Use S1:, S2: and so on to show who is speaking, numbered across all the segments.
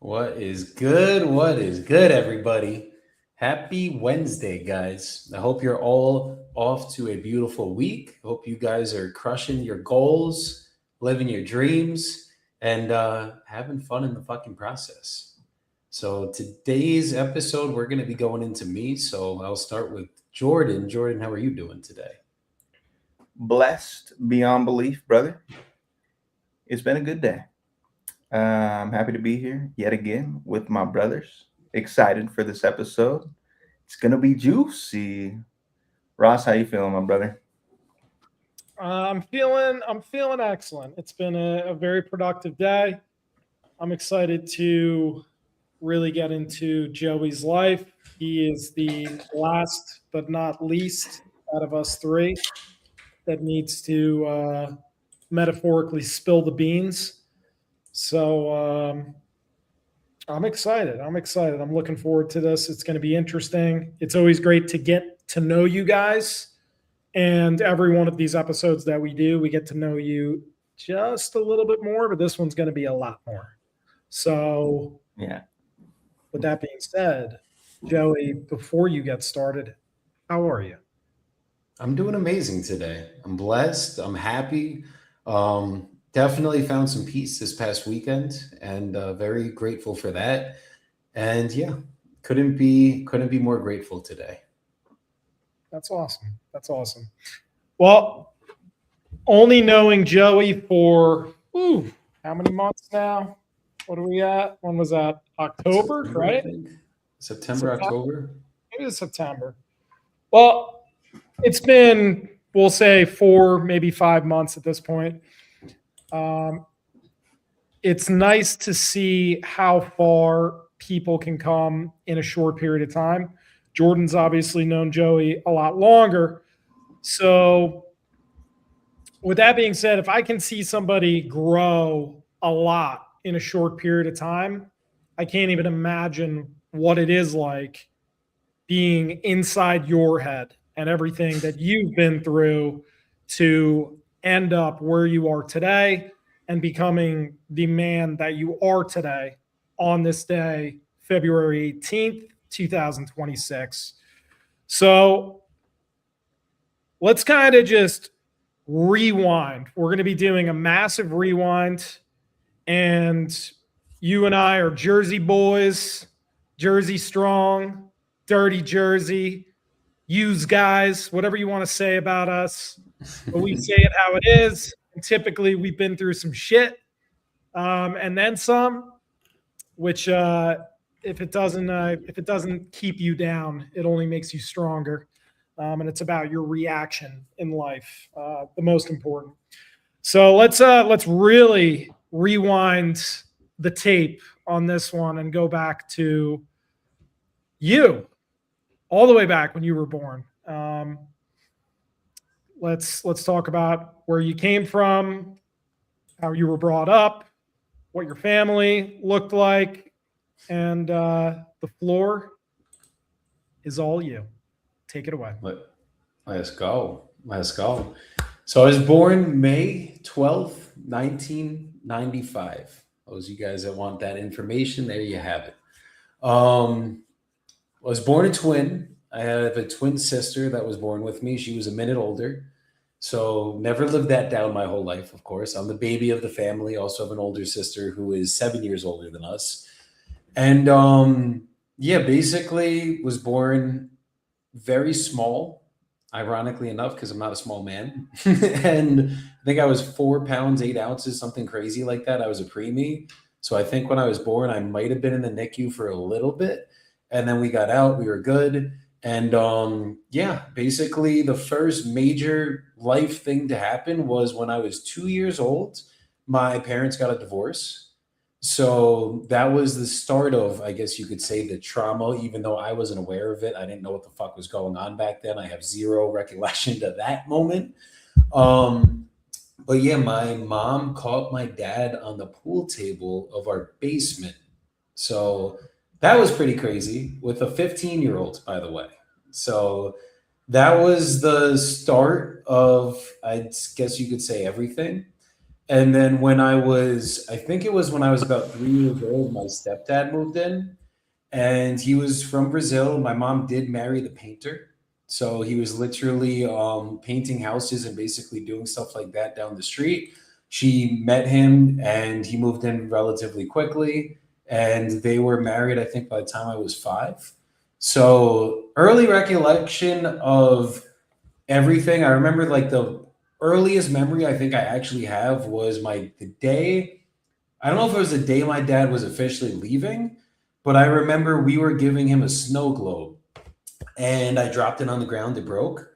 S1: What is good? What is good, everybody? Happy Wednesday, guys. I hope you're all off to a beautiful week. Hope you guys are crushing your goals, living your dreams, and having fun in the fucking process. So, today's episode, we're going to be going into me. So, I'll start with Jordan. Jordan, how are you doing today?
S2: Blessed beyond belief, brother. It's been a good day. I'm happy to be here yet again with my brothers. Excited for this episode. It's gonna be juicy. Ross, how you feeling, my brother?
S3: I'm feeling excellent. It's been a very productive day. I'm excited to really get into Joey's life. He is the last but not least out of us three that needs to metaphorically spill the beans. So I'm excited. I'm excited. I'm looking forward to this. It's going to be interesting. It's always great to get to know you guys. And every one of these episodes that we do, we get to know you just a little bit more, but this one's going to be a lot more. So,
S2: Yeah.
S3: with that being said, Joey, before you get started, how are you?
S1: I'm doing amazing today. I'm blessed. I'm happy. Definitely found some peace this past weekend, and very grateful for that. And yeah, couldn't be more grateful today.
S3: That's awesome. That's awesome. Well, only knowing Joey for how many months now? What are we at? When was that? October,
S1: September, I
S3: right?
S1: think. September,
S3: September.
S1: October.
S3: Maybe it's September. Well, it's been, we'll say, 4, maybe 5 months at this point. Um, it's nice to see how far people can come in a short period of time. Jordan's obviously known Joey a lot longer. So, with that being said, if I can see somebody grow a lot in a short period of time, I can't even imagine what it is like being inside your head and everything that you've been through to end up where you are today and becoming the man that you are today on this day, February 18th, 2026. So let's kind of just rewind. We're going to be doing a massive rewind, and you and I are Jersey boys, Jersey strong, dirty Jersey, use guys, whatever you want to say about us, but we say it how it is. And typically, we've been through some shit, and then some. Which, if it doesn't keep you down, it only makes you stronger. And it's about your reaction in life, the most important. So let's really rewind the tape on this one and go back to you, all the way back when you were born. Let's talk about where you came from, how you were brought up, what your family looked like, and the floor is all you. Take it away.
S1: Let, let's go. Let's go. So I was born May 12th, 1995. Those of you guys that want that information, there you have it. I was born a twin. I have a twin sister that was born with me. She was a minute older. So never lived that down my whole life, of course. I'm the baby of the family. Also have an older sister who is 7 years older than us. And yeah, basically was born very small, ironically enough, because I'm not a small man. And I think I was 4 pounds, 8 ounces, something crazy like that. I was a preemie. So I think when I was born, I might have been in the NICU for a little bit. And then we got out, we were good. And yeah, basically the first major life thing to happen was when I was 2 years old. My parents got a divorce. So that was the start of, I guess you could say, the trauma, even though I wasn't aware of it. I didn't know what the fuck was going on back then. I have zero recollection to that moment. Um, but yeah, my mom caught my dad on the pool table of our basement. So that was pretty crazy with a 15-year-old, by the way. So that was the start of, I guess you could say, everything. And then I think it was when I was about 3 years old, my stepdad moved in, and he was from Brazil. My mom did marry the painter. So he was literally painting houses and basically doing stuff like that down the street. She met him and he moved in relatively quickly. And they were married, I think, by the time I was 5. So early recollection of everything. I remember like the earliest memory I think I actually have was the day. I don't know if it was the day my dad was officially leaving, but I remember we were giving him a snow globe and I dropped it on the ground. It broke.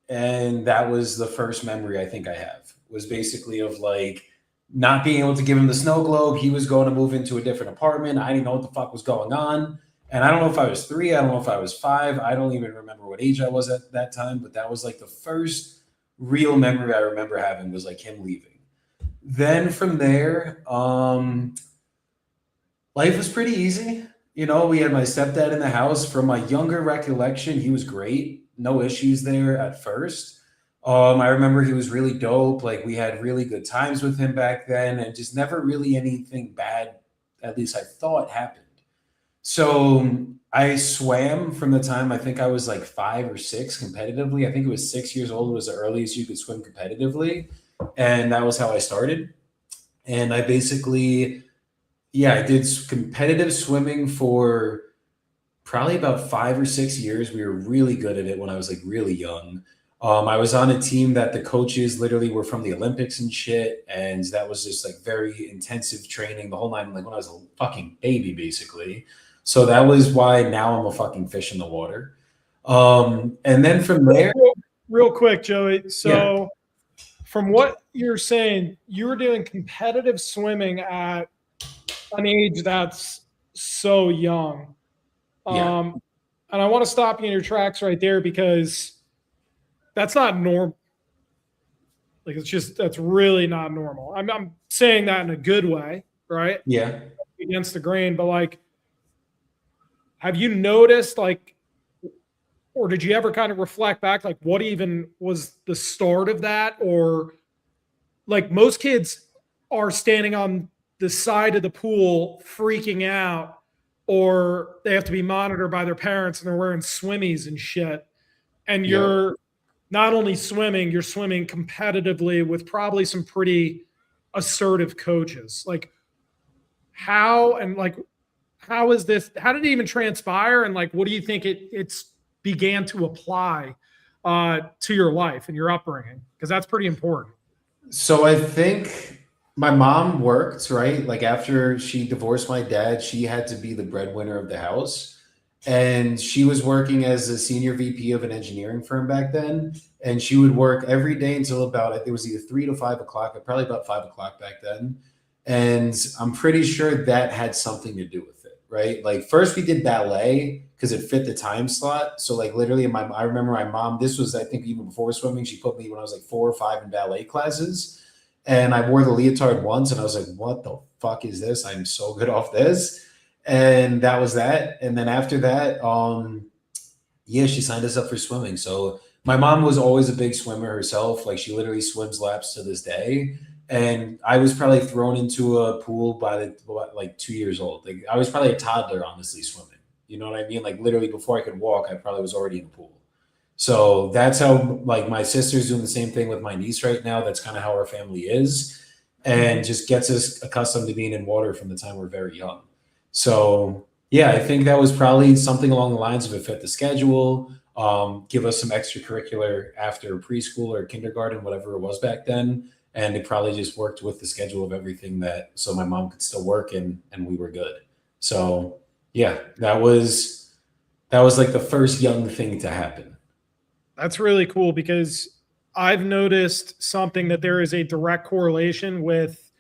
S1: And that was the first memory I think I have, was basically of like not being able to give him the snow globe. He was going to move into a different apartment. I didn't know what the fuck was going on. And I don't know if I was 3, I don't know if I was 5. I don't even remember what age I was at that time, but that was like the first real memory I remember having, was like him leaving. Then from there, life was pretty easy. You know, we had my stepdad in the house. From my younger recollection, he was great. No issues there at first. I remember he was really dope. Like we had really good times with him back then, and just never really anything bad, at least I thought, happened. So I swam from the time I think I was like 5 or 6 competitively. I think it was 6 years old was the earliest you could swim competitively. And that was how I started. And I basically, yeah, I did competitive swimming for probably about 5 or 6 years. We were really good at it when I was like really young. I was on a team that the coaches literally were from the Olympics and shit, and that was just like very intensive training the whole night. Like when I was a fucking baby, basically. So that was why now I'm a fucking fish in the water. And then from there,
S3: Real quick, Joey. So
S1: yeah,
S3: from what you're saying, you were doing competitive swimming at an age that's so young.
S1: yeah,
S3: And I want to stop you in your tracks right there, because that's not normal. Like that's really not normal. I'm saying that in a good way, right?
S1: yeah.
S3: Against the grain, but like, have you noticed like, or did you ever kind of reflect back, like what even was the start of that? Or like most kids are standing on the side of the pool freaking out, or they have to be monitored by their parents and they're wearing swimmies and shit. And
S1: Yep.
S3: you're not only swimming, you're swimming competitively with probably some pretty assertive coaches. Like how, and like, how is this, how did it even transpire? And like, what do you think it's began to apply to your life and your upbringing? Because that's pretty important.
S1: So I think my mom worked, right? Like after she divorced my dad, she had to be the breadwinner of the house. And she was working as a senior VP of an engineering firm back then. And she would work every day until about, it was either 3 to 5 o'clock, probably about 5 o'clock back then. And I'm pretty sure that had something to do with it, right? Like first we did ballet because it fit the time slot. So like literally I remember my mom, this was, I think even before swimming, she put me when I was like 4 or 5 in ballet classes. And I wore the leotard once and I was like, what the fuck is this? I'm so good off this. And that was that. And then after that, yeah, she signed us up for swimming. So my mom was always a big swimmer herself. Like she literally swims laps to this day. And I was probably thrown into a pool by like 2 years old. Like I was probably a toddler, honestly, swimming. You know what I mean? Like literally before I could walk, I probably was already in the pool. So that's how, like, my sister's doing the same thing with my niece right now. That's kind of how our family is, and just gets us accustomed to being in water from the time we're very young. So yeah, I think that was probably something along the lines of it fit the schedule, give us some extracurricular after preschool or kindergarten, whatever it was back then. And it probably just worked with the schedule of everything, that so my mom could still work and we were good. So yeah, that was like the first young thing to happen.
S3: That's really cool, because I've noticed something, that there is a direct correlation with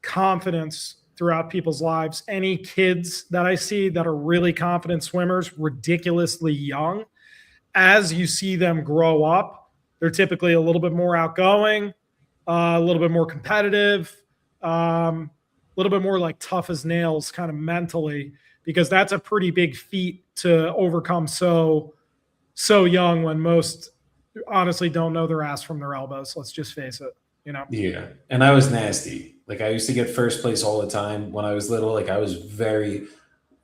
S3: confidence throughout people's lives. Any kids that I see that are really confident swimmers, ridiculously young, as you see them grow up, they're typically a little bit more outgoing, a little bit more competitive, a little bit more like tough as nails, kind of mentally, because that's a pretty big feat to overcome so young, when most honestly don't know their ass from their elbows. Let's just face it. you know.
S1: Yeah. And I was nasty. Like I used to get first place all the time when I was little. Like I was very,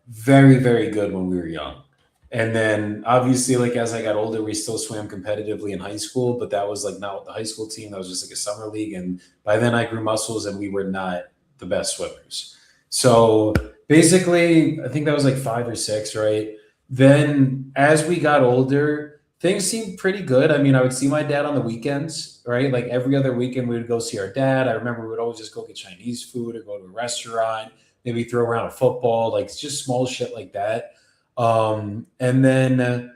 S1: very, very good when we were young. And then obviously, like as I got older, we still swam competitively in high school, but that was like not with the high school team. That was just like a summer league. And by then I grew muscles and we were not the best swimmers. So basically, I think that was like 5 or 6, right? Then as we got older, things seemed pretty good. I mean, I would see my dad on the weekends, right? Like every other weekend, we would go see our dad. I remember we would always just go get Chinese food or go to a restaurant, maybe throw around a football, like just small shit like that. And then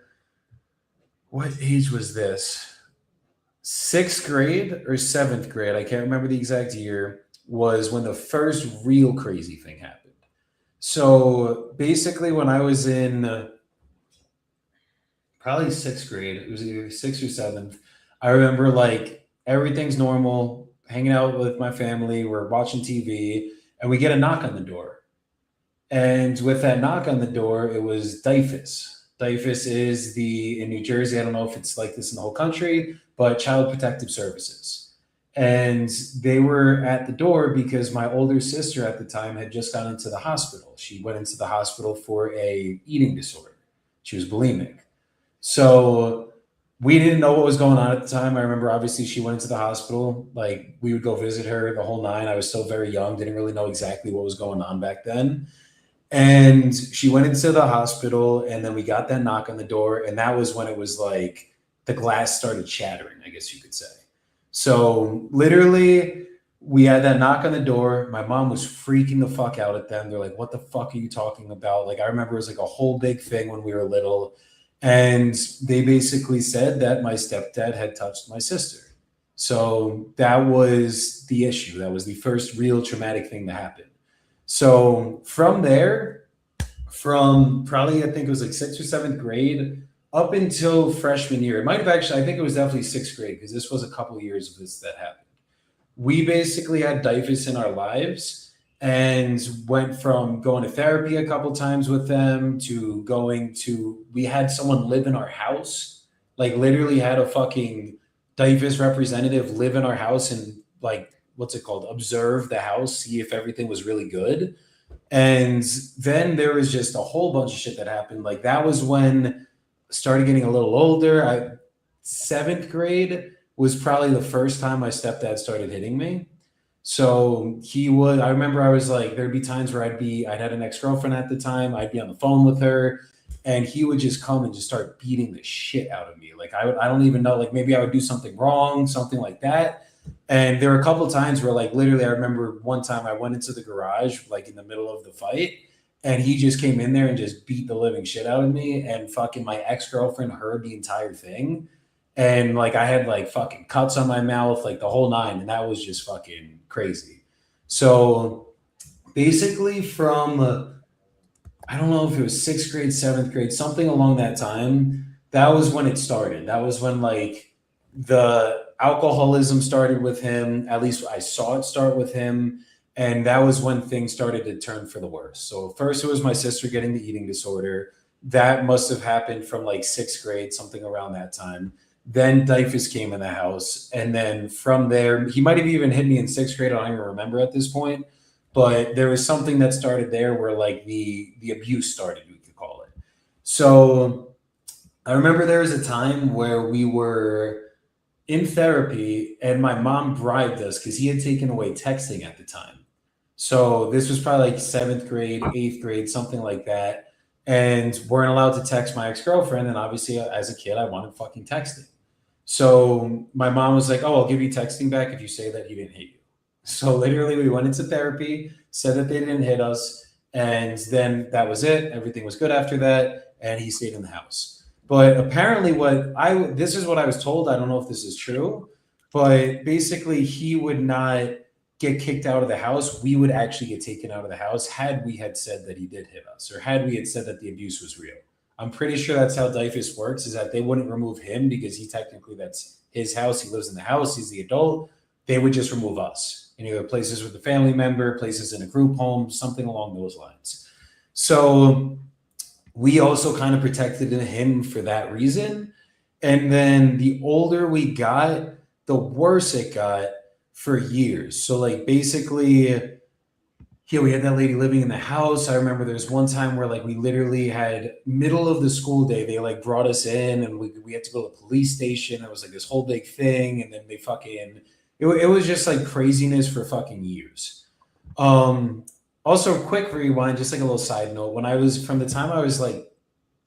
S1: what age was this? 6th grade or 7th grade, I can't remember the exact year, was when the first real crazy thing happened. So basically, when I was in probably 6th grade, it was either 6th or 7th, I remember like everything's normal, hanging out with my family, we're watching TV, and we get a knock on the door. And with that knock on the door, it was DYFS. DYFS is in New Jersey, I don't know if it's like this in the whole country, but Child Protective Services. And they were at the door because my older sister at the time had just gone into the hospital. She went into the hospital for a eating disorder. She was bulimic. So we didn't know what was going on at the time. I remember obviously she went into the hospital. Like we would go visit her the whole nine. I was still very young, didn't really know exactly what was going on back then. And she went into the hospital, and then we got that knock on the door, and that was when it was like the glass started shattering, I guess you could say. So literally, we had that knock on the door. My mom was freaking the fuck out at them. They're like, "What the fuck are you talking about?" Like I remember it was like a whole big thing when we were little, and they basically said that my stepdad had touched my sister. So that was the issue. That was the first real traumatic thing to happen. So from there, from probably I think it was like 6th or 7th grade up until freshman year, it might have actually, I think it was definitely 6th grade because this was a couple of years of this that happened. We basically had DYFS in our lives and went from going to therapy a couple times with them to we had someone live in our house, like literally had a fucking DYFS representative live in our house and like what's it called, observe the house, see if everything was really good. And then there was just a whole bunch of shit that happened. Like that was when I started getting a little older. 7th grade was probably the first time my stepdad started hitting me. So I remember I was like, there'd be times where I'd had an ex-girlfriend at the time. I'd be on the phone with her and he would just come and just start beating the shit out of me. Like I don't even know, like maybe I would do something wrong, something like that. And there were a couple of times where like literally I remember one time I went into the garage like in the middle of the fight and he just came in there and just beat the living shit out of me and fucking my ex-girlfriend heard the entire thing. And like I had like fucking cuts on my mouth, like the whole nine, and that was just fucking crazy. So basically from I don't know if it was 6th grade, 7th grade, something along that time, that was when it started. That was when like the alcoholism started with him. At least I saw it start with him. And that was when things started to turn for the worse. So first it was my sister getting the eating disorder. That must have happened from like 6th grade, something around that time. Then DYFS came in the house. And then from there, he might have even hit me in 6th grade. I don't even remember at this point. But there was something that started there where like the abuse started, we could call it. So I remember there was a time where we were in therapy and my mom bribed us because he had taken away texting at the time. So this was probably like 7th grade, 8th grade, something like that. And weren't allowed to text my ex-girlfriend. And obviously as a kid, I wanted fucking texting. So my mom was like, "Oh, I'll give you texting back if you say that he didn't hit you." So literally we went into therapy, said that they didn't hit us. And then that was it. Everything was good after that. And he stayed in the house. But apparently this is what I was told. I don't know if this is true, but basically he would not get kicked out of the house. We would actually get taken out of the house had we had said that he did hit us or had we had said that the abuse was real. I'm pretty sure that's how DYFS works, is that they wouldn't remove him because that's his house. He lives in the house. He's the adult. They would just remove us in either places with a family member, places in a group home, something along those lines. So we also kind of protected him for that reason. And then the older we got, the worse it got. for years. So like basically, yeah, we had that lady living in the house. I remember there's one time where like we literally had middle of the school day, they like brought us in and we had to go to the police station. It was like this whole big thing. And then they fucking, it was just like craziness for fucking years. Um, Also quick rewind, just like a little side note. When I was, from the time I was like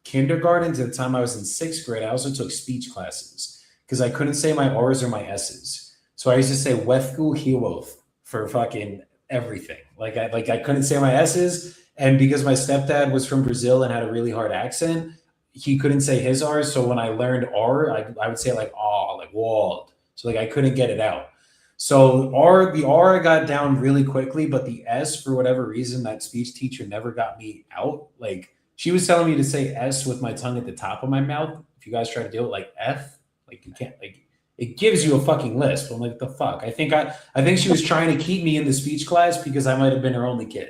S1: kindergarten to the time I was in sixth grade, I also took speech classes because I couldn't say my R's or my S's. So I used to say Wefku Hiwoth for fucking everything. Like I couldn't say my S's, and because my stepdad was from Brazil and had a really hard accent, he couldn't say his R's. So when I learned R, I would say like ah, like walled. So like I couldn't get it out. So the R I got down really quickly, but the S for whatever reason that speech teacher never got me out. Like she was telling me to say S with my tongue at the top of my mouth. If you guys try to do it like F, like you can't like it gives you a fucking list. I'm like, what the fuck? I think she was trying to keep me in the speech class because I might have been her only kid.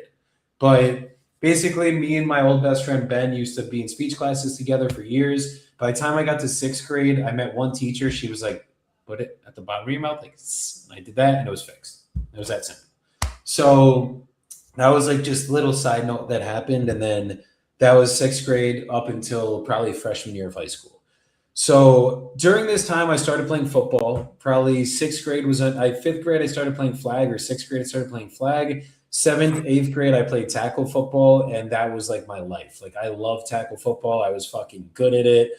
S1: But basically, me and my old best friend Ben used to be in speech classes together for years. By the time I got to sixth grade, I met one teacher. She was like, put it at the bottom of your mouth. Like, I did that and it was fixed. It was that simple. So that was like just a little side note that happened. And then that was sixth grade up until probably freshman year of high school. So during this time, I started playing football. Probably sixth grade was fifth grade. I started playing flag, or sixth grade I started playing flag. Seventh, eighth grade, I played tackle football, and that was like my life. Like I love tackle football. I was fucking good at it.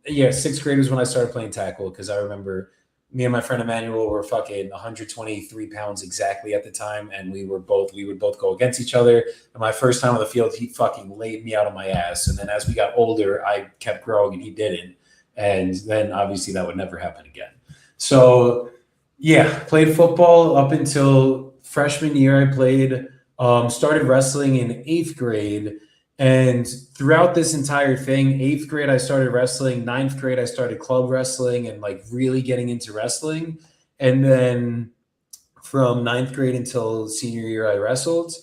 S1: Yeah, sixth grade was when I started playing tackle because I remember me and my friend Emmanuel were fucking 123 pounds exactly at the time, and we would both go against each other. And my first time on the field, he fucking laid me out on my ass. And then as we got older, I kept growing and he didn't. And then obviously that would never happen again. So yeah, played football up until freshman year. I played, started wrestling in eighth grade. And throughout this entire thing, eighth grade, I started wrestling. Ninth grade, I started club wrestling and like really getting into wrestling. And then from ninth grade until senior year, I wrestled.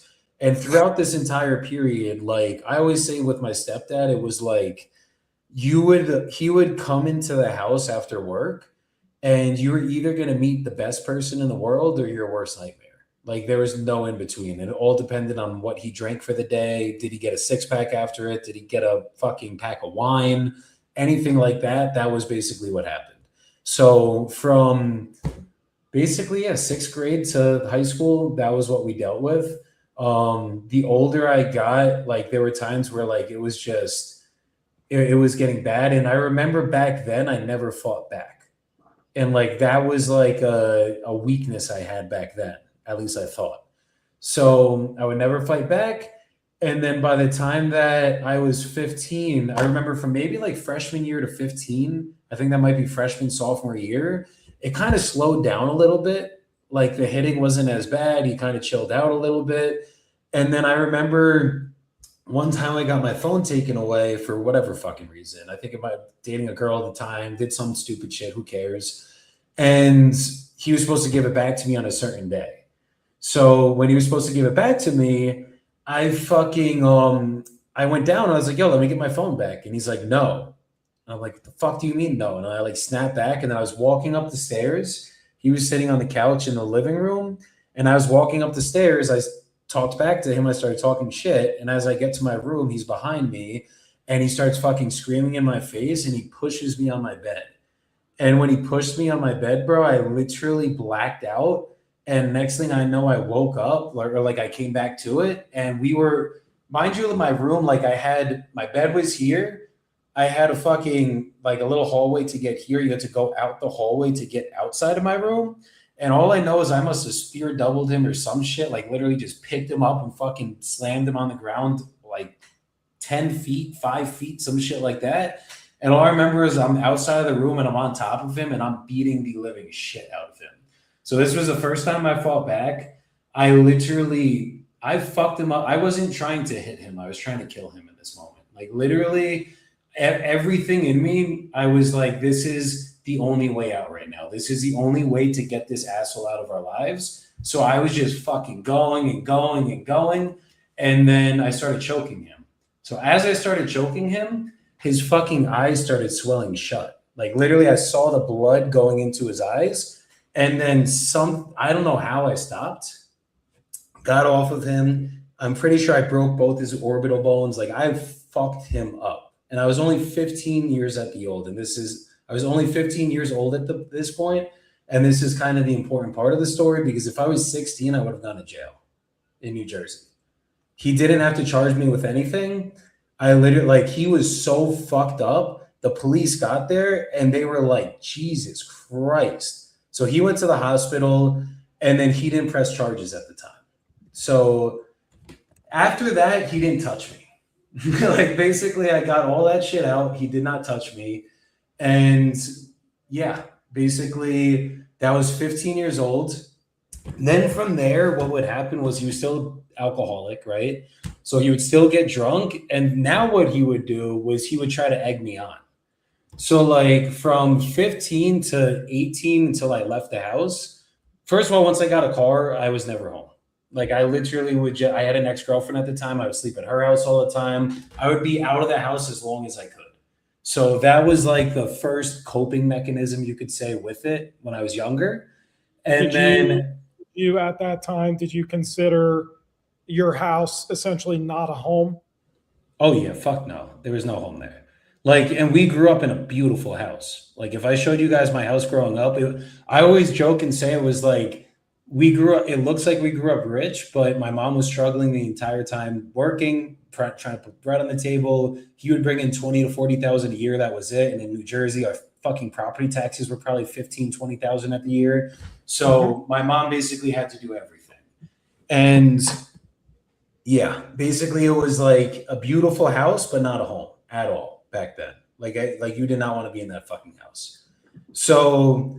S1: And throughout this entire period, like I always say with my stepdad, it was like he would come into the house after work and you were either going to meet the best person in the world or your worst nightmare. Like there was no in between. It all depended on what he drank for the day. Did he get a six pack after it? Did he get a fucking pack of wine? Anything like that. That was basically what happened. So from basically, yeah, sixth grade to high school, that was what we dealt with. The older I got, like there were times where like it was just, it was getting bad. And I remember back then I never fought back. And like that was like a weakness I had back then. At least I thought. So I would never fight back. And then by the time that I was 15, I remember from maybe like freshman year to 15, I think that might be freshman, sophomore year, it kind of slowed down a little bit. Like the hitting wasn't as bad. He kind of chilled out a little bit. And then I remember one time I got my phone taken away for whatever fucking reason. I think about dating a girl at the time, did some stupid shit. Who cares? And he was supposed to give it back to me on a certain day. So when he was supposed to give it back to me, I fucking I went down and I was like, yo, let me get my phone back. And he's like, no. And I'm like, what the fuck do you mean no? And I like snapped back and then I was walking up the stairs. He was sitting on the couch in the living room. And I was walking up the stairs. I talked back to him. I started talking shit. And as I get to my room, he's behind me and he starts fucking screaming in my face and he pushes me on my bed. And when he pushed me on my bed, bro, I literally blacked out. And next thing I know, I woke up or like I came back to it. And we were, mind you, in my room, like I had, my bed was here. I had a fucking, like a little hallway to get here. You had to go out the hallway to get outside of my room. And all I know is I must have spear doubled him or some shit, like literally just picked him up and fucking slammed him on the ground like 10 feet, 5 feet, some shit like that. And all I remember is I'm outside of the room and I'm on top of him and I'm beating the living shit out of him. So this was the first time I fought back. I fucked him up. I wasn't trying to hit him. I was trying to kill him in this moment. Like literally everything in me, I was like, this is the only way out right now. This is the only way to get this asshole out of our lives. So I was just fucking going and going and going. And then I started choking him. So as I started choking him, his fucking eyes started swelling shut. Like literally I saw the blood going into his eyes. And then I don't know how I stopped, got off of him. I'm pretty sure I broke both his orbital bones. Like I fucked him up. And I was only 15 years at the old. And I was only 15 years old at this point. And this is kind of the important part of the story because if I was 16, I would have gone to jail in New Jersey. He didn't have to charge me with anything. I literally, like, he was so fucked up. The police got there and they were like, Jesus Christ. So he went to the hospital and then he didn't press charges at the time. So after that, he didn't touch me. Like, basically, I got all that shit out. He did not touch me. And yeah, basically, that was 15 years old. Then from there, what would happen was he was still alcoholic, right? So he would still get drunk. And now what he would do was he would try to egg me on. So like from 15 to 18 until I left the house, first of all, once I got a car, I was never home. Like I literally I had an ex-girlfriend at the time. I would sleep at her house all the time. I would be out of the house as long as I could. So that was like the first coping mechanism you could say with it when I was younger. And then
S3: you at that time, did you consider your house essentially not a home?
S1: Oh yeah, fuck no. There was no home there. Like, and we grew up in a beautiful house. Like if I showed you guys my house growing up, I always joke and say it was like it looks like we grew up rich, but my mom was struggling the entire time working, trying to put bread on the table. He would bring in 20 to 40,000 a year. That was it. And in New Jersey, our fucking property taxes were probably 15, 20,000 at the year. So my mom basically had to do everything. And yeah, basically it was like a beautiful house, but not a home at all back then. Like you did not want to be in that fucking house. So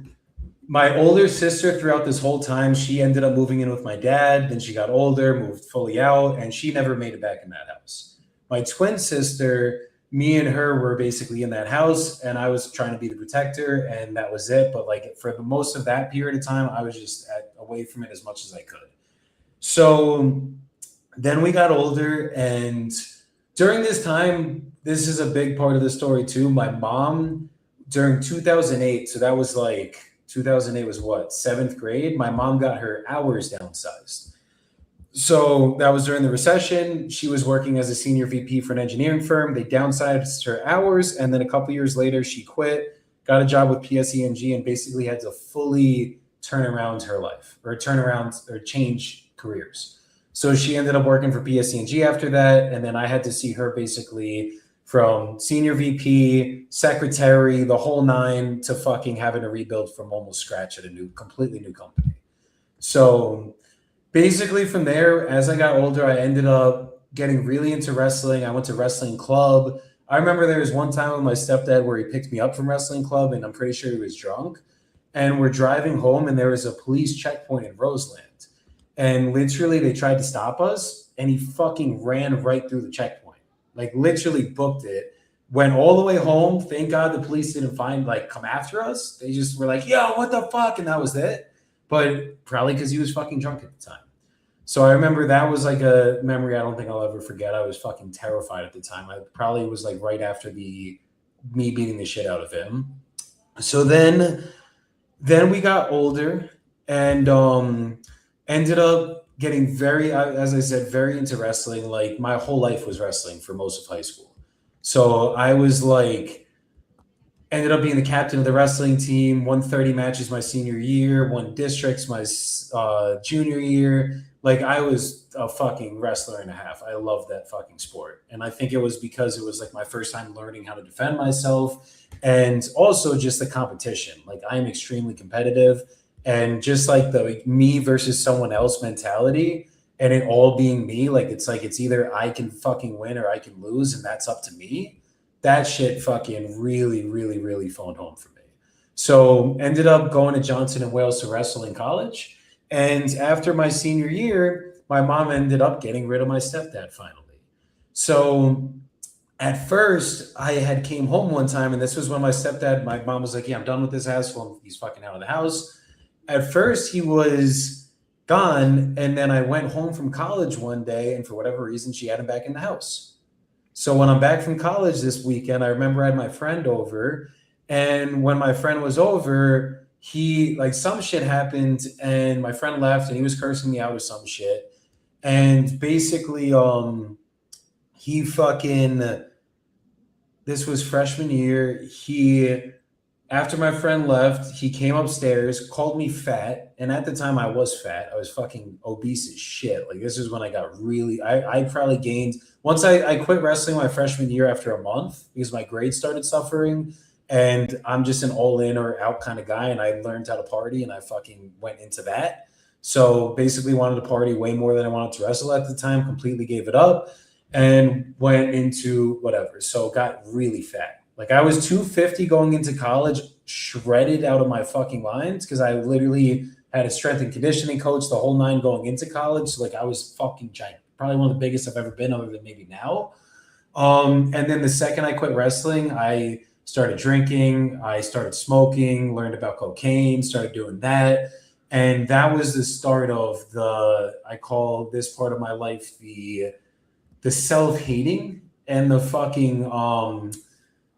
S1: my older sister throughout this whole time, she ended up moving in with my dad. Then she got older, moved fully out, and she never made it back in that house. My twin sister, me and her were basically in that house, and I was trying to be the protector, and that was it. But like for the most of that period of time, I was just away from it as much as I could. So then we got older, and during this time, this is a big part of the story too. My mom, during 2008, so that was like 2008 was what, 7th grade? My mom got her hours downsized. So that was during the recession. She was working as a senior VP for an engineering firm. They downsized her hours. And then a couple years later, she quit, got a job with PSENG, and basically had to fully turn around her life or change careers. So she ended up working for PSENG after that. And then I had to see her basically from senior VP, secretary, the whole nine, to fucking having to rebuild from almost scratch at a completely new company. So basically from there, as I got older, I ended up getting really into wrestling. I went to wrestling club. I remember there was one time with my stepdad where he picked me up from wrestling club, and I'm pretty sure he was drunk. And we're driving home, and there was a police checkpoint in Roseland. And literally they tried to stop us, and he fucking ran right through the checkpoint. Like literally booked it, went all the way home. Thank God the police didn't come after us. They just were like, yo, what the fuck? And that was it. But probably because he was fucking drunk at the time. So I remember that was like a memory I don't think I'll ever forget. I was fucking terrified at the time. I probably was like right after me beating the shit out of him. So then we got older and ended up getting as I said, very into wrestling. Like my whole life was wrestling for most of high school. So I was like, ended up being the captain of the wrestling team, won 30 matches my senior year, won districts my junior year. Like I was a fucking wrestler and a half. I loved that fucking sport. And I think it was because it was like my first time learning how to defend myself and also just the competition. Like I am extremely competitive. And just like the me versus someone else mentality and it all being me, like it's either I can fucking win or I can lose, and that's up to me. That shit fucking really, really, really phoned home for me. So ended up going to Johnson & Wales to wrestle in college. And after my senior year, my mom ended up getting rid of my stepdad finally. So at first I had came home one time, and this was when my mom was like, yeah, I'm done with this asshole. He's fucking out of the house. At first he was gone, and then I went home from college one day, and for whatever reason, she had him back in the house. So when I'm back from college this weekend, I remember I had my friend over, and when my friend was over, he like some shit happened and my friend left and he was cursing me out or some shit. And basically, he fucking, this was freshman year. After my friend left, he came upstairs, called me fat. And at the time I was fat. I was fucking obese as shit. Like this is when I got really, I probably gained, once I quit wrestling my freshman year after a month because my grades started suffering. And I'm just an all in or out kind of guy. And I learned how to party and I fucking went into that. So basically wanted to party way more than I wanted to wrestle at the time, completely gave it up and went into whatever. So got really fat. Like I was 250 going into college, shredded out of my fucking minds because I literally had a strength and conditioning coach the whole 9 going into college. So like I was fucking giant, probably one of the biggest I've ever been other than maybe now. And then the second I quit wrestling, I started drinking, I started smoking, learned about cocaine, started doing that. And that was the start of I call this part of my life the self-hating and the fucking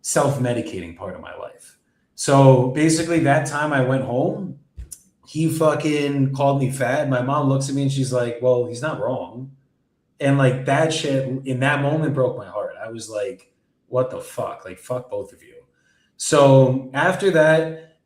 S1: self-medicating part of my life. So basically that time I went home, he fucking called me fat. My mom looks at me and she's like, well, he's not wrong. And like that shit in that moment broke my heart. I was like, what the fuck? Like, fuck both of you. So after that,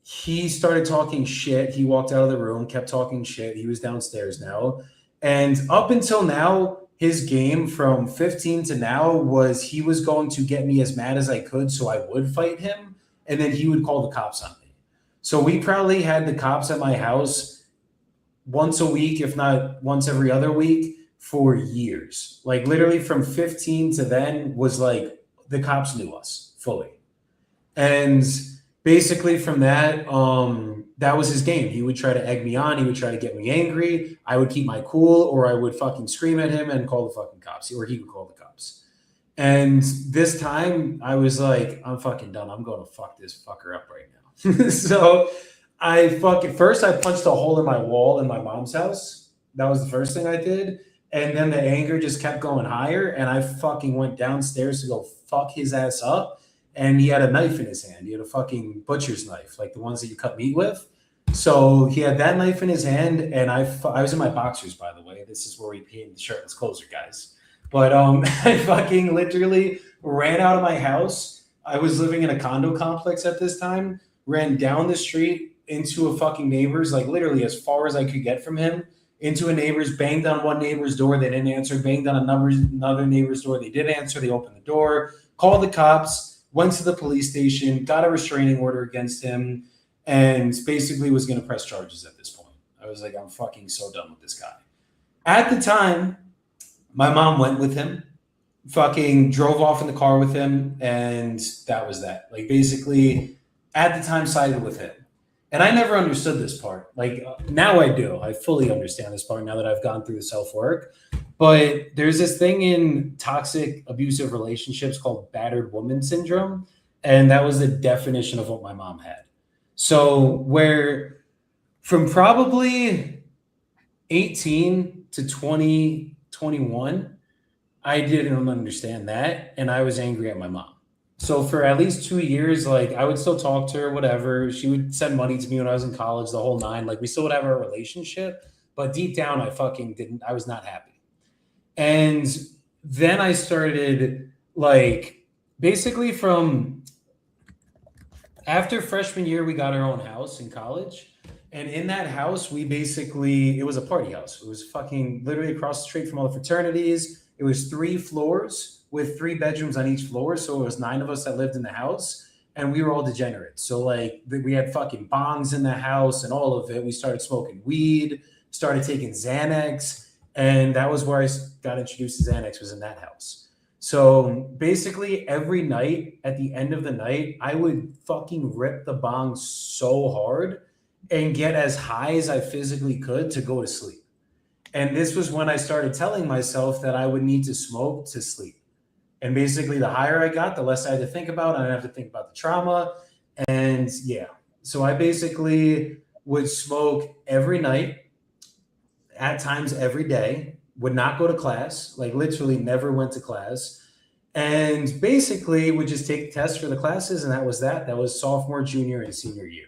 S1: he started talking shit. He walked out of the room, kept talking shit. He was downstairs now. And up until now, his game from 15 to now was he was going to get me as mad as I could so I would fight him. And then he would call the cops on me. So we probably had the cops at my house once a week, if not once every other week, for years. Like literally from 15 to then was like the cops knew us fully. And basically from that, that was his game. He would try to egg me on. He would try to get me angry. I would keep my cool or I would fucking scream at him and call the fucking cops or he would call the cops. And this time I was like, I'm fucking done. I'm going to fuck this fucker up right now. So first I punched a hole in my wall in my mom's house. That was the first thing I did. And then the anger just kept going higher. And I fucking went downstairs to go fuck his ass up. And he had a knife in his hand. He had a fucking butcher's knife, like the ones that you cut meat with. So he had that knife in his hand. And I was in my boxers, by the way. This is where we paid the shirtless closer, guys. But I fucking literally ran out of my house. I was living in a condo complex at this time. Ran down the street into a fucking neighbor's, like literally as far as I could get from him, into a neighbor's, banged on one neighbor's door. They didn't answer. Banged on another neighbor's door. They did answer. They opened the door, called the cops, went to the police station, got a restraining order against him, and basically was going to press charges at this point. I was like, I'm fucking so done with this guy. At the time, my mom went with him, fucking drove off in the car with him, and that was that. Like basically, at the time, sided with him. And I never understood this part. Like now I do. I fully understand this part now that I've gone through the self-work. But there's this thing in toxic abusive relationships called battered woman syndrome. And that was the definition of what my mom had. So where from probably 18 to 20, 21, I didn't understand that. And I was angry at my mom. So for at least 2 years, like I would still talk to her, whatever. She would send money to me when I was in college, the whole 9. Like we still would have our relationship. But deep down, I fucking didn't. I was not happy. And then I started like basically from after freshman year, we got our own house in college. And in that house, it was a party house. It was fucking literally across the street from all the fraternities. It was 3 floors with 3 bedrooms on each floor. So it was 9 of us that lived in the house and we were all degenerates. So like we had fucking bongs in the house and all of it. We started smoking weed, started taking Xanax. And that was where I got introduced to Xanax, was in that house. So basically every night at the end of the night, I would fucking rip the bong so hard and get as high as I physically could to go to sleep. And this was when I started telling myself that I would need to smoke to sleep. And basically the higher I got, the less I had to think about. I didn't have to think about the trauma. And yeah, so I basically would smoke every night, at times every day, would not go to class, like literally never went to class. And basically would just take tests for the classes. And that was that. That was sophomore, junior, and senior year.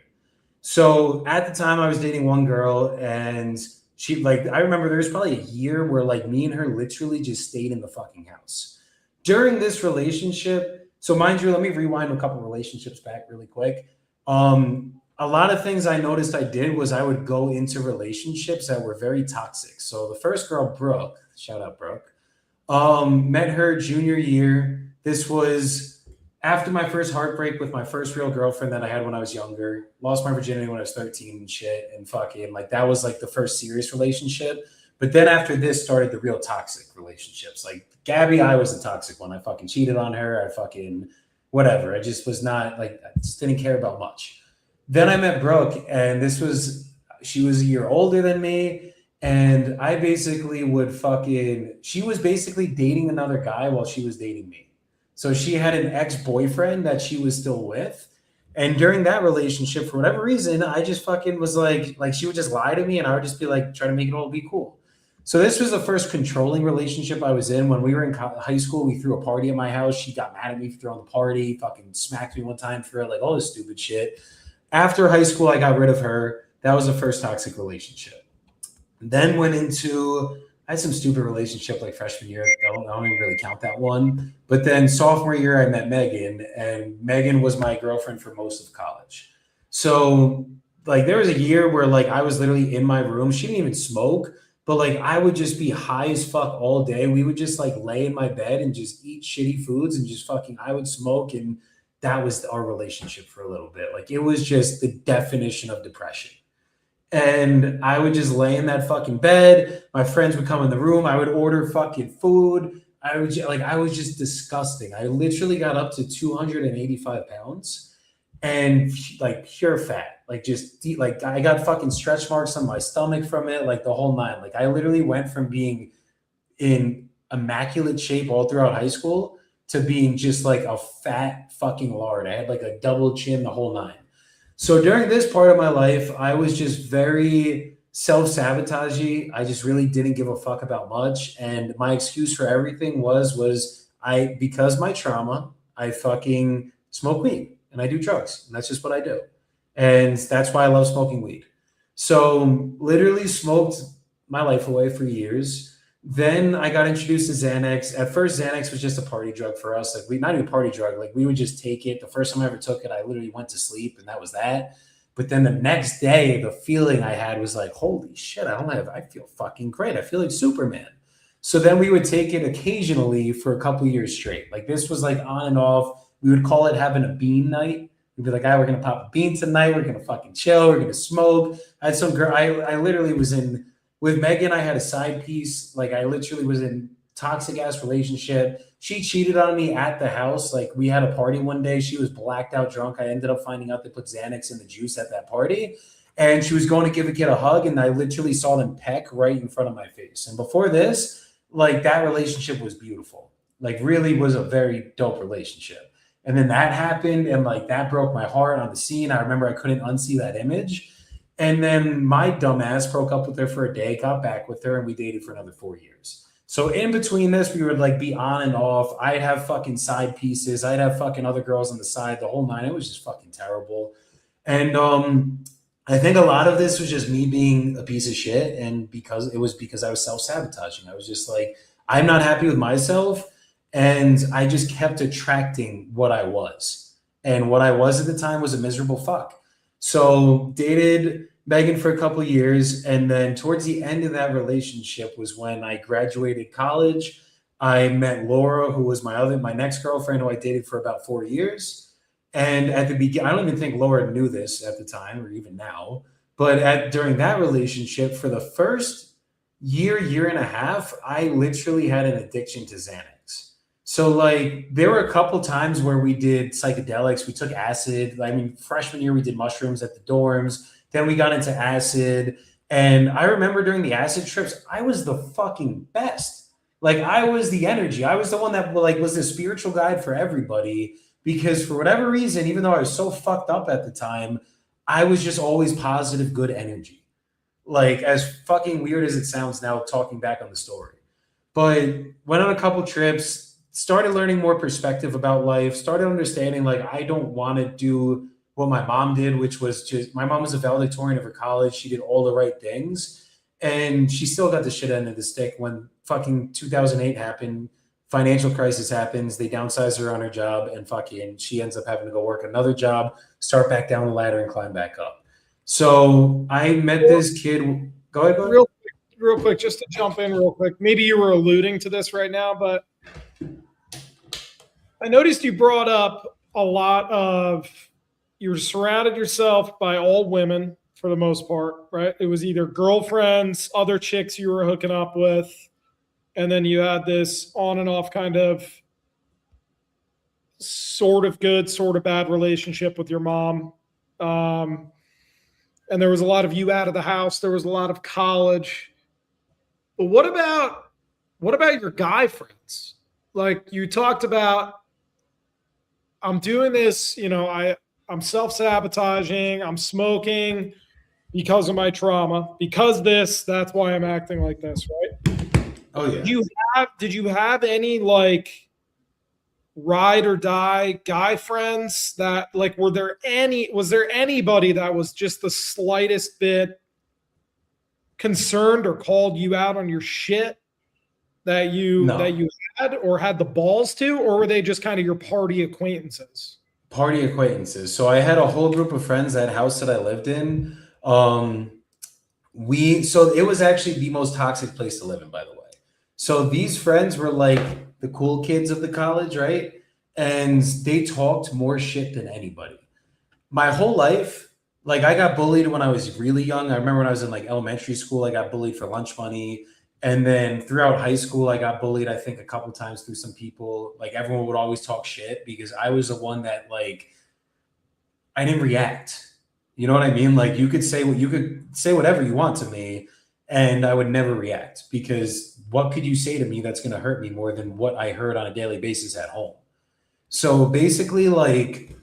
S1: So at the time I was dating one girl, and she, like, I remember there was probably a year where like me and her literally just stayed in the fucking house. During this relationship, so mind you, let me rewind a couple relationships back really quick. A lot of things I noticed I did was I would go into relationships that were very toxic. So the first girl, Brooke, shout out Brooke, met her junior year. This was after my first heartbreak with my first real girlfriend that I had when I was younger. Lost my virginity when I was 13 and shit. And fucking, like, that was like the first serious relationship. But then after this started the real toxic relationships. Like Gabby, I was the toxic one. I fucking cheated on her. I fucking whatever. I just was not like, I just didn't care about much. Then I met Brooke, and she was a year older than me. And I basically would fucking, she was basically dating another guy while she was dating me. So she had an ex-boyfriend that she was still with. And during that relationship, for whatever reason, I just fucking was like she would just lie to me, and I would just be like, try to make it all be cool. So this was the first controlling relationship I was in. When we were in high school, we threw a party at my house. She got mad at me for throwing the party, fucking smacked me one time for like all this stupid shit. After high school, I got rid of her. That was the first toxic relationship. Then went into, I had some stupid relationship like freshman year. I don't even really count that one. But then sophomore year, I met Megan, and Megan was my girlfriend for most of college. So like there was a year where like I was literally in my room. She didn't even smoke, but like I would just be high as fuck all day. We would just like lay in my bed and just eat shitty foods and just fucking, I would smoke, and that was our relationship for a little bit. Like it was just the definition of depression. And I would just lay in that fucking bed. My friends would come in the room. I would order fucking food. I was just disgusting. I literally got up to 285 pounds, and like pure fat, like just like I got fucking stretch marks on my stomach from it, like the whole nine. Like I literally went from being in immaculate shape all throughout high school to being just like a fat fucking lard. I had like a double chin, the whole nine. So during this part of my life, I was just very self-sabotaging. I just really didn't give a fuck about much. And my excuse for everything was I, because my trauma, I fucking smoke weed and I do drugs. And that's just what I do. And that's why I love smoking weed. So literally smoked my life away for years. Then I got introduced to Xanax. At first, Xanax was just a party drug for us. Like we, not even a party drug. Like we would just take it. The first time I ever took it, I literally went to sleep, and that was that. But then the next day, the feeling I had was like, holy shit, I feel fucking great. I feel like Superman. So then we would take it occasionally for a couple years straight. Like this was like on and off. We would call it having a bean night. We'd be like, we're gonna pop a bean tonight. We're gonna fucking chill. We're gonna smoke. I had some girl. I literally was in with Megan. I had a side piece. Like I literally was in toxic ass relationship. She cheated on me at the house. Like we had a party one day. She was blacked out drunk. I ended up finding out they put Xanax in the juice at that party. And she was going to give a kid a hug, and I literally saw them peck right in front of my face. And before this, like that relationship was beautiful. Like really was a very dope relationship. And then that happened, and like that broke my heart on the scene. I remember I couldn't unsee that image. And then my dumbass broke up with her for a day, got back with her, and we dated for another 4 years. So in between this, we would like be on and off. I'd have fucking side pieces. I'd have fucking other girls on the side, the whole nine. It was just fucking terrible. And I think a lot of this was just me being a piece of shit. And because I was self-sabotaging. I was just like, I'm not happy with myself. And I just kept attracting what I was. And what I was at the time was a miserable fuck. So dated Megan for a couple of years, and then towards the end of that relationship was when I graduated college. I met Laura, who was my next girlfriend, who I dated for about 4 years. And at the beginning, I don't even think Laura knew this at the time or even now, but during that relationship, for the first year and a half, I literally had an addiction to Xanax. So like there were a couple times where we did psychedelics. We took acid. I mean, freshman year we did mushrooms at the dorms. Then we got into acid. And I remember during the acid trips, I was the fucking best. Like I was the energy. I was the one that like was the spiritual guide for everybody, because for whatever reason, even though I was so fucked up at the time, I was just always positive, good energy. Like as fucking weird as it sounds now talking back on the story. But went on a couple trips, started learning more perspective about life, started understanding like I don't want to do what my mom did, which was just, my mom was a valedictorian of her college. She did all the right things. And she still got the shit end of the stick when fucking 2008 happened. Financial crisis happens. They downsize her on her job, and fucking she ends up having to go work another job, start back down the ladder, and climb back up. So I met this kid. Go ahead, go ahead.
S3: Real quick, just to jump in real quick. Maybe you were alluding to this right now, but I noticed you brought up a lot of, you surrounded yourself by all women for the most part, right? It was either girlfriends, other chicks you were hooking up with, and then you had this on and off kind of sort of good, sort of bad relationship with your mom. And there was a lot of you out of the house. There was a lot of college. But what about your guy friends? Like you talked about, I'm doing this, I'm self-sabotaging, I'm smoking because of my trauma, because that's why I'm acting like this, right?
S1: Oh yeah.
S3: Did you have any like ride or die guy friends that like, was there anybody that was just the slightest bit concerned or called you out on your shit that you had or had the balls to, or were they just kind of your party acquaintances?
S1: Party acquaintances. So I had a whole group of friends, that house that I lived in. So it was actually the most toxic place to live in, by the way. So these friends were like the cool kids of the college, right? And they talked more shit than anybody. My whole life, like I got bullied when I was really young. I remember when I was in like elementary school, I got bullied for lunch money. And then throughout high school, I got bullied, I think, a couple times through some people. Like everyone would always talk shit because I was the one that like, I didn't react. You know what I mean? Like you could say whatever you want to me and I would never react, because what could you say to me that's going to hurt me more than what I heard on a daily basis at home? So basically, like,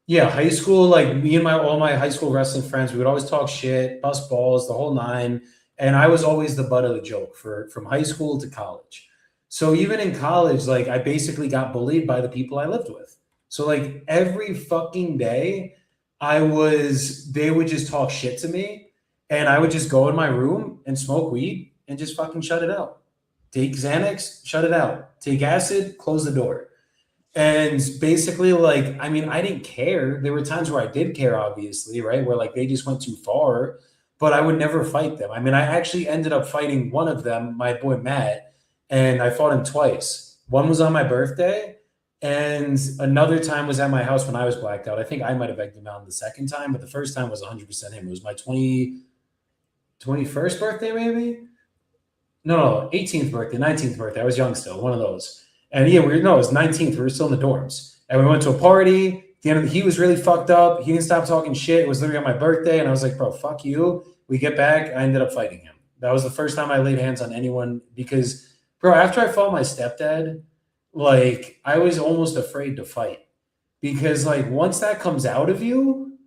S1: yeah, high school, like me and all my high school wrestling friends, we would always talk shit, bust balls, the whole nine. And I was always the butt of the joke from high school to college. So even in college, like I basically got bullied by the people I lived with. So like every fucking day they would just talk shit to me, and I would just go in my room and smoke weed and just fucking shut it out. Take Xanax, shut it out. Take acid, close the door. And basically, like, I mean, I didn't care. There were times where I did care, obviously, right? Where like they just went too far, but I would never fight them. I mean, I actually ended up fighting one of them, my boy Matt, and I fought him twice. One was on my birthday, and another time was at my house when I was blacked out. I think I might have egged him out the second time, but the first time was 100% him. It was my 21st birthday, maybe? No, 18th birthday, 19th birthday. I was young still, one of those. And yeah, it was 19th. We were still in the dorms. And we went to a party. He was really fucked up. He didn't stop talking shit. It was literally on my birthday. And I was like, bro, fuck you. We get back. I ended up fighting him. That was the first time I laid hands on anyone because, bro, after I fought my stepdad, like, I was almost afraid to fight. Because, like, once that comes out of you,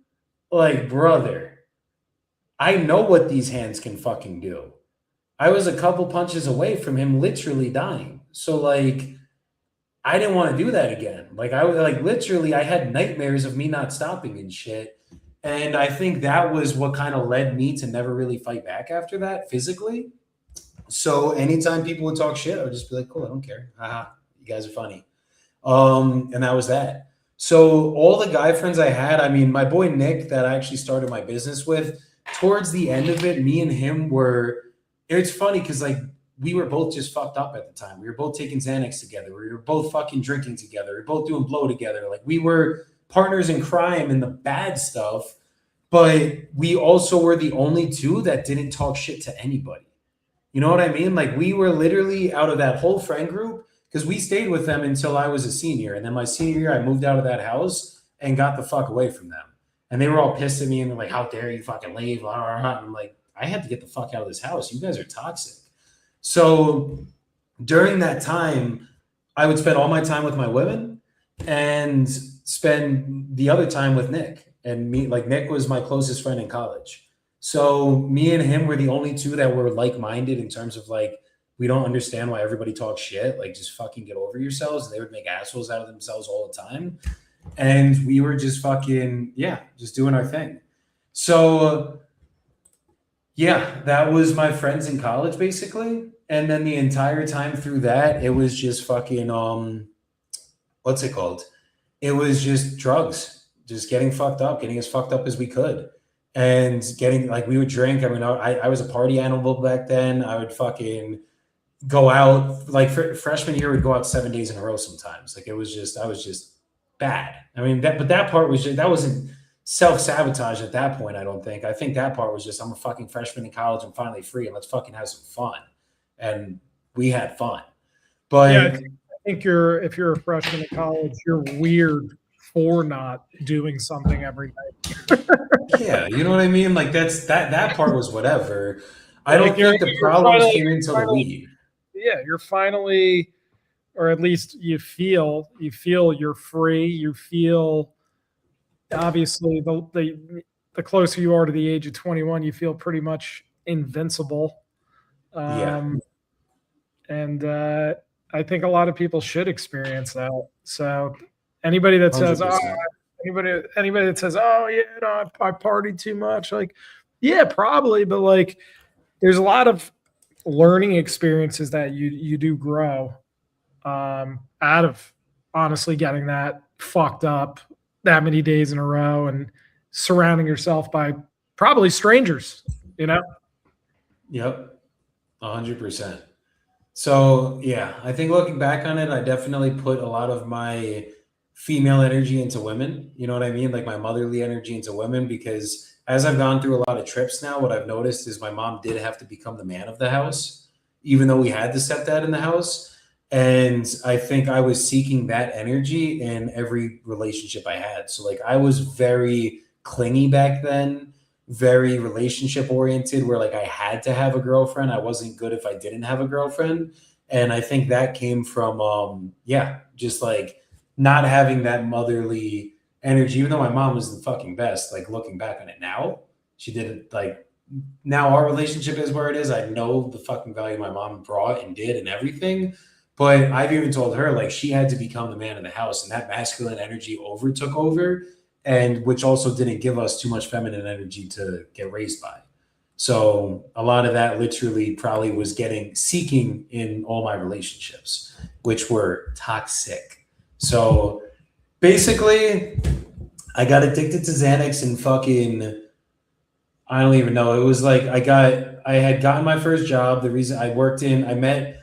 S1: like, brother, I know what these hands can fucking do. I was a couple punches away from him literally dying. So, like, I didn't want to do that again. Like I was like literally I had nightmares of me not stopping and shit. And I think that was what kind of led me to never really fight back after that physically. So anytime people would talk shit, I would just be like, cool, I don't care. Haha, you guys are funny. And that was that. So all the guy friends I had, I mean, my boy Nick that I actually started my business with, towards the end of it, me and him it's funny because like we were both just fucked up at the time. We were both taking Xanax together. We were both fucking drinking together. We were both doing blow together. Like we were partners in crime and the bad stuff, but we also were the only two that didn't talk shit to anybody. You know what I mean? Like we were literally out of that whole friend group because we stayed with them until I was a senior. And then my senior year, I moved out of that house and got the fuck away from them. And they were all pissed at me and they're like, how dare you fucking leave? And I'm like, I had to get the fuck out of this house. You guys are toxic. So during that time, I would spend all my time with my women and spend the other time with Nick. And me, like Nick was my closest friend in college. So me and him were the only two that were like-minded in terms of like, we don't understand why everybody talks shit. Like just fucking get over yourselves. And they would make assholes out of themselves all the time. and we were just fucking, yeah, just doing our thing. So yeah, that was my friends in college basically. And then the entire time through that, it was just fucking what's it called? It was just drugs, just getting fucked up, getting as fucked up as we could. And getting like we would drink. I mean, I was a party animal back then. I would fucking go out like freshman year would go out 7 days in a row sometimes. Like it was just I was just bad. I mean that, but that part was just that wasn't self-sabotage at that point. I think that part was just I'm a fucking freshman in college. I'm finally free and let's fucking have some fun. And we had fun.
S3: Yeah,
S1: But
S3: I think you're if you're a freshman in college, you're weird for not doing something every night.
S1: yeah, you know what I mean? Like that part was whatever. I
S3: Like
S1: don't think the problems came until the weed.
S3: yeah, you're finally, or at least you feel you're free. You feel obviously the closer you are to the age of 21, you feel pretty much invincible.
S1: Yeah.
S3: And I think a lot of people should experience that. So anybody that says,
S1: 100%.
S3: "Oh, anybody that says, oh yeah, no, I partied too much," like, yeah, probably, but like, there's a lot of learning experiences that you do grow out of honestly getting that fucked up that many days in a row and surrounding yourself by probably strangers, you know?
S1: Yep. 100%. So yeah, I think looking back on it, I definitely put a lot of my female energy into women. You know what I mean? Like my motherly energy into women, because as I've gone through a lot of trips now, what I've noticed is my mom did have to become the man of the house, even though we had the stepdad in the house. And I think I was seeking that energy in every relationship I had. So like I was very clingy back then, very relationship oriented, where like I had to have a girlfriend. I wasn't good if I didn't have a girlfriend. And I think that came from yeah, just like not having that motherly energy, even though my mom was the fucking best. Like looking back on it now, she did it like now our relationship is where it is. I know the fucking value my mom brought and did and everything. But I've even told her like she had to become the man of the house, and that masculine energy took over, and which also didn't give us too much feminine energy to get raised by. So a lot of that literally probably was getting seeking in all my relationships, which were toxic. So basically, I got addicted to Xanax and fucking I don't even know. It was like I had gotten my first job. The reason I met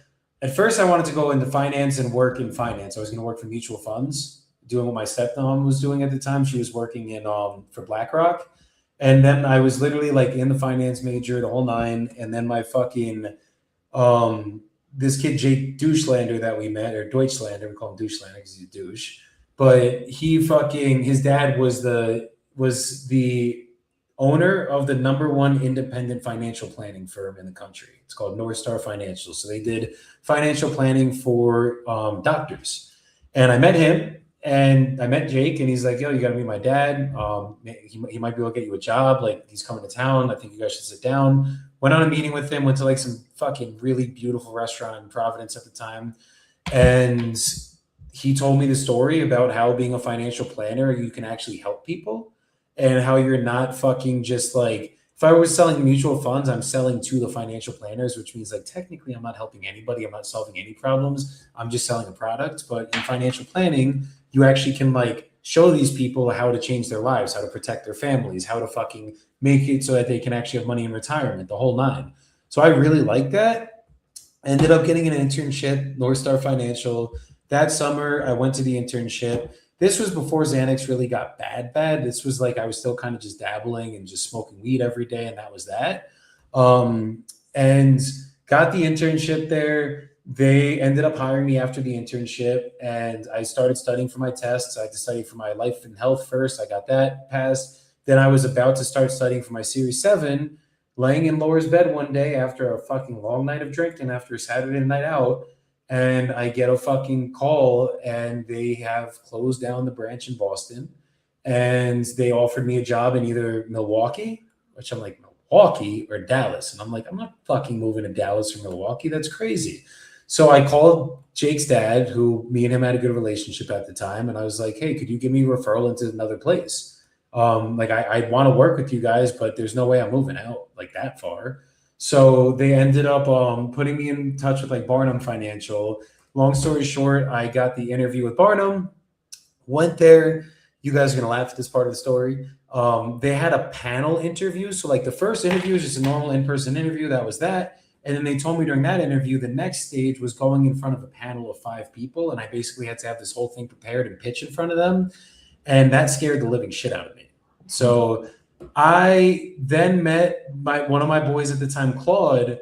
S1: at first I wanted to go into finance and work in finance. I was going to work for mutual funds, doing what my stepmom was doing at the time. She was working in for BlackRock. And then I was literally like in the finance major, the whole nine. And then my fucking this kid Jake Douchlander that we met, or Deutschlander, we call him Douchlander because he's a douche. But he fucking his dad was the owner of the number one independent financial planning firm in the country. It's called North Star Financial. So they did financial planning for doctors. And I met him and I met Jake, and he's like, yo, you got to meet my dad. He might be able to get you a job. Like, he's coming to town. I think you guys should sit down. Went on a meeting with him, went to like some fucking really beautiful restaurant in Providence at the time. And he told me the story about how being a financial planner, you can actually help people, and how you're not fucking just like, if I was selling mutual funds, I'm selling to the financial planners, which means like technically I'm not helping anybody. I'm not solving any problems. I'm just selling a product. But in financial planning, you actually can like show these people how to change their lives, how to protect their families, how to fucking make it so that they can actually have money in retirement, the whole nine. So I really like that. Ended up getting an internship, North Star Financial. That summer, I went to the internship. This was before Xanax really got bad. This was like I was still kind of just dabbling and just smoking weed every day, and that was that. And got the internship there. They ended up hiring me after the internship, and I started studying for my tests. I had to study for my life and health first. I got that passed. Then I was about to start studying for my Series 7, laying in Laura's bed one day after a fucking long night of drinking, after a Saturday night out, and I get a fucking call, and they have closed down the branch in Boston, and they offered me a job in either Milwaukee, which I'm like, Milwaukee or Dallas? And I'm like, I'm not fucking moving to Dallas or Milwaukee. That's crazy. So I called Jake's dad, who me and him had a good relationship at the time, and I was like, "Hey, could you give me a referral into another place? Like I want to work with you guys, but there's no way I'm moving out like that far." So they ended up putting me in touch with like Barnum Financial. Long story short, I got the interview with Barnum, went there. You guys are gonna laugh at this part of the story. They had a panel interview. So like the first interview was just a normal in-person interview. That was that. And then they told me during that interview, the next stage was going in front of a panel of 5 people. And I basically had to have this whole thing prepared and pitch in front of them. And that scared the living shit out of me. So I then met one of my boys at the time, Claude.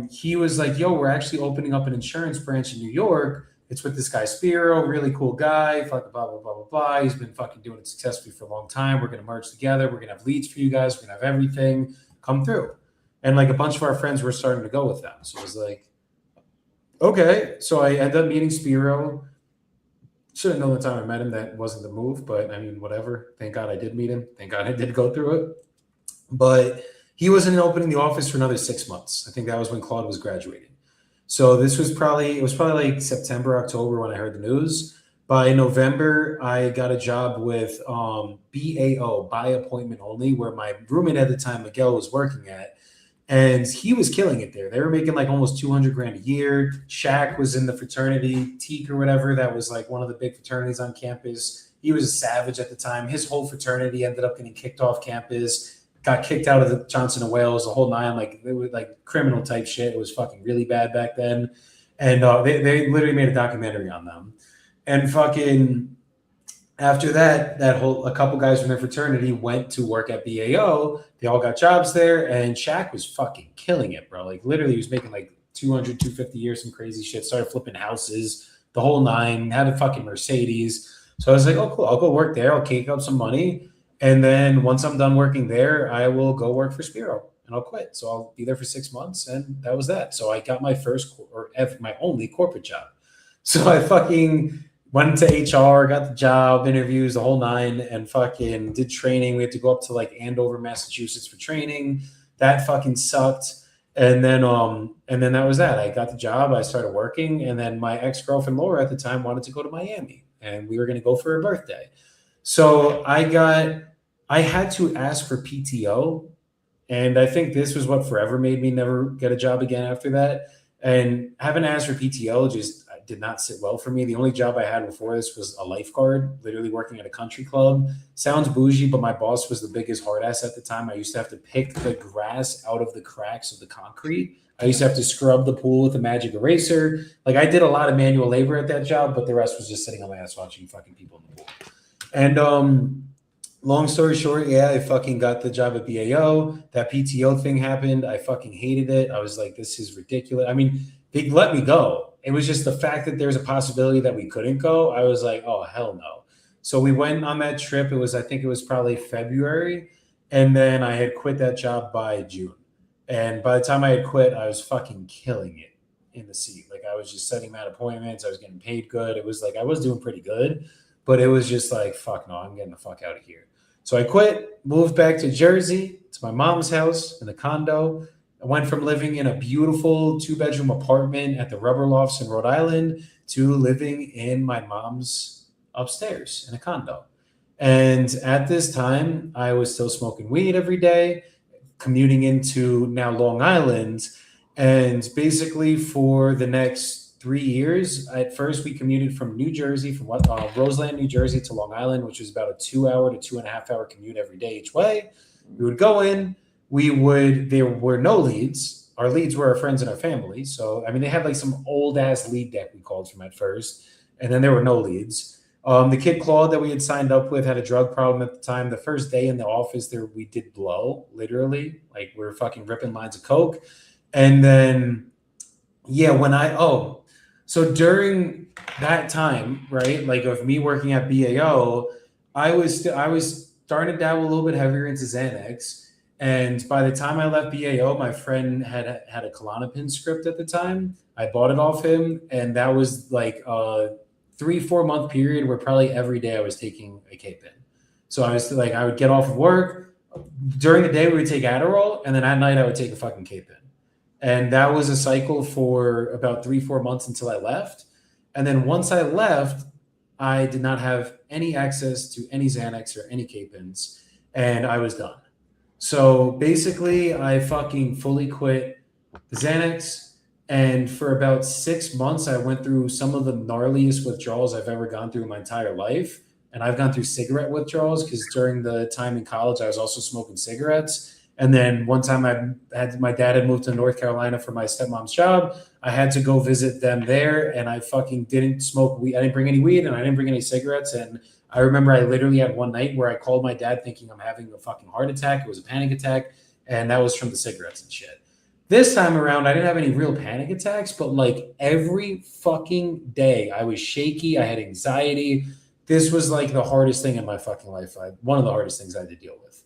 S1: He was like, "Yo, we're actually opening up an insurance branch in New York. It's with this guy Spiro, really cool guy, fucking blah, blah, blah, blah, blah. He's been fucking doing it successfully for a long time. We're going to merge together. We're going to have leads for you guys. We're going to have everything come through." And like a bunch of our friends were starting to go with them. So it was like, okay. So I ended up meeting Spiro. Should have known the time I met him that wasn't the move, but I mean, whatever. Thank God I did meet him. Thank God I did go through it. But he wasn't opening the office for another 6 months. I think that was when Claude was graduating. So this was probably like September, October when I heard the news. By November, I got a job with BAO, by appointment only, where my roommate at the time, Miguel, was working at. And he was killing it there. They were making like almost 200 grand a year. Shaq was in the fraternity, Teak or whatever. That was like one of the big fraternities on campus. He was a savage at the time. His whole fraternity ended up getting kicked off campus, got kicked out of the Johnson and Wales, the whole nine. Like it was like criminal type shit. It was fucking really bad back then. And they literally made a documentary on them. And fucking after that, a couple guys from their fraternity went to work at BAO. They all got jobs there, and Shaq was fucking killing it, bro. Like literally, he was making like 200, 250 a year, some crazy shit. Started flipping houses, the whole nine. Had a fucking Mercedes. So I was like, oh cool, I'll go work there. I'll cake up some money, and then once I'm done working there, I will go work for Spiro, and I'll quit. So I'll be there for 6 months, and that was that. So I got my first or my only corporate job. So I fucking went to HR, got the job, interviews, the whole nine, and fucking did training. We had to go up to like Andover, Massachusetts for training. That fucking sucked. And then that was that. I got the job. I started working, and then my ex-girlfriend Laura at the time wanted to go to Miami, and we were going to go for her birthday. So I had to ask for PTO, and I think this was what forever made me never get a job again after that. And having to ask for PTO just did not sit well for me. The only job I had before this was a lifeguard, literally working at a country club. Sounds bougie, but my boss was the biggest hard ass at the time. I used to have to pick the grass out of the cracks of the concrete. I used to have to scrub the pool with a magic eraser. Like I did a lot of manual labor at that job, but the rest was just sitting on my ass watching fucking people in the pool. And long story short, yeah, I fucking got the job at BAO. That PTO thing happened. I fucking hated it. I was like, this is ridiculous. I mean, they let me go. It was just the fact that there's a possibility that we couldn't go. I was like, oh, hell no. So we went on that trip. I think it was probably February. And then I had quit that job by June. And by the time I had quit, I was fucking killing it in the seat. Like I was just setting mad appointments. I was getting paid good. It was like, I was doing pretty good, but it was just like, fuck no, I'm getting the fuck out of here. So I quit, moved back to Jersey, to my mom's house in a condo. I went from living in a beautiful 2-bedroom apartment at the Rubber Lofts in Rhode Island to living in my mom's upstairs in a condo. And at this time, I was still smoking weed every day, commuting into now Long Island. And basically for the next 3 years, at first we commuted from New Jersey, from Roseland, New Jersey to Long Island, which was about a 2-hour to 2.5-hour commute every day each way. We would go in. There were no leads. Our leads were our friends and our family. So, I mean, they had like some old ass lead deck we called from at first. And then there were no leads. The kid Claude that we had signed up with had a drug problem at the time. The first day in the office there, we did blow, literally. Like we were fucking ripping lines of coke. And then, yeah, so during that time, right, like of me working at BAO, I was starting to dabble a little bit heavier into Xanax. And by the time I left BAO, my friend had a Klonopin script at the time. I bought it off him, and that was like a 3-4 month period where probably every day I was taking a K-pin. So I was like, I would get off of work. During the day, we would take Adderall, and then at night I would take a fucking K-pin. And that was a cycle for about 3-4 months until I left. And then once I left, I did not have any access to any Xanax or any K-pins, and I was done. So basically, I fucking fully quit the Xanax, and for about 6 months, I went through some of the gnarliest withdrawals I've ever gone through in my entire life. And I've gone through cigarette withdrawals because during the time in college, I was also smoking cigarettes. And then one time my dad had moved to North Carolina for my stepmom's job. I had to go visit them there, and I fucking didn't smoke weed. I didn't bring any weed, and I didn't bring any cigarettes. And I remember I literally had one night where I called my dad thinking I'm having a fucking heart attack. It was a panic attack, and that was from the cigarettes and shit. This time around, I didn't have any real panic attacks, but like every fucking day, I was shaky. I had anxiety. This was like the hardest thing in my fucking life. One of the hardest things I had to deal with.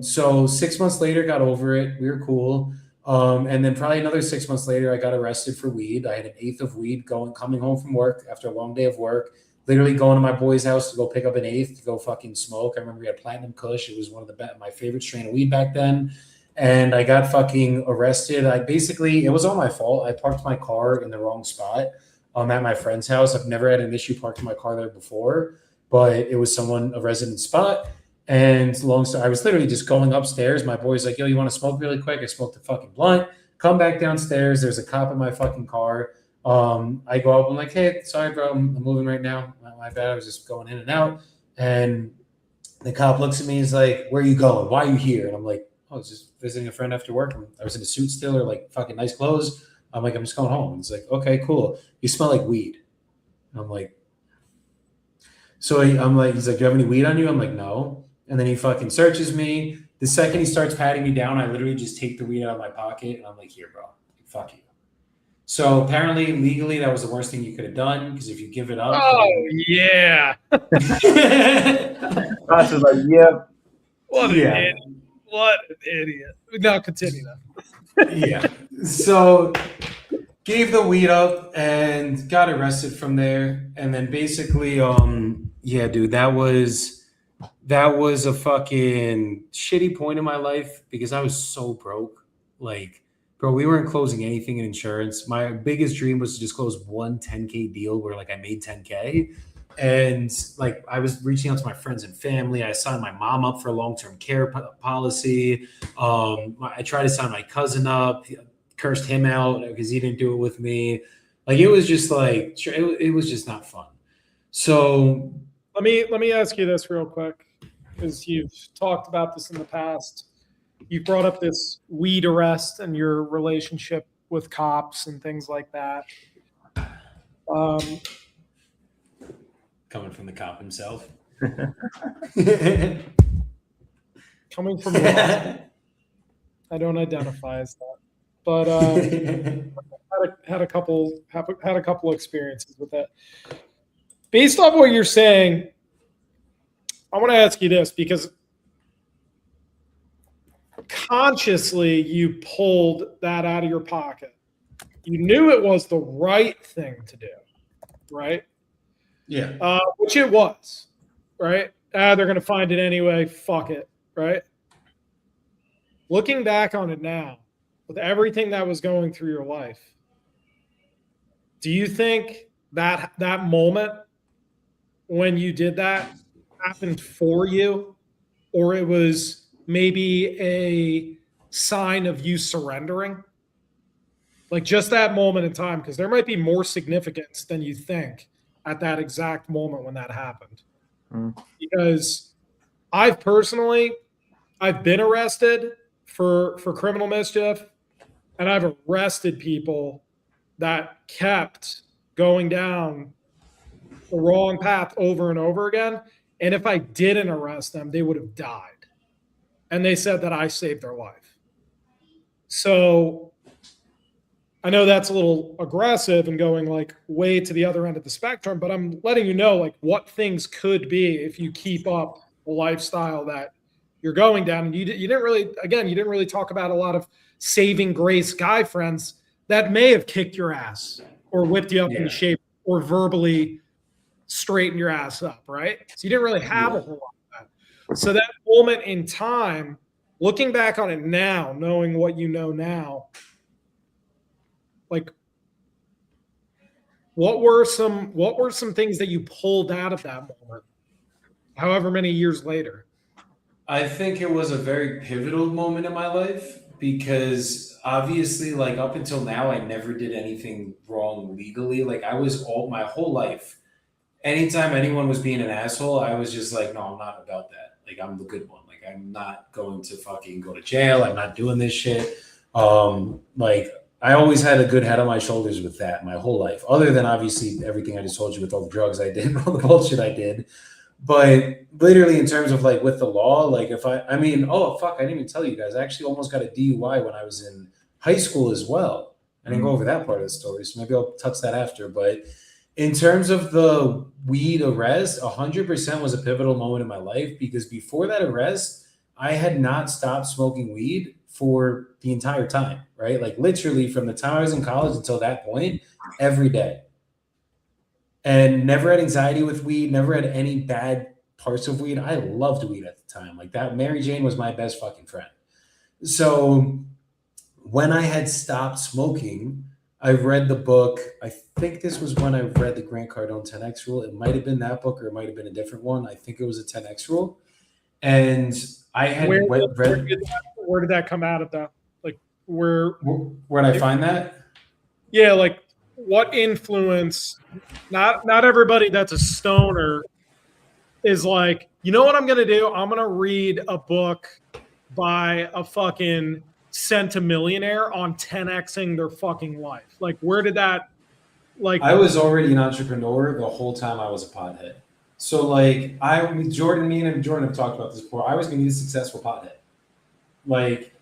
S1: So 6 months later, got over it. We were cool. And then probably another 6 months later, I got arrested for weed. I had an eighth of weed coming home from work after a long day of work, literally going to my boy's house to go pick up an eighth to go fucking smoke. I remember we had Platinum Kush. It was one of my favorite strain of weed back then. And I got fucking arrested. It was all my fault. I parked my car in the wrong spot at my friend's house. I've never had an issue parking my car there before, but it was a resident spot. And long story, I was literally just going upstairs. My boy's like, yo, you want to smoke really quick? I smoked a fucking blunt. Come back downstairs. There's a cop in my fucking car. I go up. I'm like, hey, sorry, bro. I'm moving right now. My bad. I was just going in and out. And the cop looks at me. He's like, where are you going? Why are you here? And I'm like, I was just visiting a friend after work. I was in a suit still, or like fucking nice clothes. I'm like, I'm just going home. And he's like, okay, cool. You smell like weed. And I'm like, he's like, do you have any weed on you? I'm like, no. And then he fucking searches me. The second he starts patting me down, I literally just take the weed out of my pocket. And I'm like, here, bro, fuck you. So apparently, legally, that was the worst thing you could have done, because if you give it up.
S3: Oh, yeah.
S2: Ross is like, yep.
S3: What an idiot. What an idiot. Now continue that.
S1: Yeah. So gave the weed up and got arrested from there. And then basically, yeah, dude, that was a fucking shitty point in my life because I was so broke. Like, bro, we weren't closing anything in insurance. My biggest dream was to just close one 10K deal where like I made 10K. And like I was reaching out to my friends and family. I signed my mom up for a long-term care policy. I tried to sign my cousin up, cursed him out because he didn't do it with me. Like it was just like it was just not fun. So
S3: let me ask you this real quick, because you've talked about this in the past. You brought up this weed arrest and your relationship with cops and things like that.
S1: Coming from the cop himself.
S3: Coming from I don't identify as that, but had a couple experiences with that. Based on what you're saying, I want to ask you this, because consciously you pulled that out of your pocket. You knew it was the right thing to do, right?
S1: Yeah.
S3: Which it was, right? They're going to find it anyway. Fuck it, right? Looking back on it now, with everything that was going through your life, do you think that moment when you did that happened for you, or it was maybe a sign of you surrendering? Like just that moment in time, because there might be more significance than you think at that exact moment when that happened. Because I've been arrested for criminal mischief, and I've arrested people that kept going down the wrong path over and over again. And if I didn't arrest them, they would have died. And they said that I saved their life. So I know that's a little aggressive and going like way to the other end of the spectrum, but I'm letting you know like what things could be if you keep up a lifestyle that you're going down. And you didn't really talk about a lot of saving grace guy friends that may have kicked your ass or whipped you up into shape or verbally straighten your ass up, right? So you didn't really have a whole lot of that. So that moment in time, looking back on it now, knowing what you know now, Like, what were some things that you pulled out of that moment, however many years later?
S1: I think it was a very pivotal moment in my life because obviously, like up until now, I never did anything wrong legally. Like I was all my whole life. Anytime anyone was being an asshole, I was just like, no, I'm not about that. Like I'm the good one. Like I'm not going to fucking go to jail. I'm not doing this shit. Like I always had a good head on my shoulders with that my whole life. Other than obviously everything I just told you with all the drugs I did, all the bullshit I did. But literally, in terms of like with the law, like if I mean, oh fuck, I didn't even tell you guys. I actually almost got a DUI when I was in high school as well. I didn't go over that part of the story, so maybe I'll touch that after. But in terms of the weed arrest, 100% was a pivotal moment in my life because before that arrest, I had not stopped smoking weed for the entire time, right? Like literally from the time I was in college until that point, every day. And never had anxiety with weed, never had any bad parts of weed. I loved weed at the time. Like that, Mary Jane was my best fucking friend. So when I had stopped smoking, I read the book. I think this was when I read the Grant Cardone 10X rule. It might have been that book or it might have been a different one. I think it was a 10X rule. And I had
S3: Where did that come out of that? Like
S1: where did I find that?
S3: Yeah, like what influence? Not everybody that's a stoner is like, you know what I'm gonna do? I'm gonna read a book by a fucking centimillionaire on 10xing their fucking life. Like, where did that? Like,
S1: I was already an entrepreneur the whole time I was a pothead. So like me and Jordan have talked about this before. I was gonna be a successful pothead. Like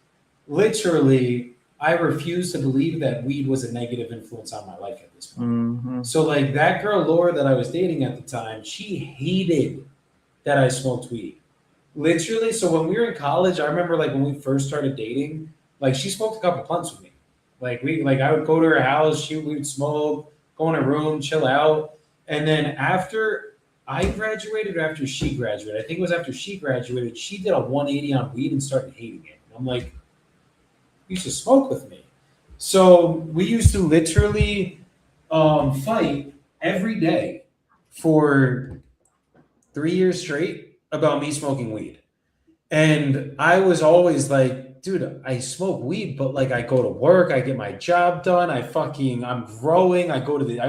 S1: literally, I refused to believe that weed was a negative influence on my life at this point.
S2: Mm-hmm.
S1: So like that girl Laura that I was dating at the time, she hated that I smoked weed. Literally, so when we were in college, I remember like when we first started dating, like she smoked a couple blunts with me. Like I would go to her house, we would smoke, go in a room, chill out. And then after I graduated or after she graduated, I think it was after she graduated, she did a 180 on weed and started hating it. And I'm like, you should smoke with me. So we used to literally fight every day for 3 years straight about me smoking weed. And I was always like, dude, I smoke weed, but like I go to work, I get my job done, I'm growing, I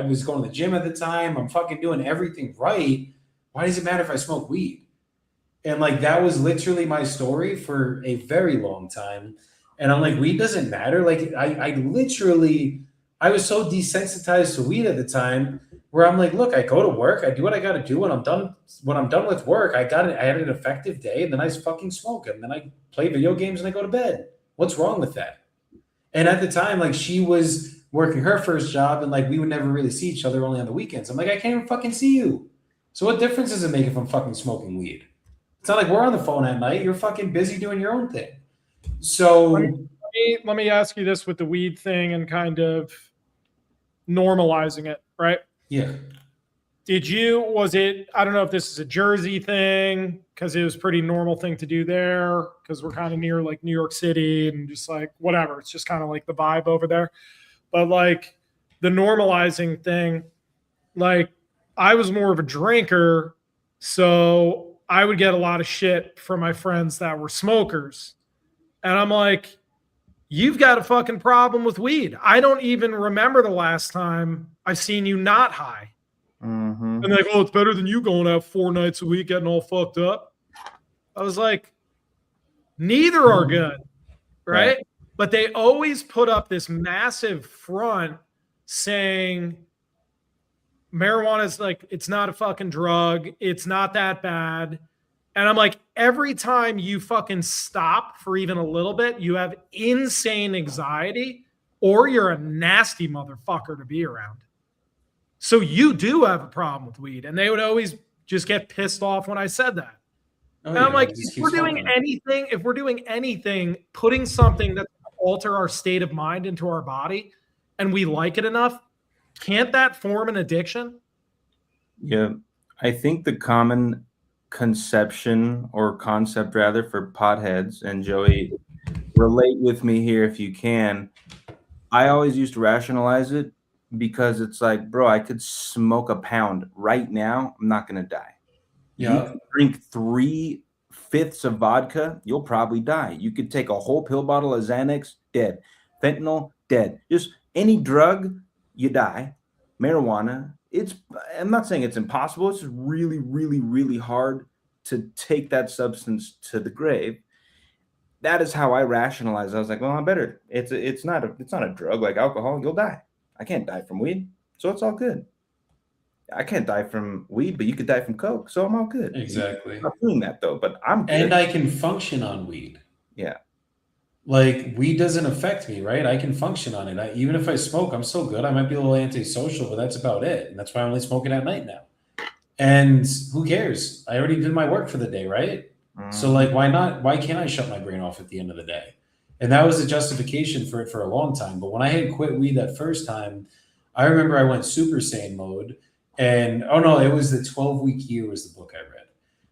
S1: was going to the gym at the time, I'm fucking doing everything right. Why does it matter if I smoke weed? And like that was literally my story for a very long time. And I'm like, weed doesn't matter. Like I was so desensitized to weed at the time where I'm like, look, I go to work, I do what I got to do. When I'm done with work, I had an effective day, and then I fucking smoke, and then I play video games and I go to bed. What's wrong with that? And at the time, like she was working her first job, and like we would never really see each other, only on the weekends. I'm like, I can't even fucking see you. So what difference does it make if I'm fucking smoking weed? It's not like we're on the phone at night. You're fucking busy doing your own thing. So
S3: let me ask you this with the weed thing and kind of normalizing it, right?
S1: Yeah.
S3: Was it, I don't know if this is a Jersey thing, because it was a pretty normal thing to do there, because we're kind of near like New York City and just like whatever. It's just kind of like the vibe over there. But like the normalizing thing, like I was more of a drinker, so I would get a lot of shit from my friends that were smokers. And I'm like, you've got a fucking problem with weed. I don't even remember the last time I've seen you not high.
S2: Mm-hmm.
S3: And they're like, oh, it's better than you going out 4 nights a week getting all fucked up. I was like, neither are good, right? But they always put up this massive front saying marijuana is like, it's not a fucking drug. It's not that bad. And I'm like, every time you fucking stop for even a little bit, you have insane anxiety or you're a nasty motherfucker to be around. So you do have a problem with weed. And they would always just get pissed off when I said that. And I'm like, if we're doing anything, putting something that alter our state of mind into our body and we like it enough, can't that form an addiction?
S2: Yeah. I think the common concept rather for potheads, and Joey, relate with me here if you can. I always used to rationalize it because it's like, bro, I could smoke a pound right now. I'm not going to die. You
S1: Yeah.
S2: could drink 3/5 of vodka, you'll probably die. You could take a whole pill bottle of Xanax, dead. Fentanyl, dead. Just any drug, you die. Marijuana, I'm not saying it's impossible. It's just really, really, really hard to take that substance to the grave. That is how I rationalized. I was like, well, I'm better. It's not a drug like alcohol. You'll die. I can't die from weed, so it's all good. I can't die from weed, but you could die from coke, so I'm all good. I'm
S1: Exactly.
S2: not doing that though, but I'm good.
S1: And I can function on weed.
S2: Yeah.
S1: Like weed doesn't affect me, right? I can function on it. Even if I smoke, I'm still good. I might be a little antisocial, but that's about it. And that's why I'm only smoking at night now. And who cares? I already did my work for the day, right? So like, why not? Why can't I shut my brain off at the end of the day? And that was the justification for it for a long time. But when I had quit weed that first time, I remember I went Super Saiyan mode. And oh no, it was the 12-week year was the book I read.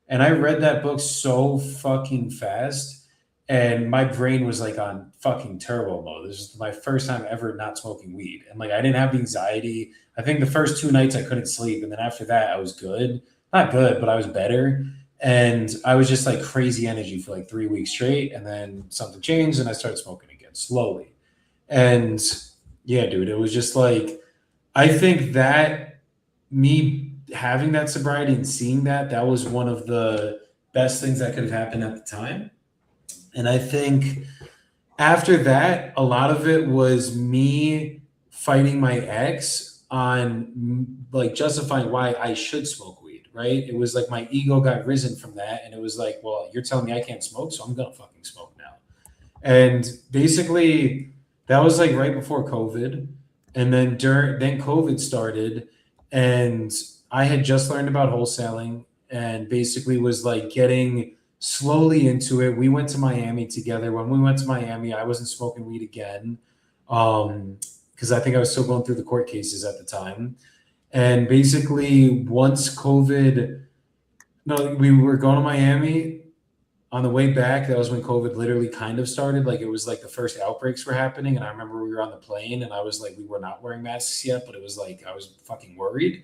S1: And I read that book so fucking fast. And my brain was like on fucking turbo mode. This is my first time ever not smoking weed. And like I didn't have the anxiety. I think the first 2 nights I couldn't sleep. And then after that, I was good. Not good, but I was better. And I was just like crazy energy for like 3 weeks straight. And then something changed and I started smoking again slowly. And yeah, dude, it was just like, I think that me having that sobriety and seeing that was one of the best things that could have happened at the time. And I think after that, a lot of it was me fighting my ex on like justifying why I should smoke weed, right? It was like my ego got risen from that. And it was like, well, you're telling me I can't smoke, so I'm going to fucking smoke now. And basically, that was like right before COVID. And then then COVID started, and I had just learned about wholesaling and basically was like getting slowly into it. We went to Miami together. When we went to Miami, I wasn't smoking weed again because I think I was still going through the court cases at the time. And basically, once COVID, no, we were going to Miami. On the way back, that was when COVID literally kind of started. Like it was like the first outbreaks were happening. And I remember we were on the plane and I was like, we were not wearing masks yet, but it was like, I was fucking worried.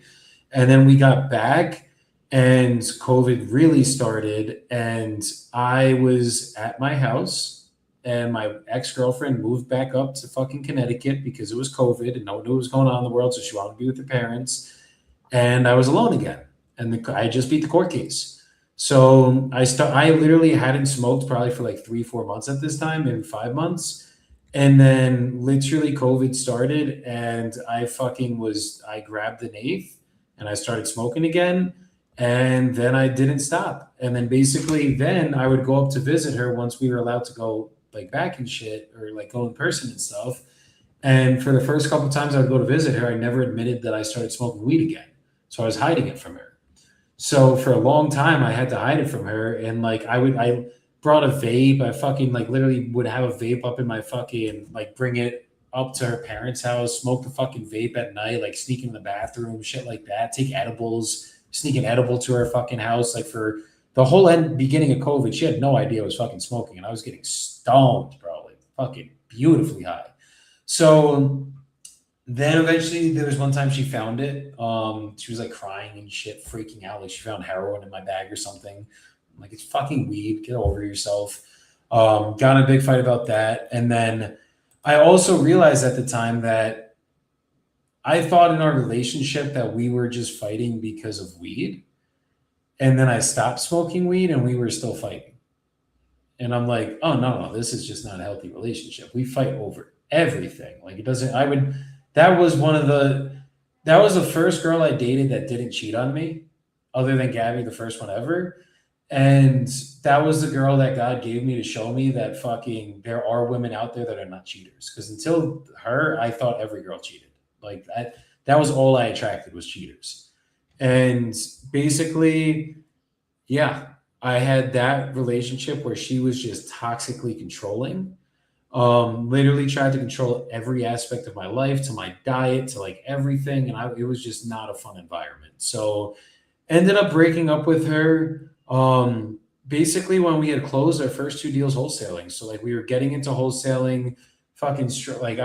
S1: And then we got back and COVID really started. And I was at my house and my ex-girlfriend moved back up to fucking Connecticut because it was COVID and no one knew what was going on in the world. So she wanted to be with her parents. And I was alone again. And I just beat the court case. So I literally hadn't smoked probably for like 3-4 months at this time, maybe 5 months. And then literally COVID started and I grabbed an eighth and I started smoking again. And then I didn't stop. And then basically then I would go up to visit her once we were allowed to go like back and shit or like go in person and stuff. And for the first couple of times I would go to visit her, I never admitted that I started smoking weed again. So I was hiding it from her. So for a long time, I had to hide it from her. And like, I brought a vape. I fucking like literally would have a vape up in my fucking, like bring it up to her parents' house, smoke the fucking vape at night, like sneak in the bathroom, shit like that, take edibles, sneak an edible to her fucking house. Like for the whole beginning of COVID, she had no idea I was fucking smoking and I was getting stoned, bro, like fucking beautifully high. So then eventually there was one time she found it. She was like crying and shit, freaking out. Like she found heroin in my bag or something. I'm like, it's fucking weed. Get over yourself. Got in a big fight about that. And then I also realized at the time that I thought in our relationship that we were just fighting because of weed. And then I stopped smoking weed and we were still fighting. And I'm like, oh, no, this is just not a healthy relationship. We fight over everything. Like it doesn't, that was the first girl I dated that didn't cheat on me, other than Gabby, the first one ever. And that was the girl that God gave me to show me that fucking there are women out there that are not cheaters. Because until her, I thought every girl cheated. Like that was all I attracted was cheaters. And basically, yeah, I had that relationship where she was just toxically controlling. Literally tried to control every aspect of my life, to my diet, to like everything. And it was just not a fun environment. So ended up breaking up with her. Basically when we had closed our first 2 deals wholesaling. So like we were getting into wholesaling fucking like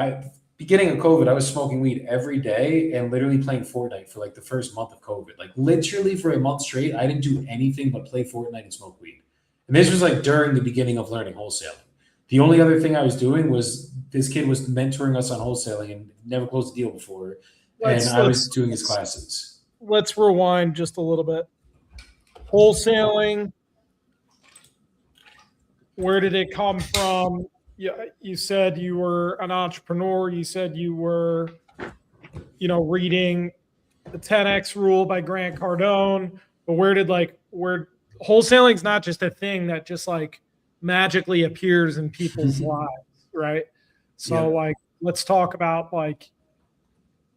S1: beginning of COVID, I was smoking weed every day and literally playing Fortnite for like the first month of COVID. Like literally for a month straight, I didn't do anything but play Fortnite and smoke weed. And this was like during the beginning of learning wholesaling. The only other thing I was doing was this kid was mentoring us on wholesaling and never closed a deal before. And I was doing his classes.
S3: Let's rewind just a little bit. Wholesaling, where did it come from? You said you were an entrepreneur. You said you were, reading the 10X Rule by Grant Cardone. But where wholesaling's not just a thing that just like magically appears in people's lives, right? So like, let's talk about like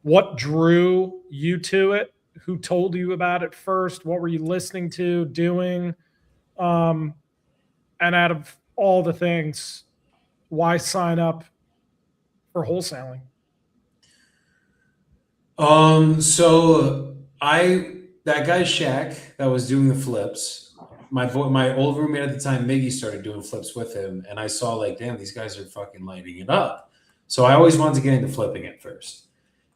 S3: what drew you to it, who told you about it first, what were you listening to, doing, and out of all the things, why sign up for wholesaling?
S1: So that guy Shaq that was doing the flips, my old roommate at the time, Miggy, started doing flips with him, and I saw like, damn, these guys are fucking lighting it up. So I always wanted to get into flipping at first.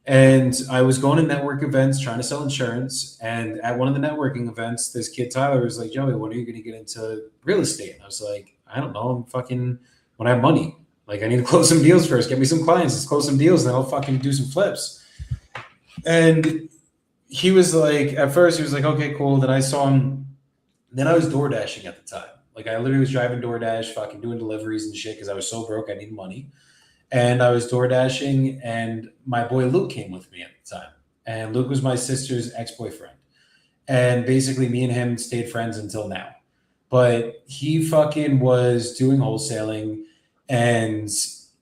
S1: And I was going to network events trying to sell insurance. And at one of the networking events, this kid, Tyler, was like, Joey, when are you going to get into real estate? And I was like, I don't know. When I have money, like I need to close some deals first, get me some clients, let's close some deals, and then I'll fucking do some flips. And he was like, at first he was like, okay, cool. Then I saw him. Then I was door dashing at the time. Like I literally was driving DoorDash, fucking doing deliveries and shit because I was so broke, I needed money. And I was door dashing, and my boy Luke came with me at the time. And Luke was my sister's ex-boyfriend. And basically me and him stayed friends until now. But he fucking was doing wholesaling. And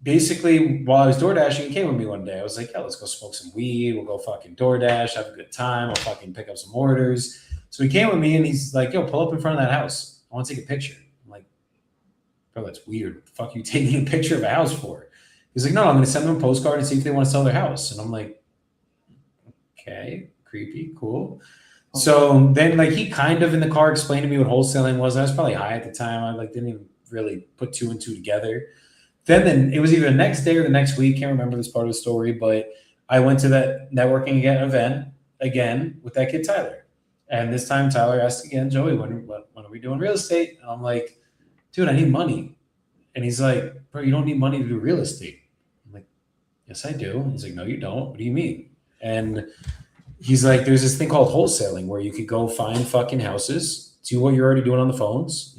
S1: basically while I was door dashing, he came with me one day. I was like, yeah, let's go smoke some weed. We'll go fucking DoorDash, have a good time. I'll fucking pick up some orders. So he came with me and he's like, yo, pull up in front of that house. I want to take a picture. I'm like, bro, that's weird. What the fuck are you taking a picture of a house for? He's like, no, I'm going to send them a postcard and see if they want to sell their house. And I'm like, okay, creepy, cool. So then like he kind of in the car explained to me what wholesaling was. I was probably high at the time. I like didn't even really put two and two together. Then it was either the next day or the next week. Can't remember this part of the story, but I went to that networking event again with that kid, Tyler. And this time Tyler asked again, Joey, when are we doing real estate? And I'm like, dude, I need money. And he's like, bro, you don't need money to do real estate. I'm like, yes, I do. And he's like, no, you don't. What do you mean? And he's like, there's this thing called wholesaling where you could go find fucking houses, do what you're already doing on the phones,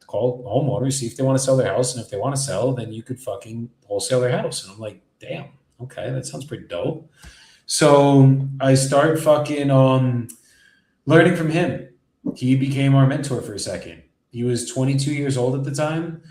S1: call homeowners, see if they want to sell their house. And if they want to sell, then you could fucking wholesale their house. And I'm like, damn, okay, that sounds pretty dope. So I start fucking learning from him. He became our mentor for a second. He was 22 years old at the time.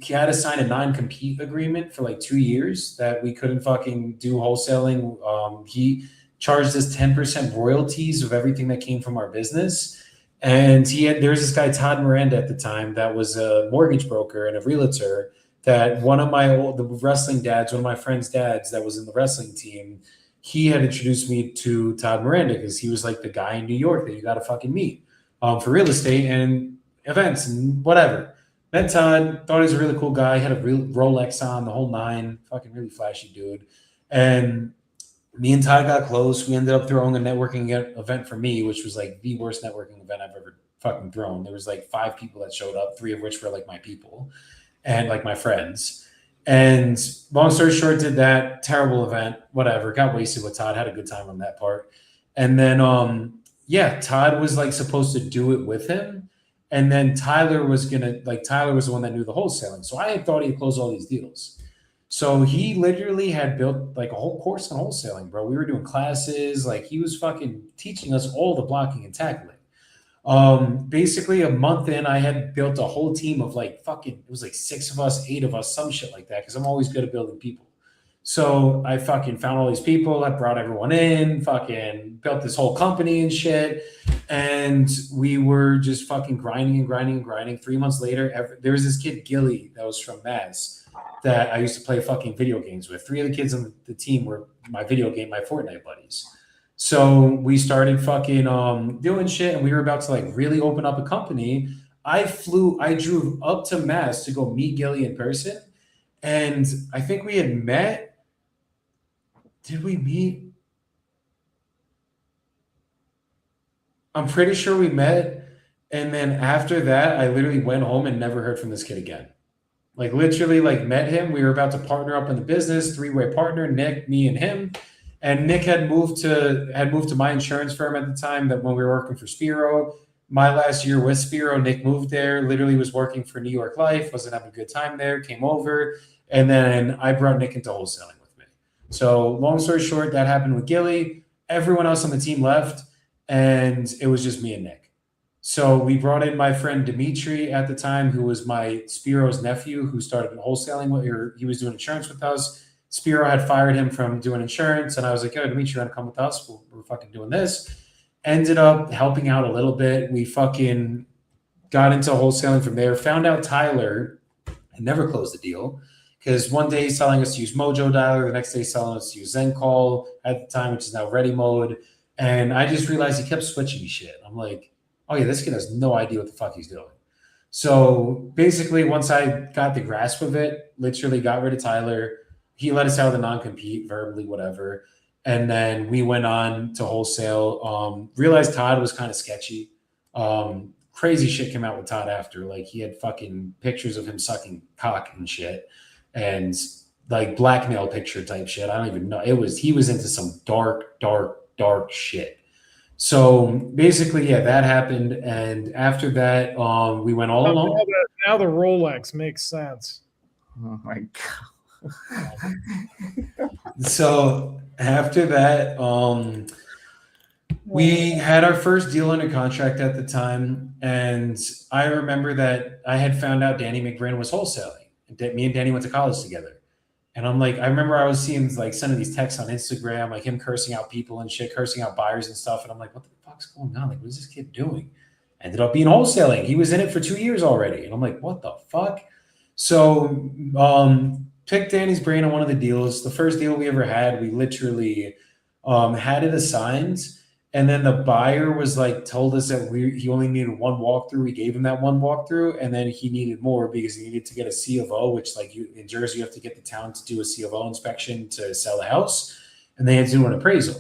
S1: He had to sign a non-compete agreement for like 2 years that we couldn't fucking do wholesaling. He charged us 10% royalties of everything that came from our business. And there was this guy, Todd Miranda at the time, that was a mortgage broker and a realtor that one of the wrestling dads, one of my friend's dads that was in the wrestling team, he had introduced me to Todd Miranda because he was like the guy in New York that you got to fucking meet for real estate and events and whatever. Met Todd, thought he was a really cool guy, had a real Rolex on, the whole nine, fucking really flashy dude. And me and Todd got close. We ended up throwing a networking event for me, which was like the worst networking event I've ever fucking thrown. There was like 5 people that showed up, 3 of which were like my people and like my friends. And long story short, did that terrible event, whatever, got wasted with Todd, had a good time on that part. And then, Todd was like supposed to do it with him. And then Tyler was the one that knew the wholesaling. So I had thought he'd close all these deals. So he literally had built like a whole course on wholesaling, bro. We were doing classes. Like he was fucking teaching us all the blocking and tackling. Basically a month in, I had built a whole team of it was like 6 of us, 8 of us, some shit like that. Cause I'm always good at building people. So I fucking found all these people. I brought everyone in, fucking built this whole company and shit. And we were just fucking grinding. 3 months later, there was this kid, Gilly, that was from Mass that I used to play fucking video games with. 3 of the kids on the team were my Fortnite buddies. So we started fucking doing shit, and we were about to like really open up a company. I drove up to Mass to go meet Gilly in person. And I think we had met. Did we meet? I'm pretty sure we met. And then after that, I literally went home and never heard from this kid again. Like literally, like met him. We were about to partner up in the business, three-way partner, Nick, me, and him. And Nick had moved to my insurance firm at the time. That when we were working for Spiro, my last year with Spiro, Nick moved there. Literally was working for New York Life. Wasn't having a good time there. Came over, and then I brought Nick into wholesaling with me. So long story short, that happened with Gilly. Everyone else on the team left, and it was just me and Nick. So we brought in my friend Dimitri at the time, who was my Spiro's nephew, who started wholesaling, or he was doing insurance with us. Spiro had fired him from doing insurance, and I was like, "Yo, Dimitri, you want to come with us? We're fucking doing this." Ended up helping out a little bit. We fucking got into wholesaling from there. Found out Tyler had never closed the deal because one day he's telling us to use Mojo Dialer, the next day he's telling us to use Zen Call at the time, which is now Ready Mode. And I just realized he kept switching me shit. I'm like, oh yeah, this kid has no idea what the fuck he's doing. So basically, once I got the grasp of it, literally got rid of Tyler. He let us out of the non-compete verbally, whatever. And then we went on to wholesale. Realized Todd was kind of sketchy. Crazy shit came out with Todd after. Like he had fucking pictures of him sucking cock and shit, and like blackmail picture type shit. I don't even know. He was into some dark shit. So basically, yeah, that happened, and after that, we went all alone.
S3: Now the Rolex makes sense.
S2: Oh my god.
S1: So after that, we had our first deal under contract at the time, and I remember that I had found out Danny McBrien was wholesaling. Me and Danny went to college together. And I'm like, I remember I was seeing like sending these texts on Instagram, like him cursing out people and shit, cursing out buyers and stuff. And I'm like, what the fuck's going on? Like, what is this kid doing? Ended up being wholesaling. He was in it for 2 years already. And I'm like, what the fuck? So picked Danny's brain on one of the deals. The first deal we ever had, we literally had it assigned. And then the buyer was like, told us that he only needed one walkthrough. We gave him that one walkthrough, and then he needed more because he needed to get a C of O, which like in Jersey, you have to get the town to do a C of O inspection to sell a house, and they had to do an appraisal.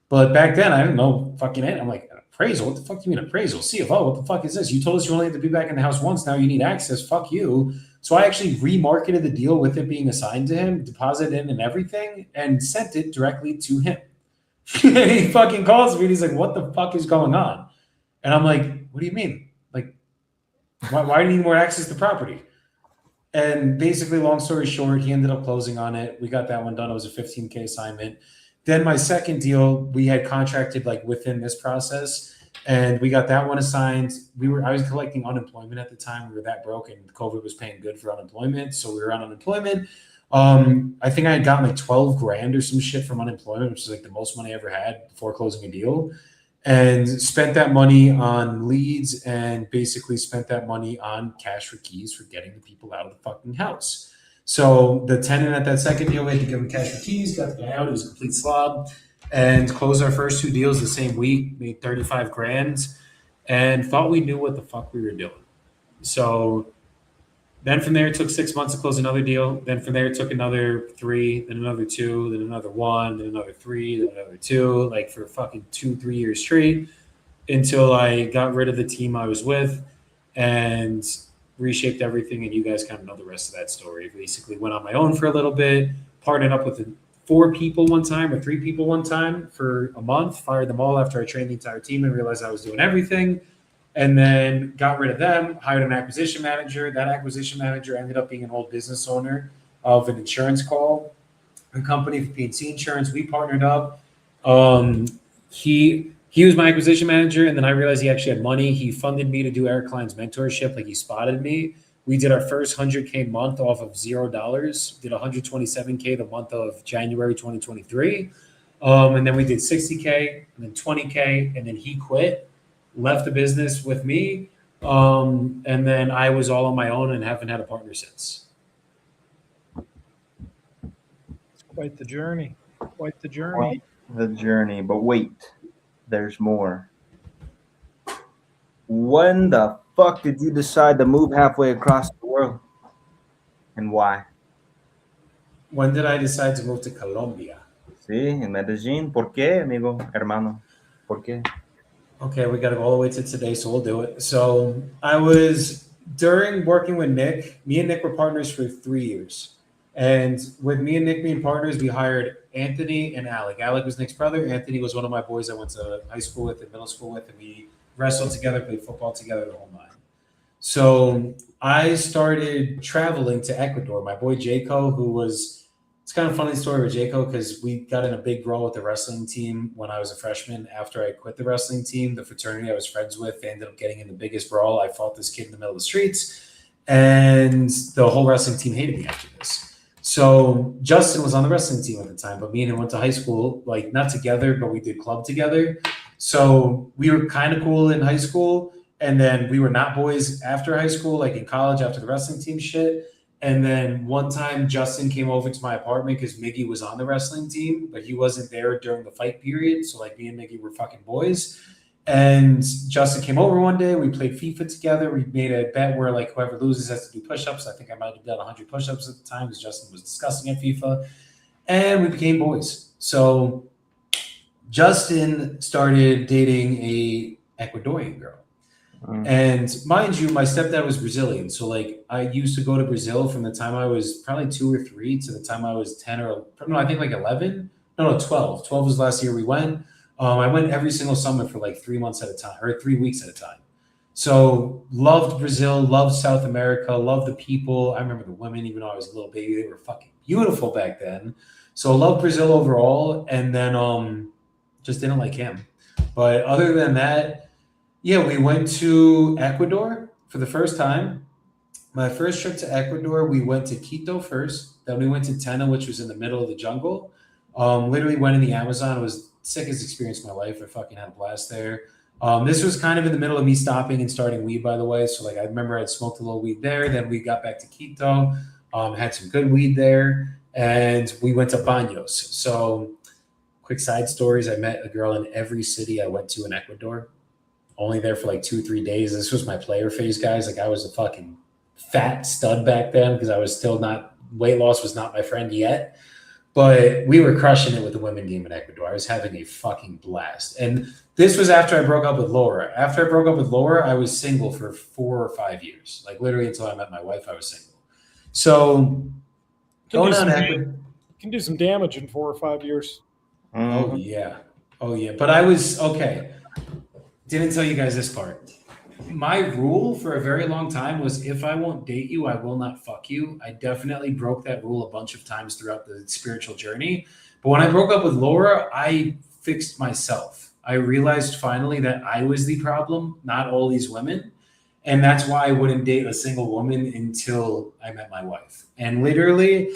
S1: But back then, I didn't know fucking it. I'm like, appraisal? What the fuck do you mean appraisal? C of O? What the fuck is this? You told us you only had to be back in the house once. Now you need access. Fuck you. So I actually remarketed the deal with it being assigned to him, deposited in and everything, and sent it directly to him. And he fucking calls me and he's like, what the fuck is going on? And I'm like, what do you mean? Like, why do you need more access to property? And basically, long story short, he ended up closing on it. We got that one done. It was a 15K assignment. Then my second deal, we had contracted like within this process, and we got that one assigned. I was collecting unemployment at the time. We were that broke, and COVID was paying good for unemployment. So we were on unemployment. I think I had gotten like 12 grand or some shit from unemployment, which is like the most money I ever had before closing a deal, and spent that money on leads and basically spent that money on cash for keys for getting the people out of the fucking house. So the tenant at that second deal, we had to give him cash for keys, got the guy out. It was a complete slob, and closed our first two deals the same week, made 35 grand, and thought we knew what the fuck we were doing. So then from there, it took 6 months to close another deal. Then from there, it took another 3, then another 2, then another 1, then another 3, then another 2, like for fucking 2-3 years straight, until I got rid of the team I was with and reshaped everything. And you guys kind of know the rest of that story. Basically went on my own for a little bit, partnered up with 4 people one time or 3 people one time for a month, fired them all after I trained the entire team and realized I was doing everything. And then got rid of them, hired an acquisition manager. That acquisition manager ended up being an old business owner of an insurance call, a company for P&C insurance. We partnered up. He was my acquisition manager, and then I realized he actually had money. He funded me to do Eric Klein's mentorship. Like he spotted me. We did our first 100K month off of $0. Did 127K the month of January 2023. And then we did 60K, and then 20K, and then he quit. Left the business with me, and then I was all on my own and haven't had a partner since.
S3: It's quite the journey. Quite the journey.
S2: The journey, but wait, there's more. When the fuck did you decide to move halfway across the world, and why?
S1: when did I decide to move to Colombia?
S2: Sí, en Medellín. ¿Por qué, amigo, hermano? ¿Por qué?
S1: Okay, we got to go all the way to today, so we'll do it. So I was during working with Nick. Me and Nick were partners for 3 years, and with me and Nick being partners, we hired Anthony and Alec. Alec was Nick's brother. Anthony was one of my boys I went to high school with and middle school with, and we wrestled together, played football together, the whole nine. So I started traveling to Ecuador. My boy Jaco, who was it's kind of a funny story with Jaco because we got in a big brawl with the wrestling team when I was a freshman. After I quit the wrestling team, the fraternity I was friends with, they ended up getting in the biggest brawl. I fought this kid in the middle of the streets, and the whole wrestling team hated me after this. So Justin was on the wrestling team at the time, but me and him went to high school, like not together, but we did club together. So we were kind of cool in high school. And then we were not boys after high school, like in college after the wrestling team shit. And then one time Justin came over to my apartment because Miggy was on the wrestling team, but he wasn't there during the fight period. So like me and Miggy were fucking boys. And Justin came over one day. We played FIFA together. We made a bet where like whoever loses has to do push-ups. I think I might have done 100 push-ups at the time because Justin was disgusting at FIFA. And we became boys. So Justin started dating a Ecuadorian girl. And mind you, my stepdad was Brazilian. So like I used to go to Brazil from the time I was probably 2 or 3 to the time I was 10 or no, I think like 11. No, 12. 12 was last year we went. I went every single summer for like 3 months at a time or 3 weeks at a time. So loved Brazil, loved South America, loved the people. I remember the women, even though I was a little baby, they were fucking beautiful back then. So loved Brazil overall. And then just didn't like him. But other than that, yeah, we went to Ecuador for the first time. My first trip to Ecuador, we went to Quito first. Then we went to Tena, which was in the middle of the jungle. Literally went in the Amazon. It was the sickest experience of my life. I fucking had a blast there. This was kind of in the middle of me stopping and starting weed, by the way. So like I remember I'd smoked a little weed there. Then we got back to Quito, had some good weed there, and we went to Baños. So quick side stories. I met a girl in every city I went to in Ecuador. Only there for like 2-3 days. This was my player phase, guys. Like I was a fucking fat stud back then because I was still not weight loss was not my friend yet. But we were crushing it with the women game in Ecuador. I was having a fucking blast. And this was after I broke up with Laura. After I broke up with Laura, I was single for 4 or 5 years. Like literally until I met my wife, I was single. So going down to Ecuador.
S3: Can do some damage in 4 or 5 years.
S1: Oh yeah. Oh yeah. But I was okay. Didn't tell you guys this part. My rule for a very long time was if I won't date you, I will not fuck you. I definitely broke that rule a bunch of times throughout the spiritual journey. But when I broke up with Laura, I fixed myself. I realized finally that I was the problem, not all these women. And that's why I wouldn't date a single woman until I met my wife. And literally,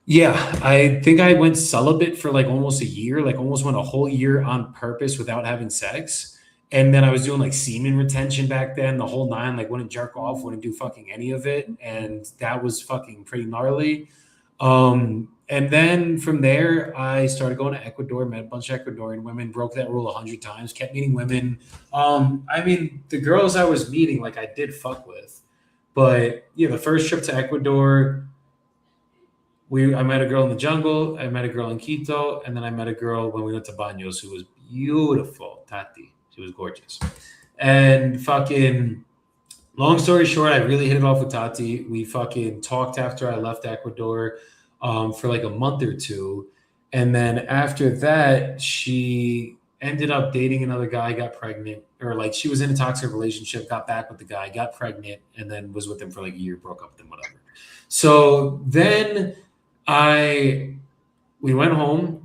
S1: yeah, I think I went celibate for like almost a year, like almost went a whole year on purpose without having sex. And then I was doing like semen retention back then, the whole nine, like wouldn't jerk off, wouldn't do fucking any of it. And that was fucking pretty gnarly. And then from there, I started going to Ecuador, met a bunch of Ecuadorian women, broke that rule 100 times, kept meeting women. I mean, the girls I was meeting, like I did fuck with. But yeah, the first trip to Ecuador, I met a girl in the jungle, I met a girl in Quito, and then I met a girl when we went to Baños who was beautiful, Tati. She was gorgeous. And fucking, long story short, I really hit it off with Tati. We fucking talked after I left Ecuador for like a month or two. And then after that, she ended up dating another guy, got pregnant, or like she was in a toxic relationship, got back with the guy, got pregnant, and then was with him for like a year, broke up with him, whatever. So then we went home.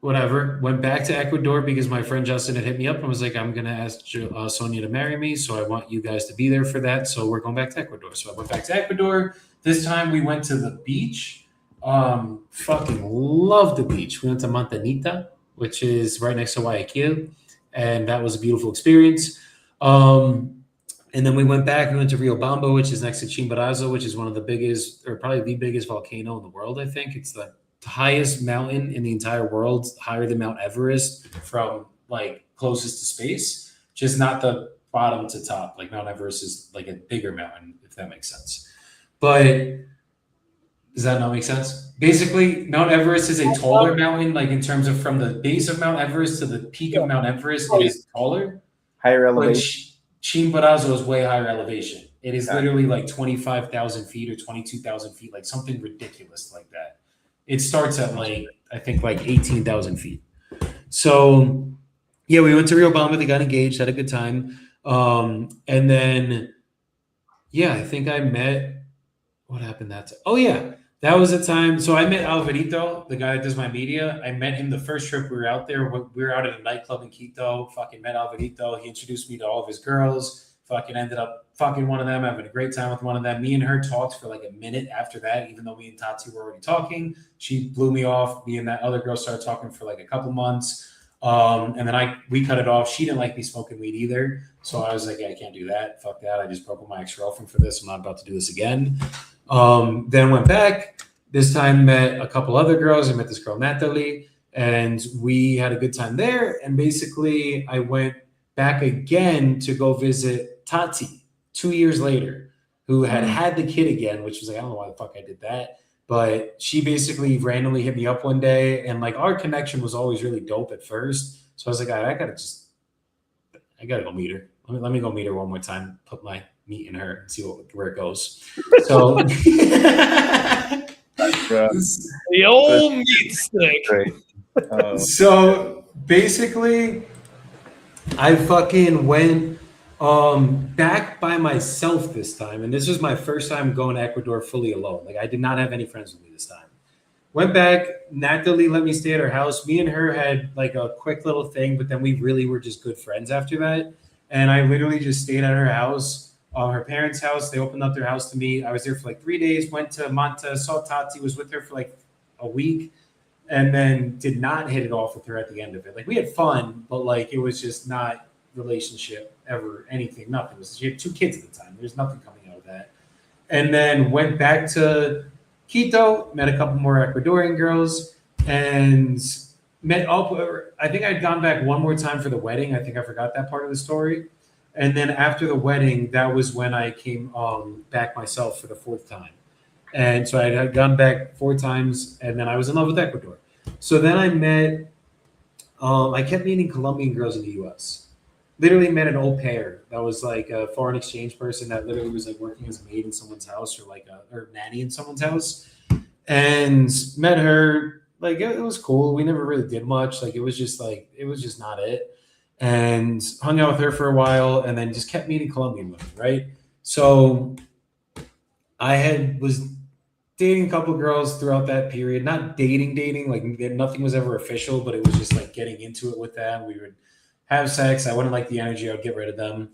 S1: Whatever, went back to Ecuador because my friend Justin had hit me up and was like, I'm going to ask Sonia to marry me. So I want you guys to be there for that. So we're going back to Ecuador. So I went back to Ecuador. This time we went to the beach. Fucking love the beach. We went to Mantanita, which is right next to Guayaquil. And that was a beautiful experience. And then we went back and went to Rio Bamba, which is next to Chimborazo, which is one of the biggest, or probably the biggest volcano in the world, I think. It's the highest mountain in the entire world, higher than Mount Everest from like closest to space, just not the bottom to top. Like Mount Everest is like a bigger mountain, if that makes sense. But Does that not make sense? Basically, Mount Everest is a taller mountain, like in terms of from the base of Mount Everest to the peak of Mount Everest, it is taller.
S2: Higher
S1: But
S2: elevation.
S1: Chimborazo is way higher elevation. It is
S2: Got it.
S1: literally like 25,000 feet or 22,000 feet, like something ridiculous like that. It starts at like, I think like 18,000 feet. So, yeah, we went to Riobamba. They got engaged, had a good time. And then, yeah, I think I met, what happened that time? Oh, yeah, that was the time. So I met Alvarito, the guy that does my media. I met him the first trip we were out there. We were out at a nightclub in Quito. Fucking met Alvarito. He introduced me to all of his girls. Fucking ended up fucking one of them, having a great time with one of them. Me and her talked for like a minute after that, even though me and Tati were already talking. She blew me off. Me and that other girl started talking for like a couple months. And then we cut it off. She didn't like me smoking weed either. So I was like, yeah, I can't do that. Fuck that. I just broke with my ex-girlfriend for this. I'm not about to do this again. Then went back. This time met a couple other girls. I met this girl, Natalie, and we had a good time there. And basically, I went back again to go visit Tati 2 years later, who had the kid again, which was like, I don't know why the fuck I did that. But she basically randomly hit me up one day, and like our connection was always really dope at first. So I was like, I gotta go meet her. Let me go meet her one more time, put my meat in her and see where it goes. So
S3: the old meat stick.
S2: Great.
S1: So basically, I fucking went back by myself this time, and this was my first time going to Ecuador fully alone. Like I did not have any friends with me this time. Went back. Natalie let me stay at her house. Me and her had like a quick little thing, but then we really were just good friends after that. And I literally just stayed at her house, her parents' house. They opened up their house to me. I was there for like 3 days. Went to Manta, saw Tati, was with her for like a week, and then did not hit it off with her at the end of it. Like we had fun, but like it was just not relationship ever, anything, nothing. She had 2 kids at the time. There's nothing coming out of that. And then went back to Quito, met a couple more Ecuadorian girls, and met up. I think I'd gone back one more time for the wedding. I think I forgot that part of the story. And then after the wedding, that was when I came back myself for the 4th time. And so I had gone back 4 times, and then I was in love with Ecuador. So then I met, I kept meeting Colombian girls in the U.S. Literally met an au pair that was like a foreign exchange person that literally was like working as a maid in someone's house or nanny in someone's house, and met her. Like it was cool. We never really did much. Like it was just not it. And hung out with her for a while, and then just kept meeting Colombian women. Right. So I was dating a couple girls throughout that period. Not dating. Like nothing was ever official, but it was just like getting into it with them. We would have sex. I wouldn't like the energy. I would get rid of them.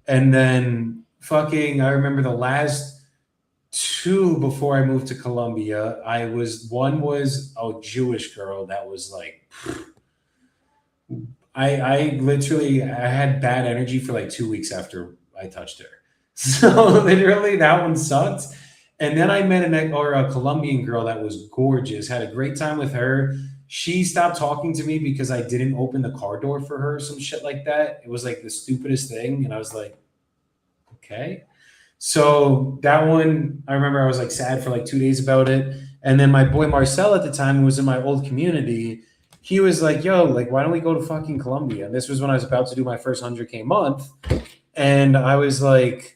S1: And then fucking, I remember the last 2 before I moved to Colombia. One was a Jewish girl that was like, I literally, I had bad energy for like 2 weeks after I touched her. So literally that one sucked. And then I met a Colombian girl that was gorgeous. Had a great time with her. She stopped talking to me because I didn't open the car door for her, some shit like that. It was like the stupidest thing. And I was like, okay. So that one, I remember I was like sad for like 2 days about it. And then my boy Marcel at the time, who was in my old community, he was like, yo, like, why don't we go to fucking Colombia? And this was when I was about to do my first 100K month. And I was like,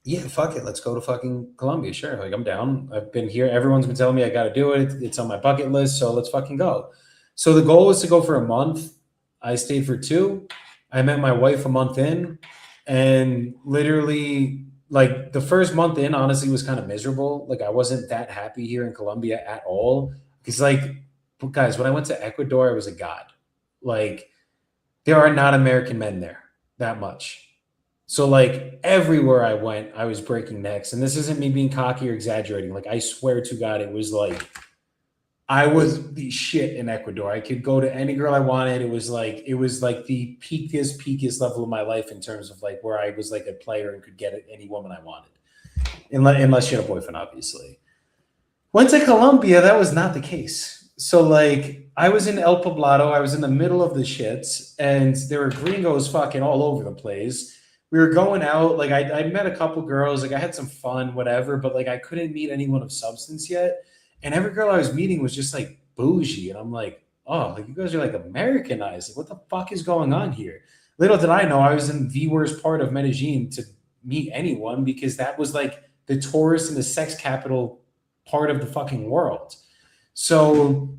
S1: yeah, fuck it. Let's go to fucking Colombia. Sure. Like, I'm down. I've been here. Everyone's been telling me I got to do it. It's on my bucket list. So let's fucking go. So the goal was to go for a month. I stayed for 2. I met my wife a month in, and literally like the first month in, honestly, was kind of miserable. Like I wasn't that happy here in Colombia at all. Because like, guys, when I went to Ecuador, I was a god. Like there are not American men there that much. So like everywhere I went, I was breaking necks. And this isn't me being cocky or exaggerating. Like I swear to God, it was like I was the shit in Ecuador. I could go to any girl I wanted. It was like the peakiest level of my life in terms of like where I was like a player and could get any woman I wanted. Unless you had a boyfriend, obviously. Went to Colombia, that was not the case. So like I was in El Poblado, I was in the middle of the shits, and there were gringos fucking all over the place. we were going out. Like I met a couple girls. Like I had some fun, whatever. But like I couldn't meet anyone of substance yet. And every girl I was meeting was just like bougie, and I'm like, oh, like you guys are like Americanized. Like what the fuck is going on here? Little did I know I was in the worst part of Medellin to meet anyone because that was like the tourist and the sex capital part of the fucking world. So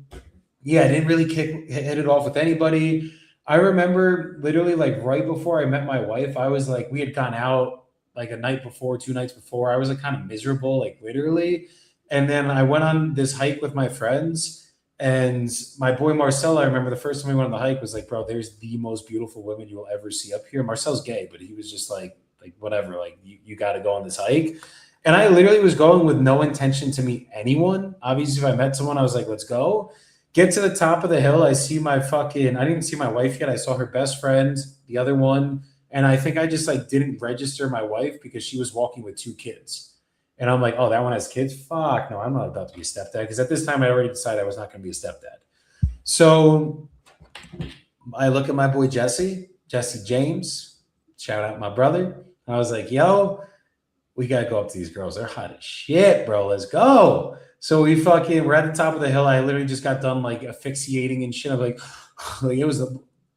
S1: yeah, I didn't really hit it off with anybody. I remember literally like right before I met my wife, I was like, we had gone out like a night before, 2 nights before. I was like kind of miserable, like literally. And then I went on this hike with my friends, and my boy Marcel, I remember the first time we went on the hike was like, bro, there's the most beautiful women you'll ever see up here. Marcel's gay, but he was just like whatever, like you got to go on this hike. And I literally was going with no intention to meet anyone. Obviously, if I met someone, I was like, let's go. Get to the top of the hill. I see my fucking, I didn't even see my wife yet. I saw her best friend, the other one. And I think I just like didn't register my wife because she was walking with 2 kids. And I'm like, oh, that one has kids? Fuck, no, I'm not about to be a stepdad. Because at this time, I already decided I was not going to be a stepdad. So I look at my boy Jesse James, shout out my brother. I was like, yo, we got to go up to these girls. They're hot as shit, bro. Let's go. So we're at the top of the hill. I literally just got done like asphyxiating and shit. I'm like it was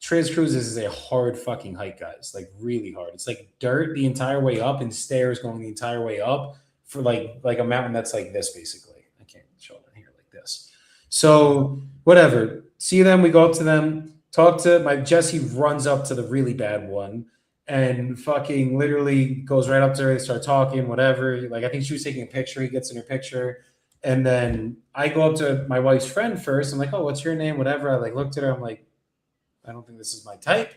S1: Tres Cruces is a hard fucking hike, guys. Like really hard. It's like dirt the entire way up and stairs going the entire way up for like a mountain that's like this basically. I can't show it here like this. So whatever. See them. We go up to them. Talk to my Jesse runs up to the really bad one and fucking literally goes right up to her. They start talking, whatever. Like I think she was taking a picture. He gets in her picture. And then I go up to my wife's friend first. I'm like, oh, what's your name? Whatever. I like looked at her. I'm like, I don't think this is my type.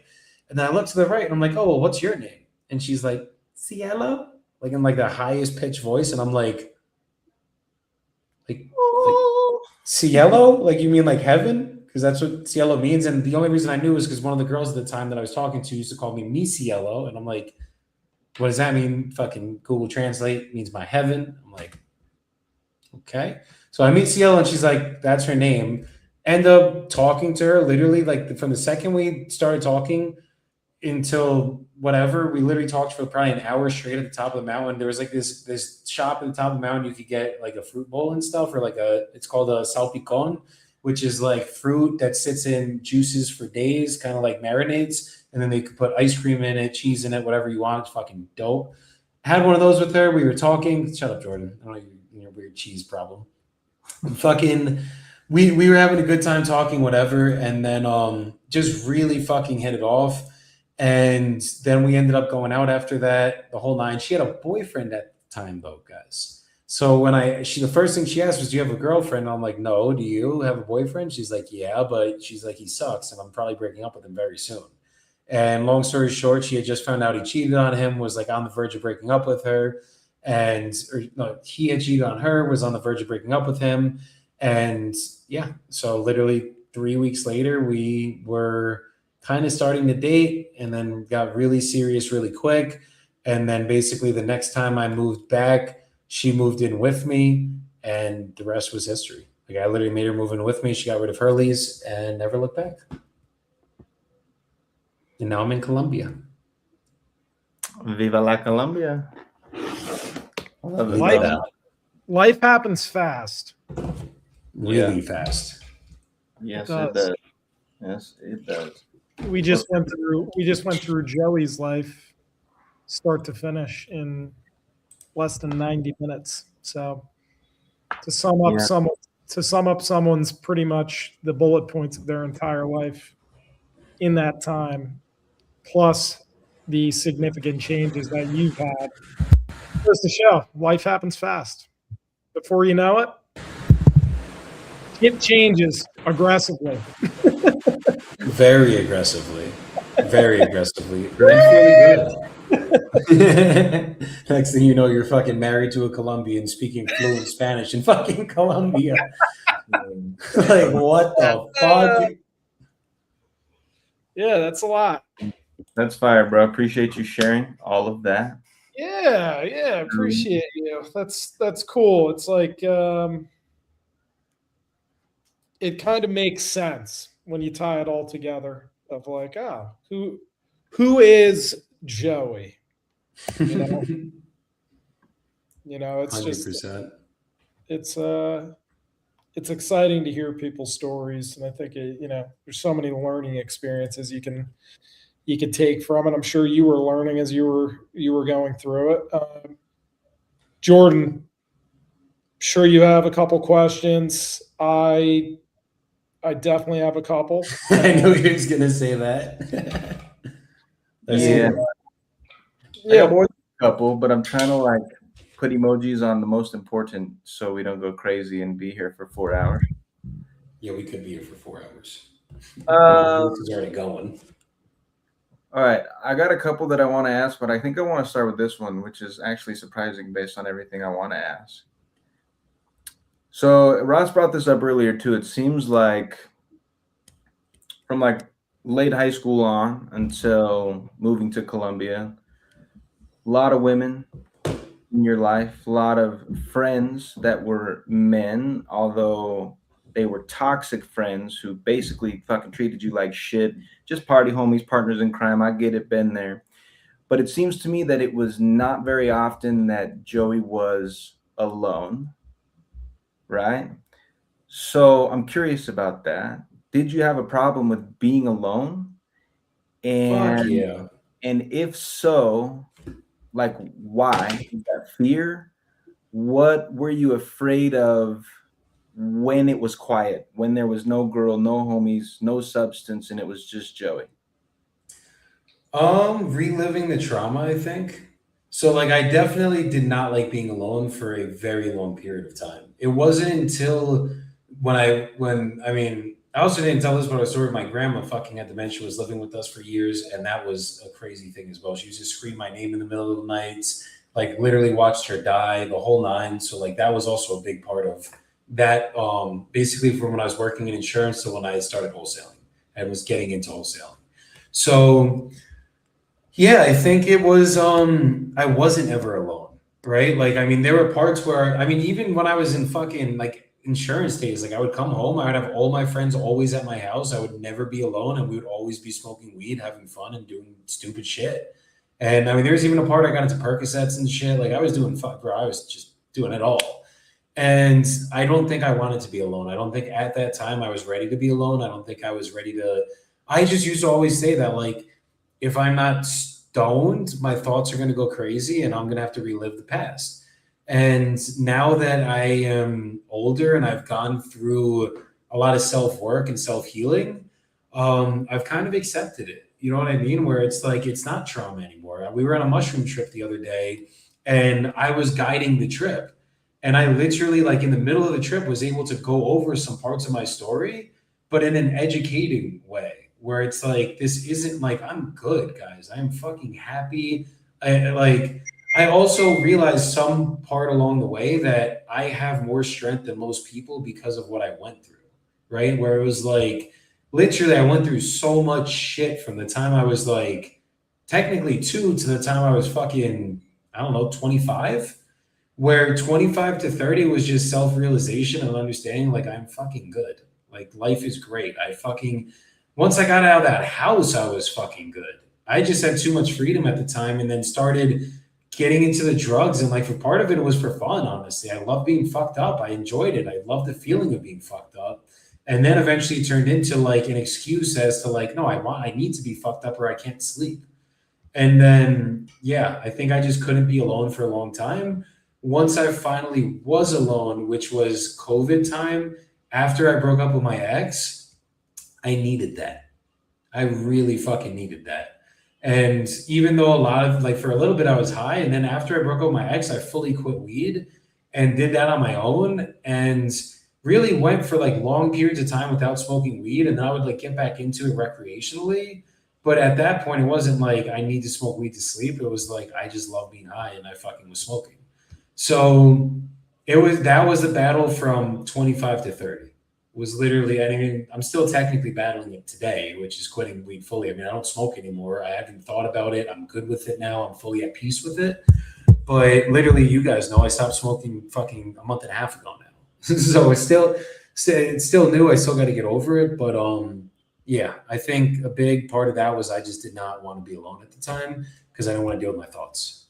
S1: And then I look to the right and I'm like, oh, well, what's your name? And she's like, Cielo, like in like the highest pitched voice. And I'm like Cielo? Like you mean like heaven? Because that's what Cielo means. And the only reason I knew was because one of the girls at the time that I was talking to used to call me Mi Cielo. And I'm like, what does that mean? Fucking Google Translate means my heaven. I'm like, okay. So I meet Cielo and she's like, that's her name. End up talking to her literally like from the second we started talking until whatever, we literally talked for probably an hour straight at the top of the mountain. There was like this shop at the top of the mountain. You could get like a fruit bowl and stuff, or like it's called a salpicon, which is like fruit that sits in juices for days, kind of like marinades. And then they could put ice cream in it, cheese in it, whatever you want. It's fucking dope. Had one of those with her. We were talking. Shut up, Jordan. I don't know your weird cheese problem. Fucking, we were having a good time talking, whatever, and then just really fucking hit it off. And then we ended up going out after that, the whole nine. She had a boyfriend at the time, though, guys. So the first thing she asked was, "Do you have a girlfriend?" And I'm like, "No." "Do you have a boyfriend?" She's like, "Yeah," but she's like, "He sucks, and I'm probably breaking up with him very soon." And long story short, she had just found out he cheated on him, was like on the verge of breaking up with her. He had cheated on her, was on the verge of breaking up with him. And yeah, so literally 3 weeks later, we were kind of starting to date and then got really serious really quick. And then basically the next time I moved back, she moved in with me and the rest was history. Like I literally made her move in with me. She got rid of her lease and never looked back. And now I'm in Colombia.
S2: Viva la Colombia.
S3: Life happens fast.
S1: Really fast.
S2: Yes, it does. Yes, it does.
S3: We just went through Joey's life, start to finish, in less than 90 minutes. So to sum up someone's pretty much the bullet points of their entire life in that time, plus the significant changes that you've had, goes to show life happens fast. Before you know it, it changes aggressively.
S1: Very aggressively. Very aggressively. Really good. Next thing you know, you're fucking married to a Colombian speaking fluent Spanish in fucking Colombia. Like, what the fuck?
S3: Yeah, that's a lot.
S2: That's fire, bro. Appreciate you sharing all of that.
S3: Yeah, appreciate you. That's cool. It's like it kind of makes sense when you tie it all together of like, who is Joey? You know, it's just
S1: 100%.
S3: it's exciting to hear people's stories, and I think there's so many learning experiences you could take from it. I'm sure you were learning as you were going through it. Jordan, sure you have a couple questions. I definitely have a couple.
S1: I knew he was gonna say that. Let's
S2: Yeah.
S1: hear it.
S2: I got more than a couple, but I'm trying to like put emojis on the most important so we don't go crazy and be here for 4 hours.
S1: Yeah, we could be here for 4 hours.
S2: Um,
S1: This is already going.
S2: All right, I got a couple that I want to ask, but I think I want to start with this one, which is actually surprising based on everything I want to ask. So Ross brought this up earlier too. It seems like from like late high school on until moving to Columbia, a lot of women in your life, a lot of friends that were men, although they were toxic friends who basically fucking treated you like shit, just party homies, partners in crime. I get it, been there. But it seems to me that it was not very often that Joey was alone, right? So I'm curious about that. Did you have a problem with being alone?
S1: Fuck
S2: And
S1: yeah.
S2: and if so, like why? Is that fear? What were you afraid of when it was quiet, when there was no girl, no homies, no substance, and it was just Joey?
S1: Reliving the trauma, I think. So like I definitely did not like being alone for a very long period of time. It wasn't until I also didn't tell this, but I was story. My grandma fucking had dementia, was living with us for years, and that was a crazy thing as well. She used to scream my name in the middle of the nights, like literally watched her die, the whole nine. So like that was also a big part of that. Basically from when I was working in insurance to when I started wholesaling and was getting into wholesaling. So yeah, I think it was I wasn't ever alone, right? Like I mean there were parts where I mean even when I was in fucking like insurance days, like I would come home, I would have all my friends always at my house. I would never be alone and we would always be smoking weed, having fun and doing stupid shit. And I mean there was even a part I got into Percocets and shit. Like I was doing fuck bro, I was just doing it all. And I don't think I wanted to be alone. I don't think at that time I was ready to be alone. I don't think I was ready to I just used to always say that like if I'm not stoned, my thoughts are going to go crazy and I'm going to have to relive the past. And now that I am older and I've gone through a lot of self work and self healing, I've kind of accepted it. You know what I mean? Where it's like, it's not trauma anymore. We were on a mushroom trip the other day and I was guiding the trip. And I literally, like in the middle of the trip, was able to go over some parts of my story, but in an educating way where it's like this isn't like I'm good, guys. I'm fucking happy. I also realized some part along the way that I have more strength than most people because of what I went through, right? Where it was like literally I went through so much shit from the time I was like technically 2 to the time I was fucking I don't know 25, where 25 to 30 was just self-realization and understanding like I'm fucking good. Like life is great. I fucking once I got out of that house, I was fucking good. I just had too much freedom at the time and then started getting into the drugs. And like for part of it, it was for fun, honestly. I love being fucked up. I enjoyed it. I love the feeling of being fucked up. And then eventually it turned into like an excuse as to like, no, I need to be fucked up or I can't sleep. And then, yeah, I think I just couldn't be alone for a long time. Once I finally was alone, which was COVID time, after I broke up with my ex, I needed that. I really fucking needed that. And even though a lot of like for a little bit I was high, and then after I broke up with my ex, I fully quit weed and did that on my own and really went for like long periods of time without smoking weed. And then I would like get back into it recreationally. But at that point, it wasn't like I need to smoke weed to sleep. It was like I just love being high and I fucking was smoking. So that was the battle from 25 to 30 was literally, I mean, I'm still technically battling it today, which is quitting weed fully. I mean, I don't smoke anymore. I haven't thought about it. I'm good with it now. I'm fully at peace with it. But literally, you guys know I stopped smoking fucking a month and a half ago now. So it's still new. I still got to get over it. But yeah, I think a big part of that was I just did not want to be alone at the time because I didn't want to deal with my thoughts.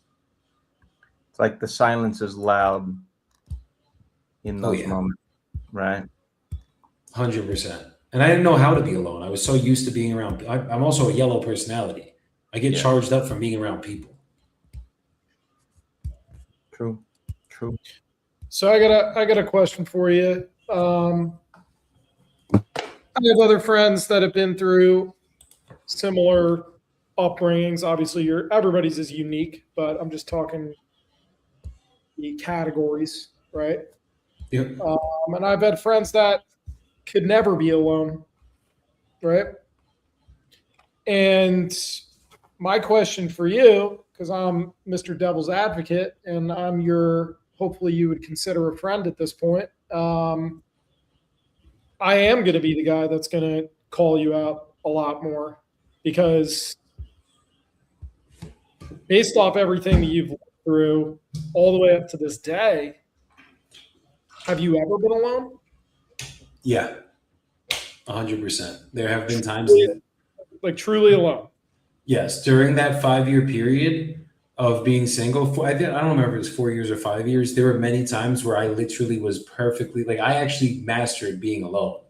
S2: like the silence is loud in those moments, right?
S1: 100%. And I didn't know how to be alone. I was so used to being around. I'm also a yellow personality. I get charged up from being around people.
S2: True.
S3: So I got a question for you. I have other friends that have been through similar upbringings. Obviously, everybody's is unique, but I'm just talking the categories, right?
S1: Yep.
S3: And I've had friends that could never be alone, right? And my question for you, because I'm Mr. Devil's Advocate and I'm hopefully you would consider a friend at this point. I am going to be the guy that's going to call you out a lot more because based off everything that you've lived through all the way up to this day, have you ever been alone?
S1: Yeah, 100%. There have been times
S3: like truly alone.
S1: Yes, during that 5-year period of being single, I don't remember if it was 4 years or 5 years. There were many times where I literally was perfectly I actually mastered being alone.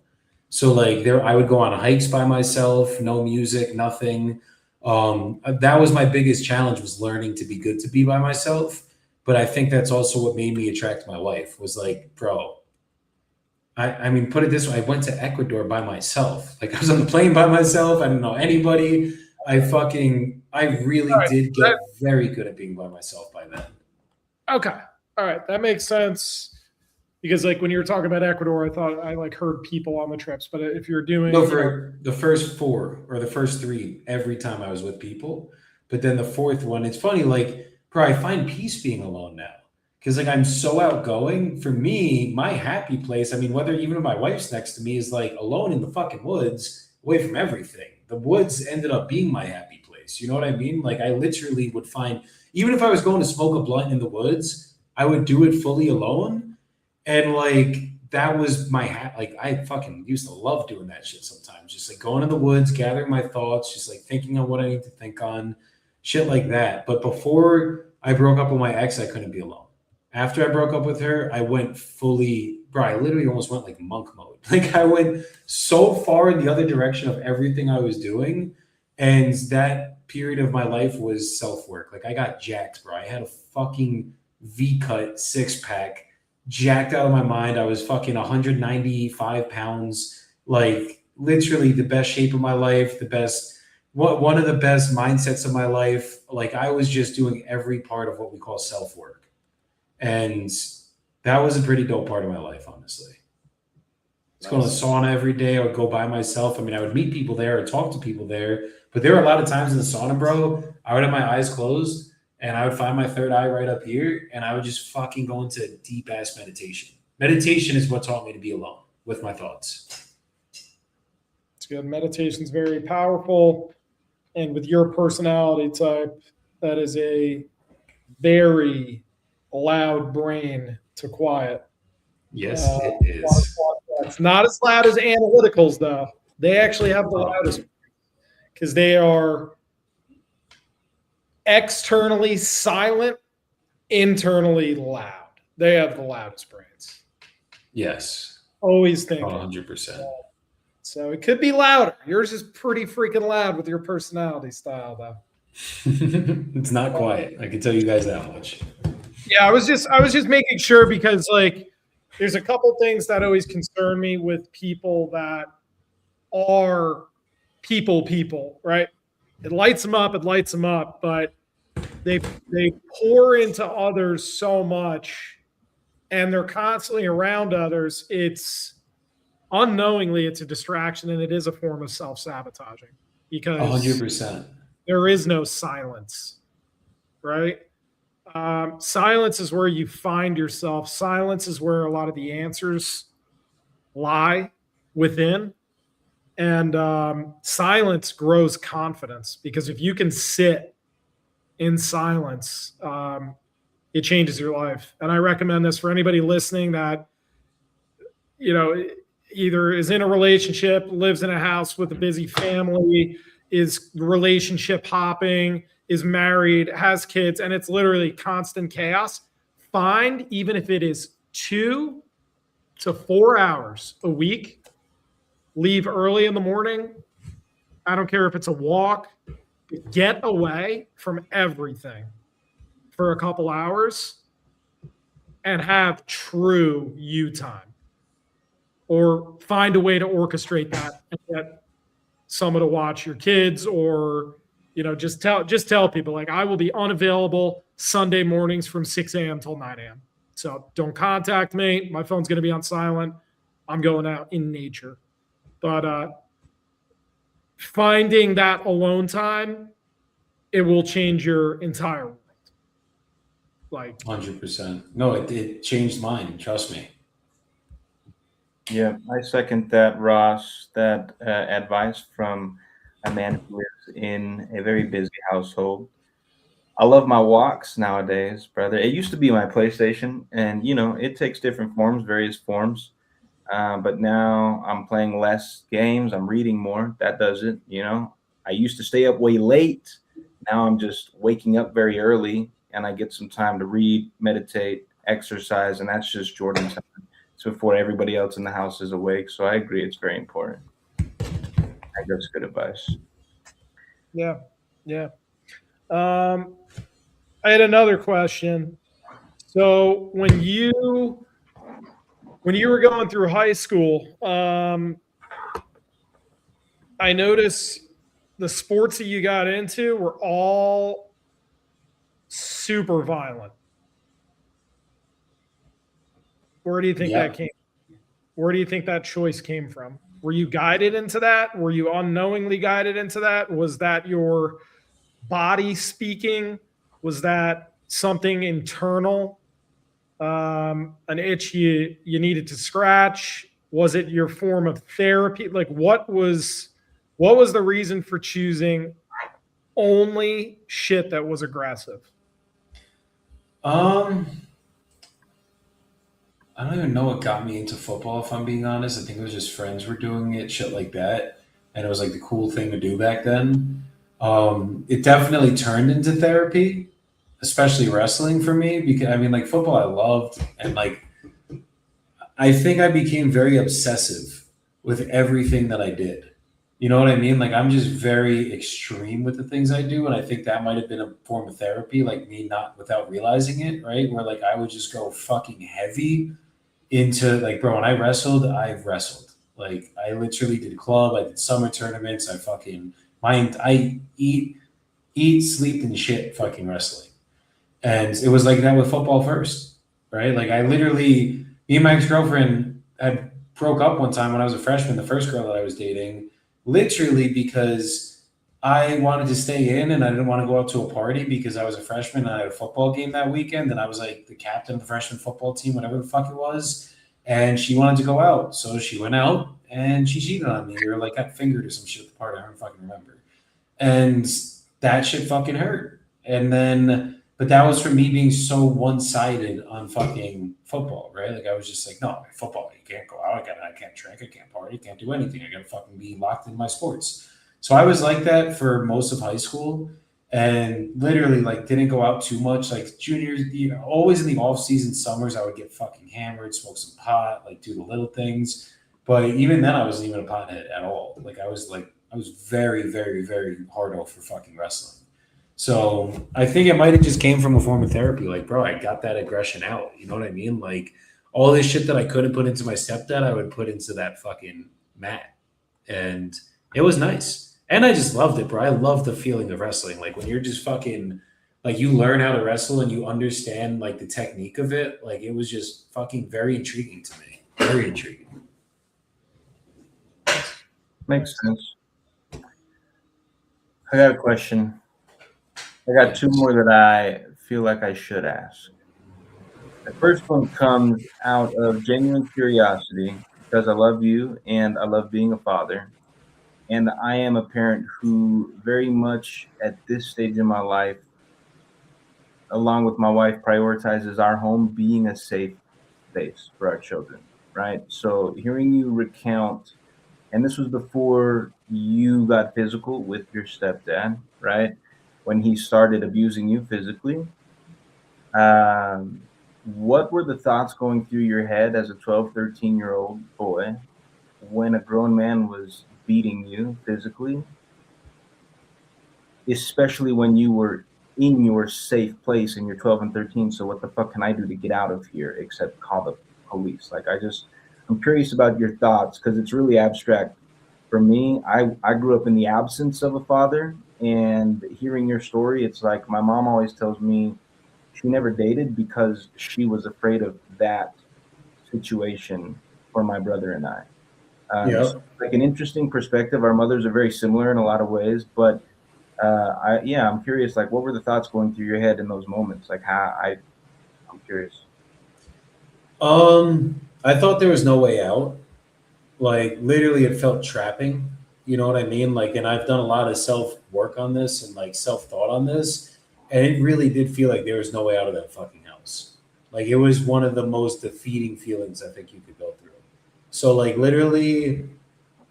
S1: So I would go on hikes by myself, no music, nothing. That was my biggest challenge, was learning to be good to be by myself. But I think that's also what made me attract my wife, was bro, I mean, put it this way, I went to Ecuador by myself. I was on the plane by myself. I didn't know anybody. I really did get very good at being by myself by then.
S3: Okay. All right. That makes sense. Because when you were talking about Ecuador, I thought I heard people on the trips. But if you're doing
S1: for the first 4 or the first 3, every time I was with people. But then the 4th one, it's funny, bro, I find peace being alone now. Because I'm so outgoing. For me, my happy place, I mean, whether even if my wife's next to me, is alone in the fucking woods, away from everything. The woods ended up being my happy place. You know what I mean? I literally would find, even if I was going to smoke a blunt in the woods, I would do it fully alone. And that was my I fucking used to love doing that shit sometimes. Just going in the woods, gathering my thoughts, just thinking on what I need to think on, shit like that. But before I broke up with my ex, I couldn't be alone. After I broke up with her, I went fully, bro, I literally almost went monk mode. I went so far in the other direction of everything I was doing. And that period of my life was self-work. I got jacked, bro. I had a fucking V-cut 6-pack, jacked out of my mind. I was fucking 195 pounds, literally the best shape of my life, one of the best mindsets of my life. I was just doing every part of what we call self-work. And that was a pretty dope part of my life, honestly. It's going to the sauna every day. I would go by myself. I mean, I would meet people there or talk to people there. But there were a lot of times in the sauna, bro, I would have my eyes closed and I would find my third eye right up here. And I would just fucking go into deep-ass meditation. Meditation is what taught me to be alone with my thoughts.
S3: It's good. Meditation's very powerful. And with your personality type, that is a very loud brain to quiet.
S1: Yes, it is.
S3: It's not as loud as analyticals, though. They actually have the loudest because they are externally silent, internally loud. They have the loudest brains.
S1: Yes.
S3: Always think
S1: 100%.
S3: So it could be louder. Yours is pretty freaking loud with your personality style, though.
S1: It's not quiet. I can tell you guys that much.
S3: Yeah, I was just making sure because there's a couple things that always concern me with people that are people, right? It lights them up, but they pour into others so much and they're constantly around others. It's unknowingly it's a distraction and it is a form of self-sabotaging because
S1: 100%.
S3: there is no silence, right? Silence is where you find yourself. Silence is where a lot of the answers lie within. And silence grows confidence because if you can sit in silence, it changes your life. And I recommend this for anybody listening that, either is in a relationship, lives in a house with a busy family, is relationship hopping, is married, has kids, and it's literally constant chaos, find, even if it is 2 to 4 hours a week, leave early in the morning. I don't care if it's a walk, get away from everything for a couple hours and have true you time, or find a way to orchestrate that and get someone to watch your kids, or just tell people, like, I will be unavailable Sunday mornings from 6 a.m. till 9 a.m. So don't contact me. My phone's going to be on silent. I'm going out in nature. But finding that alone time, it will change your entire world. Like
S1: 100%. No, it changed mine. Trust me.
S2: Yeah, I second that, Ross. That advice from a man who lives in a very busy household. I love my walks nowadays, brother. It used to be my PlayStation, and it takes different forms, various forms. But now I'm playing less games. I'm reading more. That does it. I used to stay up way late. Now I'm just waking up very early, and I get some time to read, meditate, exercise, and that's just Jordan time. So before everybody else in the house is awake. So I agree, it's very important. I think that's good advice.
S3: Yeah, yeah. I had another question. So when you were going through high school, I noticed the sports that you got into were all super violent. Where do you think that
S1: Yeah.
S3: came? Where do you think that choice came from? Were you guided into that? Were you unknowingly guided into that? Was that your body speaking? Was that something internal? An itch you needed to scratch? Was it your form of therapy? Like, what was the reason for choosing only shit that was aggressive?
S1: Um, I don't even know what got me into football, if I'm being honest. I think it was just friends were doing it, shit like that. And it was like the cool thing to do back then. It definitely turned into therapy, especially wrestling for me, because I mean, like football I loved. And like, I think I became very obsessive with everything that I did. You know what I mean? Like, I'm just very extreme with the things I do. And I think that might have been a form of therapy, like me not without realizing it, right? Where like I would just go fucking heavy into like, bro, when I wrestled, I've wrestled. Like I literally did club, I did summer tournaments, I fucking I eat, sleep, and shit fucking wrestling. And it was like that with football first, right? Like I literally, me and my ex-girlfriend had broke up one time when I was a freshman, the first girl that I was dating, literally because I wanted to stay in and I didn't want to go out to a party because I was a freshman and I had a football game that weekend and I was like the captain of the freshman football team, whatever the fuck it was. And she wanted to go out. So she went out and she cheated on me or like got fingered or some shit at the party. I don't fucking remember. And that shit fucking hurt. And then, but that was for me being so one sided on fucking football, right? Like I was just like, no, football, you can't go out. I can't drink. I can't party. Can't do anything. I gotta fucking be locked in my sports. So I was like that for most of high school, and literally like didn't go out too much. Like juniors, always in the off season summers, I would get fucking hammered, smoke some pot, like do the little things. But even then, I wasn't even a pothead at all. Like I was very, very, very hard out for fucking wrestling. So I think it might have just came from a form of therapy. Like, bro, I got that aggression out. You know what I mean? Like all this shit that I couldn't put into my stepdad, I would put into that fucking mat. And it was nice. And I just loved it, bro. I love the feeling of wrestling. Like when you're just fucking like you learn how to wrestle and you understand like the technique of it, like it was just fucking very intriguing to me. Very intriguing.
S2: Makes sense. I got a question. I got two more that I feel like I should ask. The first one comes out of genuine curiosity because I love you and I love being a father. And I am a parent who very much at this stage in my life, along with my wife, prioritizes our home being a safe space for our children, right? So hearing you recount and this was before you got physical with your stepdad, right? When he started abusing you physically, um, what were the thoughts going through your head as a 12, 13-year-old boy when a grown man was beating you physically, especially when you were in your safe place and you're 12 and 13? So what the fuck can I do to get out of here except call the police? Like, I'm curious about your thoughts because it's really abstract. For me, I grew up in the absence of a father, and hearing your story, it's like my mom always tells me she never dated because she was afraid of that situation for my brother and I. So
S1: Yep.
S2: like an interesting perspective. Our mothers are very similar in a lot of ways, but I'm curious. Like, what were the thoughts going through your head in those moments? Like, I'm curious.
S1: I thought there was no way out. Like literally it felt trapping. You know what I mean? Like, and I've done a lot of self work on this and like self thought on this. And it really did feel like there was no way out of that fucking house. Like it was one of the most defeating feelings I think you could go through. So like literally,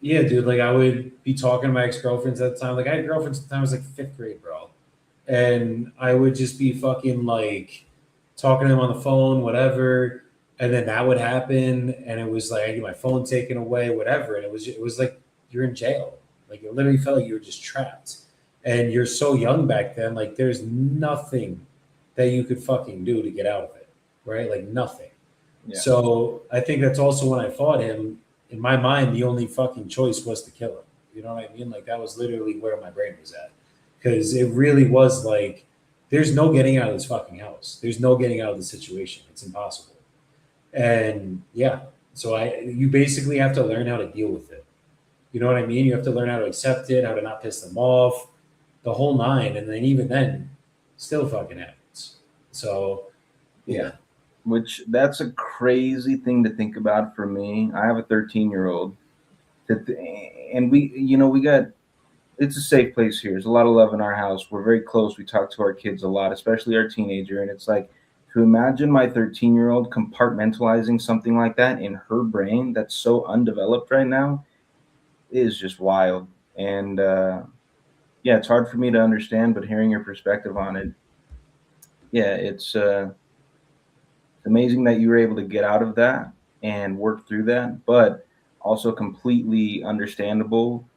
S1: yeah, dude, like I would be talking to my ex-girlfriends at the time. Like I had girlfriends at the time, I was like fifth grade, bro. And I would just be fucking like talking to them on the phone, whatever. And then that would happen, and it was like I get my phone taken away, whatever. And it was like you're in jail. Like it literally felt like you were just trapped. And you're so young back then, like there's nothing that you could fucking do to get out of it, right? Like nothing.
S2: Yeah.
S1: So I think that's also when I fought him. In my mind, the only fucking choice was to kill him. You know what I mean? Like that was literally where my brain was at, because it really was like, there's no getting out of this fucking house. There's no getting out of the situation. It's impossible. And yeah, so you basically have to learn how to deal with it. You know what I mean? You have to learn how to accept it, how to not piss them off, the whole nine. And then even then, still fucking happens. So yeah.
S2: Which that's a crazy thing to think about for me. I have a 13-year-old, and we got, it's a safe place here. There's a lot of love in our house. We're very close. We talk to our kids a lot, especially our teenager. And it's like to imagine my 13-year-old compartmentalizing something like that in her brain that's so undeveloped right now is just wild. And yeah, it's hard for me to understand, but hearing your perspective on it, yeah, it's amazing that you were able to get out of that and work through that, but also completely understandable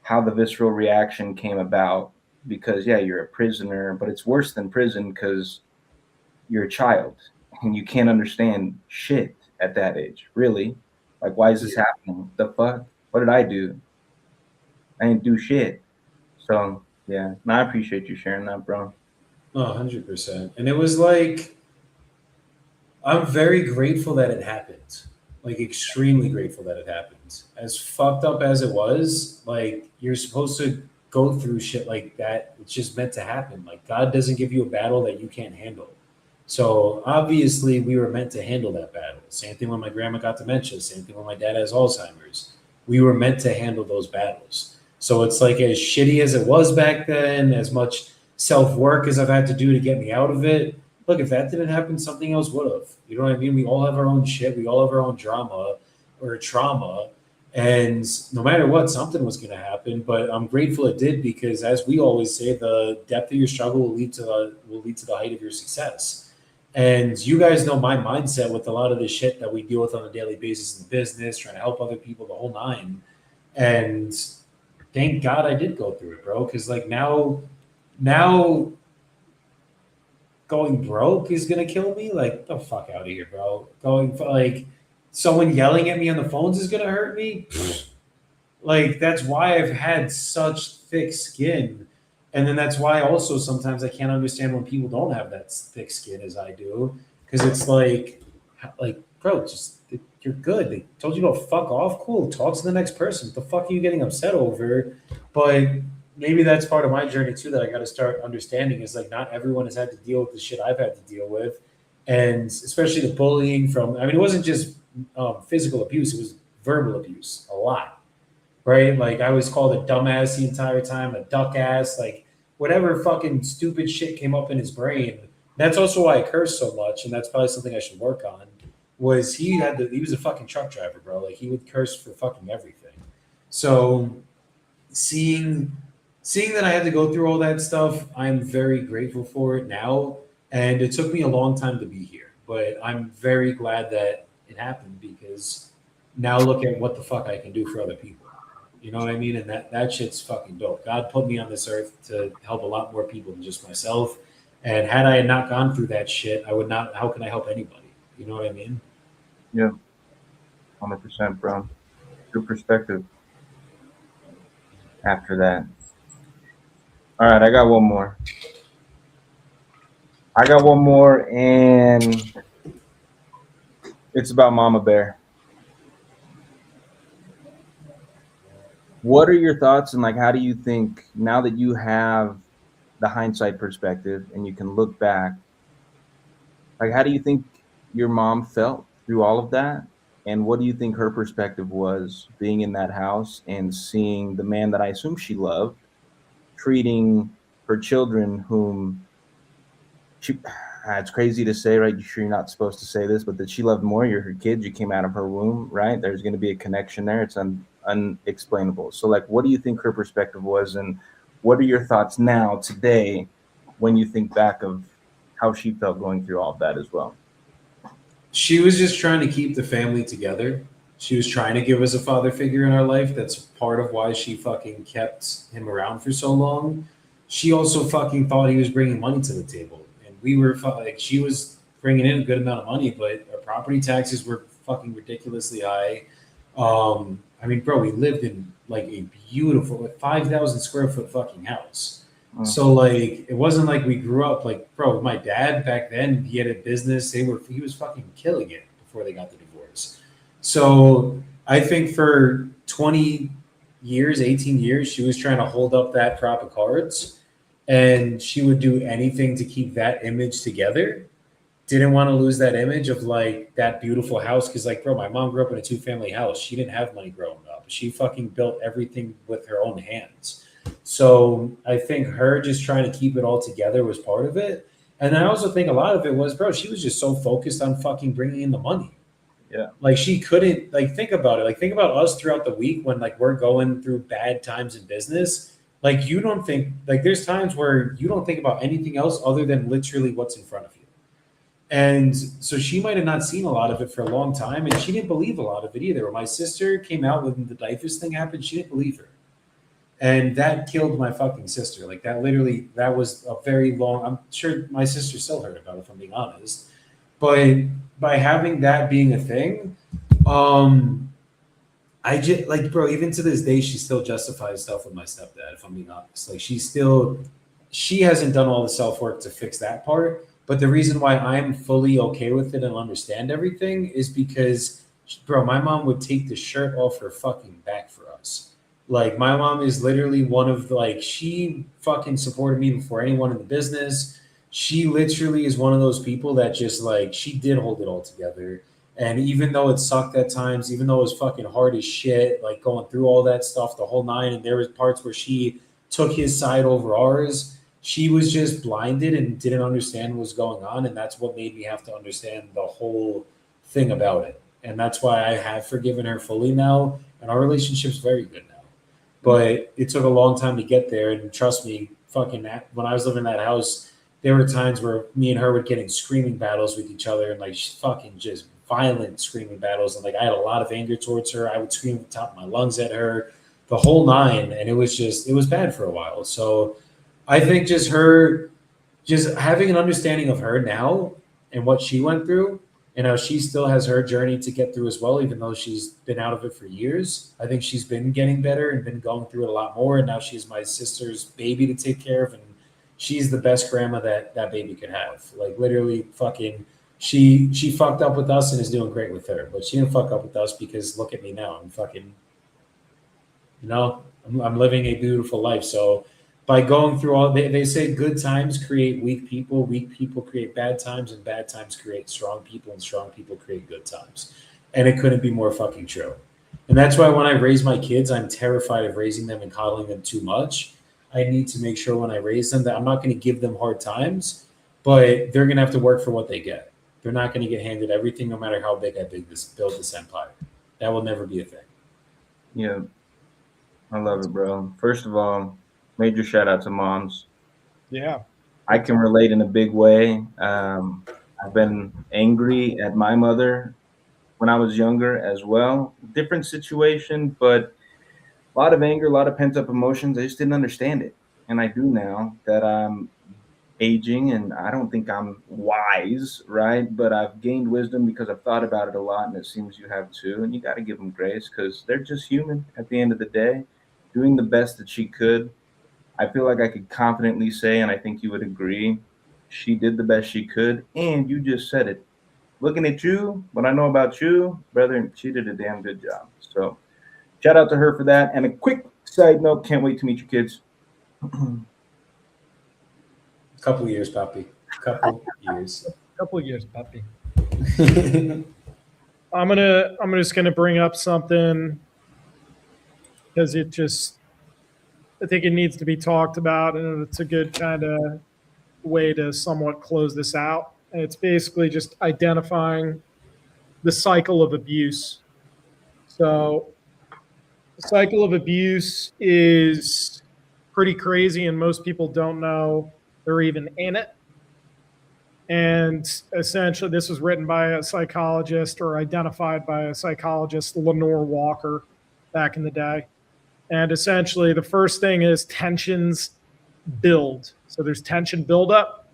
S2: how the visceral reaction came about, because yeah, you're a prisoner, but it's worse than prison because you're a child and you can't understand shit at that age, really. Like, why is this happening? The fuck? What did I do? I didn't do shit. So yeah, no, I appreciate you sharing that, bro.
S1: Oh, 100%. And it was like, I'm very grateful that it happened. Like extremely grateful that it happened. As fucked up as it was, like you're supposed to go through shit like that. It's just meant to happen. Like God doesn't give you a battle that you can't handle. So obviously we were meant to handle that battle. Same thing when my grandma got dementia, same thing when my dad has Alzheimer's. We were meant to handle those battles. So it's like as shitty as it was back then, as much self-work as I've had to do to get me out of it, look, if that didn't happen, something else would have. You know what I mean? We all have our own shit. We all have our own drama or trauma. And no matter what, something was going to happen. But I'm grateful it did, because, as we always say, the depth of your struggle will lead to the height of your success. And you guys know my mindset with a lot of the shit that we deal with on a daily basis in business, trying to help other people, the whole nine. And thank God I did go through it, bro. Because like now going broke is gonna kill me. Like the fuck out of here, bro. Like someone yelling at me on the phones is gonna hurt me. Like that's why I've had such thick skin, and then that's why also sometimes I can't understand when people don't have that thick skin as I do, because it's like bro, just you're good. They told you to fuck off. Cool. Talk to the next person. What the fuck are you getting upset over? But maybe that's part of my journey too, that I got to start understanding, is like not everyone has had to deal with the shit I've had to deal with, and especially the bullying from. I mean, it wasn't just physical abuse; it was verbal abuse, a lot, right? Like I was called a dumbass the entire time, a duck ass, like whatever fucking stupid shit came up in his brain. That's also why I curse so much, and that's probably something I should work on. Was he was a fucking truck driver, bro? Like he would curse for fucking everything. So seeing that I had to go through all that stuff, I'm very grateful for it now. And it took me a long time to be here, but I'm very glad that it happened because now look at what the fuck I can do for other people. You know what I mean? And that shit's fucking dope. God put me on this earth to help a lot more people than just myself. And had I not gone through that shit, I would not. How can I help anybody? You know what I mean?
S2: Yeah, 100%, bro. Good perspective after that. All right, I got one more. And it's about Mama Bear. What are your thoughts, and like, how do you think now that you have the hindsight perspective and you can look back, like, how do you think your mom felt through all of that? And what do you think her perspective was being in that house and seeing the man that I assume she loved treating her children, whom she, it's crazy to say, right? You sure you're not supposed to say this, but that she loved more. You're her kids. You came out of her womb, right? There's going to be a connection there. It's unexplainable. So, like, what do you think her perspective was, and what are your thoughts now, today, when you think back of how she felt going through all of that as well?
S1: She was just trying to keep the family together. She was trying to give us a father figure in our life. That's part of why she fucking kept him around for so long. She also fucking thought he was bringing money to the table, and we were like, she was bringing in a good amount of money, but our property taxes were fucking ridiculously high. I mean, bro, we lived in like a beautiful, like 5,000 square foot fucking house. So like, it wasn't like we grew up like, bro. My dad back then, he had a business. He was fucking killing it before they got the divorce. So I think for 20 years, 18 years, she was trying to hold up that crop of cards, and she would do anything to keep that image together. Didn't want to lose that image of like that beautiful house because, like, bro, my mom grew up in a two-family house. She didn't have money growing up. She fucking built everything with her own hands. So I think her just trying to keep it all together was part of it. And I also think a lot of it was, bro, she was just so focused on fucking bringing in the money.
S2: Yeah.
S1: Like she couldn't, like, think about it. Like, think about us throughout the week when like we're going through bad times in business. Like, you don't think, like, there's times where you don't think about anything else other than literally what's in front of you. And so she might have not seen a lot of it for a long time, and she didn't believe a lot of it either. When my sister came out when the diapers thing happened, she didn't believe her. And that killed my fucking sister. Like, that literally, that was a very long, I'm sure my sister still heard about it, if I'm being honest. But by having that being a thing, I just, like, bro, even to this day, she still justifies stuff with my stepdad, if I'm being honest. Like, she hasn't done all the self work to fix that part. But the reason why I'm fully okay with it and understand everything is because, bro, my mom would take the shirt off her fucking back for us. Like, my mom is literally one of the, like, she fucking supported me before anyone in the business. She literally is one of those people that just, like, she did hold it all together. And even though it sucked at times, even though it was fucking hard as shit, like going through all that stuff, the whole nine, and there was parts where she took his side over ours, she was just blinded and didn't understand what was going on. And that's what made me have to understand the whole thing about it. And that's why I have forgiven her fully now. And our relationship's very good now. But it took a long time to get there. And trust me, fucking, when I was living in that house, there were times where me and her would get in screaming battles with each other, and like fucking just violent screaming battles. And like, I had a lot of anger towards her. I would scream at the top of my lungs at her, the whole nine. And it was bad for a while. So I think just her, just having an understanding of her now and what she went through and how she still has her journey to get through as well, even though she's been out of it for years. I think she's been getting better and been going through it a lot more. And now she's my sister's baby to take care of. And she's the best grandma that baby could have. Like, literally fucking, she fucked up with us and is doing great with her. But she didn't fuck up with us because look at me now. I'm fucking, I'm living a beautiful life. So by going through all, they say good times create weak people create bad times, and bad times create strong people, and strong people create good times. And it couldn't be more fucking true. And that's why when I raise my kids, I'm terrified of raising them and coddling them too much. I need to make sure when I raise them that I'm not going to give them hard times, but they're going to have to work for what they get. They're not going to get handed everything, no matter how big I build this empire. That will never be a thing.
S2: Yeah. I love it, bro. First of all, major shout out to moms.
S3: Yeah.
S2: I can relate in a big way. I've been angry at my mother when I was younger as well. Different situation, but a lot of anger, a lot of pent up emotions. I just didn't understand it. And I do now that I'm aging and I don't think I'm wise, right? But I've gained wisdom because I've thought about it a lot and it seems you have too. And you got to give them grace because they're just human at the end of the day, doing the best that she could. I feel like I could confidently say, and I think you would agree, she did the best she could. And you just said it. Looking at you, what I know about you, brother, she did a damn good job. So shout out to her for that. And a quick side note, can't wait to meet your kids.
S1: Couple years, Poppy. Couple years.
S3: Couple of years, puppy. I'm just gonna bring up something because I think it needs to be talked about, and it's a good kind of way to somewhat close this out. And it's basically just identifying the cycle of abuse. So the cycle of abuse is pretty crazy, and most people don't know they're even in it. And essentially, this was written by a psychologist or identified by a psychologist, Lenore Walker, back in the day. And essentially, the first thing is tensions build. So there's tension buildup,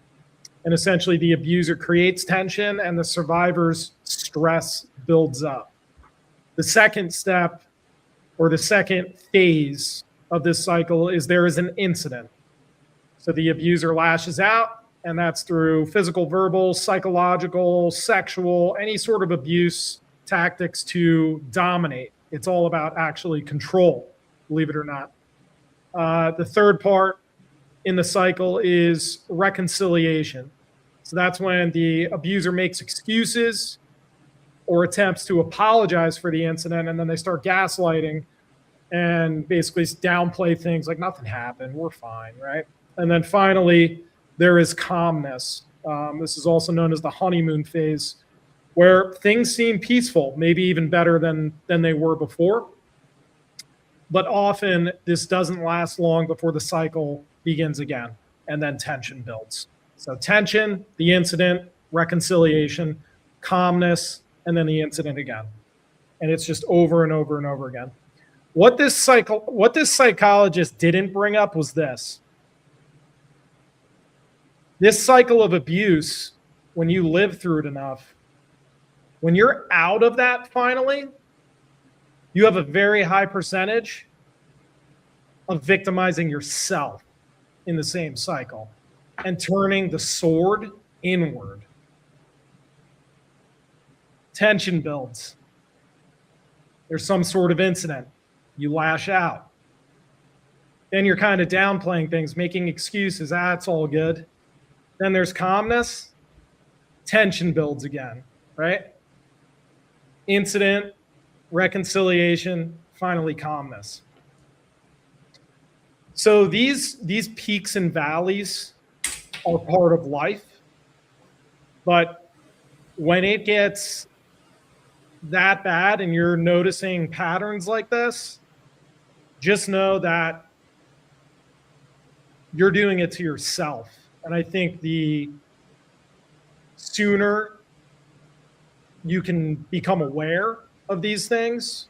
S3: and essentially, the abuser creates tension, and the survivor's stress builds up. The second step, or the second phase of this cycle, is there is an incident. So the abuser lashes out, and that's through physical, verbal, psychological, sexual, any sort of abuse tactics to dominate. It's all about actually control, believe it or not. The third part in the cycle is reconciliation. So that's when the abuser makes excuses or attempts to apologize for the incident, and then they start gaslighting and basically downplay things like nothing happened, we're fine, right? And then finally, there is calmness. This is also known as the honeymoon phase, where things seem peaceful, maybe even better than they were before. But often this doesn't last long before the cycle begins again, and then tension builds. So tension, the incident, reconciliation, calmness, and then the incident again. And it's just over and over and over again. What this psychologist didn't bring up was this. This cycle of abuse, when you live through it enough, when you're out of that finally, you have a very high percentage of victimizing yourself in the same cycle and turning the sword inward. Tension builds. There's some sort of incident. You lash out. Then you're kind of downplaying things, making excuses. It's all good. Then there's calmness. Tension builds again, right? Incident, reconciliation, finally calmness. So these peaks and valleys are part of life. But when it gets that bad and you're noticing patterns like this, just know that you're doing it to yourself. And I think the sooner you can become aware of these things,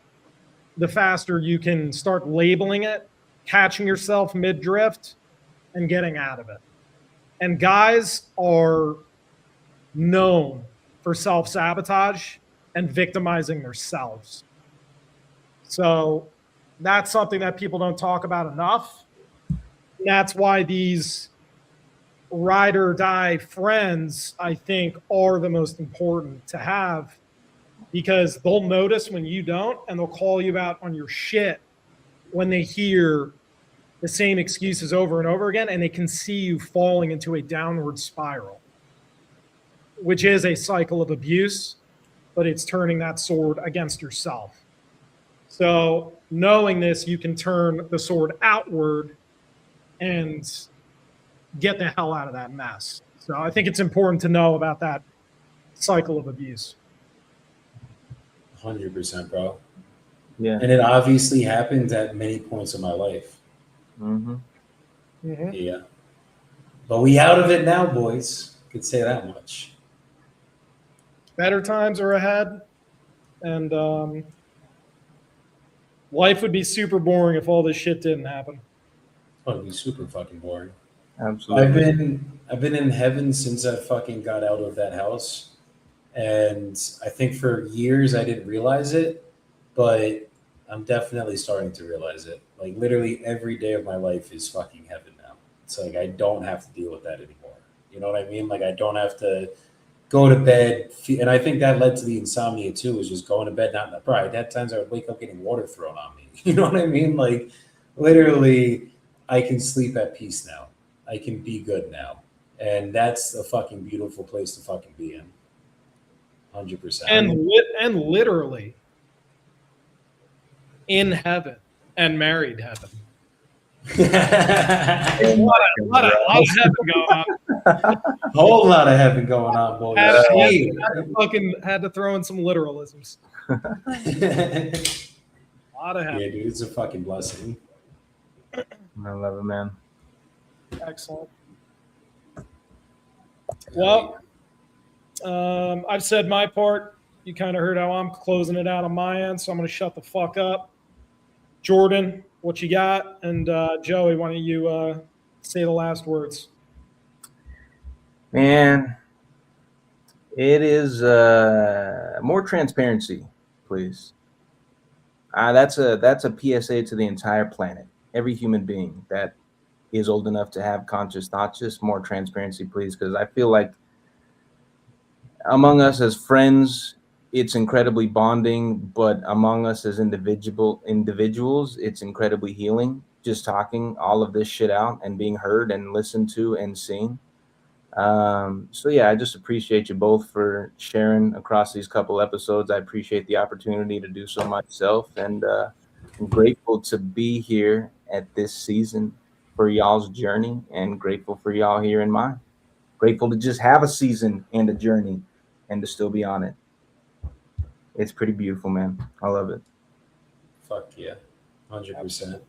S3: the faster you can start labeling it, catching yourself mid-drift, and getting out of it. And guys are known for self-sabotage and victimizing themselves. So that's something that people don't talk about enough. And that's why these ride or die friends, I think, are the most important to have, because they'll notice when you don't, and they'll call you out on your shit when they hear the same excuses over and over again, and they can see you falling into a downward spiral, which is a cycle of abuse, but it's turning that sword against yourself. So knowing this, you can turn the sword outward and get the hell out of that mess. So I think it's important to know about that cycle of abuse.
S1: 100%, bro.
S2: Yeah.
S1: And it obviously happened at many points in my life.
S2: Mm-hmm.
S3: Mhm.
S1: Yeah. But we out of it now, boys. Could say that much.
S3: Better times are ahead, and life would be super boring if all this shit didn't happen.
S1: Oh, it'd be super fucking boring.
S2: Absolutely.
S1: I've been in heaven since I fucking got out of that house. And I think for years I didn't realize it, but I'm definitely starting to realize it. Like literally every day of my life is fucking heaven now. It's like I don't have to deal with that anymore. You know what I mean? Like I don't have to go to bed, and I think that led to the insomnia too. Was just going to bed not in the pride. At times I would wake up getting water thrown on me. You know what I mean? Like literally, I can sleep at peace now. I can be good now, and that's a fucking beautiful place to fucking be in. 100%.
S3: And literally in heaven and married heaven. A lot of heaven going on.
S1: Whole lot of heaven going on, boys.
S3: Had to throw in some literalisms.
S1: Yeah,
S3: A lot of heaven.
S1: dude, it's a fucking blessing.
S2: I love it, man.
S3: Excellent. Well, I've said my part. You kind of heard how I'm closing it out on my end, so I'm going to shut the fuck up. Jordan, what you got? And Joey, why don't you say the last words?
S2: Man, it is more transparency, please. That's a PSA to the entire planet. Every human being that is old enough to have conscious thoughts, just more transparency, please, because I feel like among us as friends, it's incredibly bonding, but among us as individuals, it's incredibly healing. Just talking all of this shit out and being heard and listened to and seen. So yeah, I just appreciate you both for sharing across these couple episodes. I appreciate the opportunity to do so myself, and I'm grateful to be here at this season for y'all's journey, and grateful for y'all here in mine. Grateful to just have a season and a journey and to still be on it. It's pretty beautiful, man. I love it.
S1: Fuck yeah, 100%.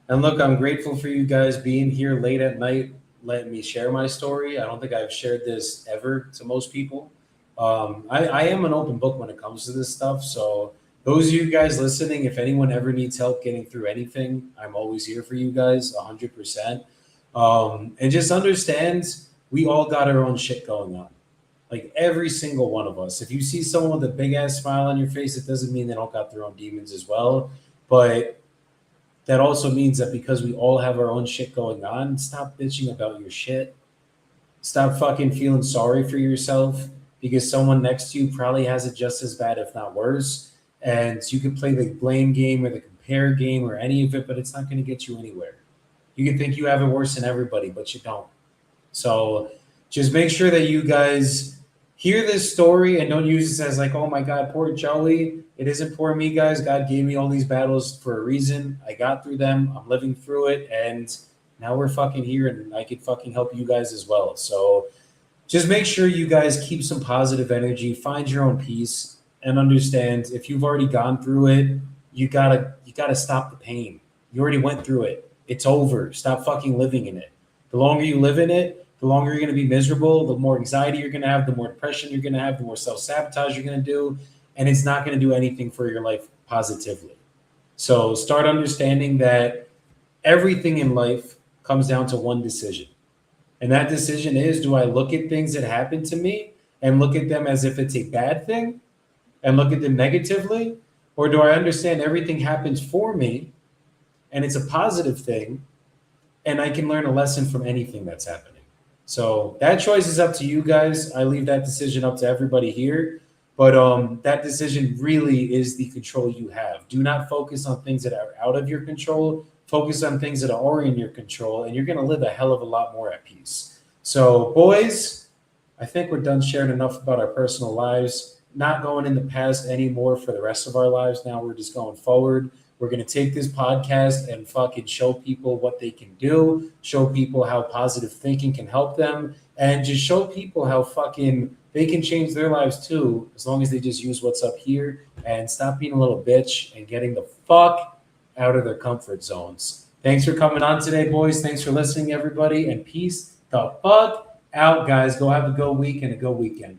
S1: And look, I'm grateful for you guys being here late at night, letting me share my story. I don't think I've shared this ever to most people. I am an open book when it comes to this stuff. So those of you guys listening, if anyone ever needs help getting through anything, I'm always here for you guys, 100%. And just understand, we all got our own shit going on. Like every single one of us. If you see someone with a big ass smile on your face, it doesn't mean they don't got their own demons as well. But that also means that because we all have our own shit going on, stop bitching about your shit. Stop fucking feeling sorry for yourself because someone next to you probably has it just as bad, if not worse. And you can play the blame game or the compare game or any of it, but it's not going to get you anywhere. You can think you have it worse than everybody, but you don't. So just make sure that you guys hear this story and don't use this as like, oh my God, poor Joey. It isn't poor me, guys. God gave me all these battles for a reason. I got through them. I'm living through it. And now we're fucking here and I could fucking help you guys as well. So just make sure you guys keep some positive energy, find your own peace, and understand if you've already gone through it, you gotta stop the pain. You already went through it. It's over. Stop fucking living in it. The longer you live in it, the longer you're going to be miserable, the more anxiety you're going to have, the more depression you're going to have, the more self-sabotage you're going to do, and it's not going to do anything for your life positively. So start understanding that everything in life comes down to one decision. And that decision is, do I look at things that happen to me and look at them as if it's a bad thing and look at them negatively? Or do I understand everything happens for me and it's a positive thing and I can learn a lesson from anything that's happening? So that choice is up to you guys. I leave that decision up to everybody here. But that decision really is the control you have. Do not focus on things that are out of your control. Focus on things that are in your control, and you're going to live a hell of a lot more at peace. So, boys, I think we're done sharing enough about our personal lives. Not going in the past anymore for the rest of our lives. Now we're just going forward. We're going to take this podcast and fucking show people what they can do, show people how positive thinking can help them, and just show people how fucking they can change their lives too, as long as they just use what's up here and stop being a little bitch and getting the fuck out of their comfort zones. Thanks for coming on today, boys. Thanks for listening, everybody, and peace the fuck out, guys. Go have a go week and a go weekend.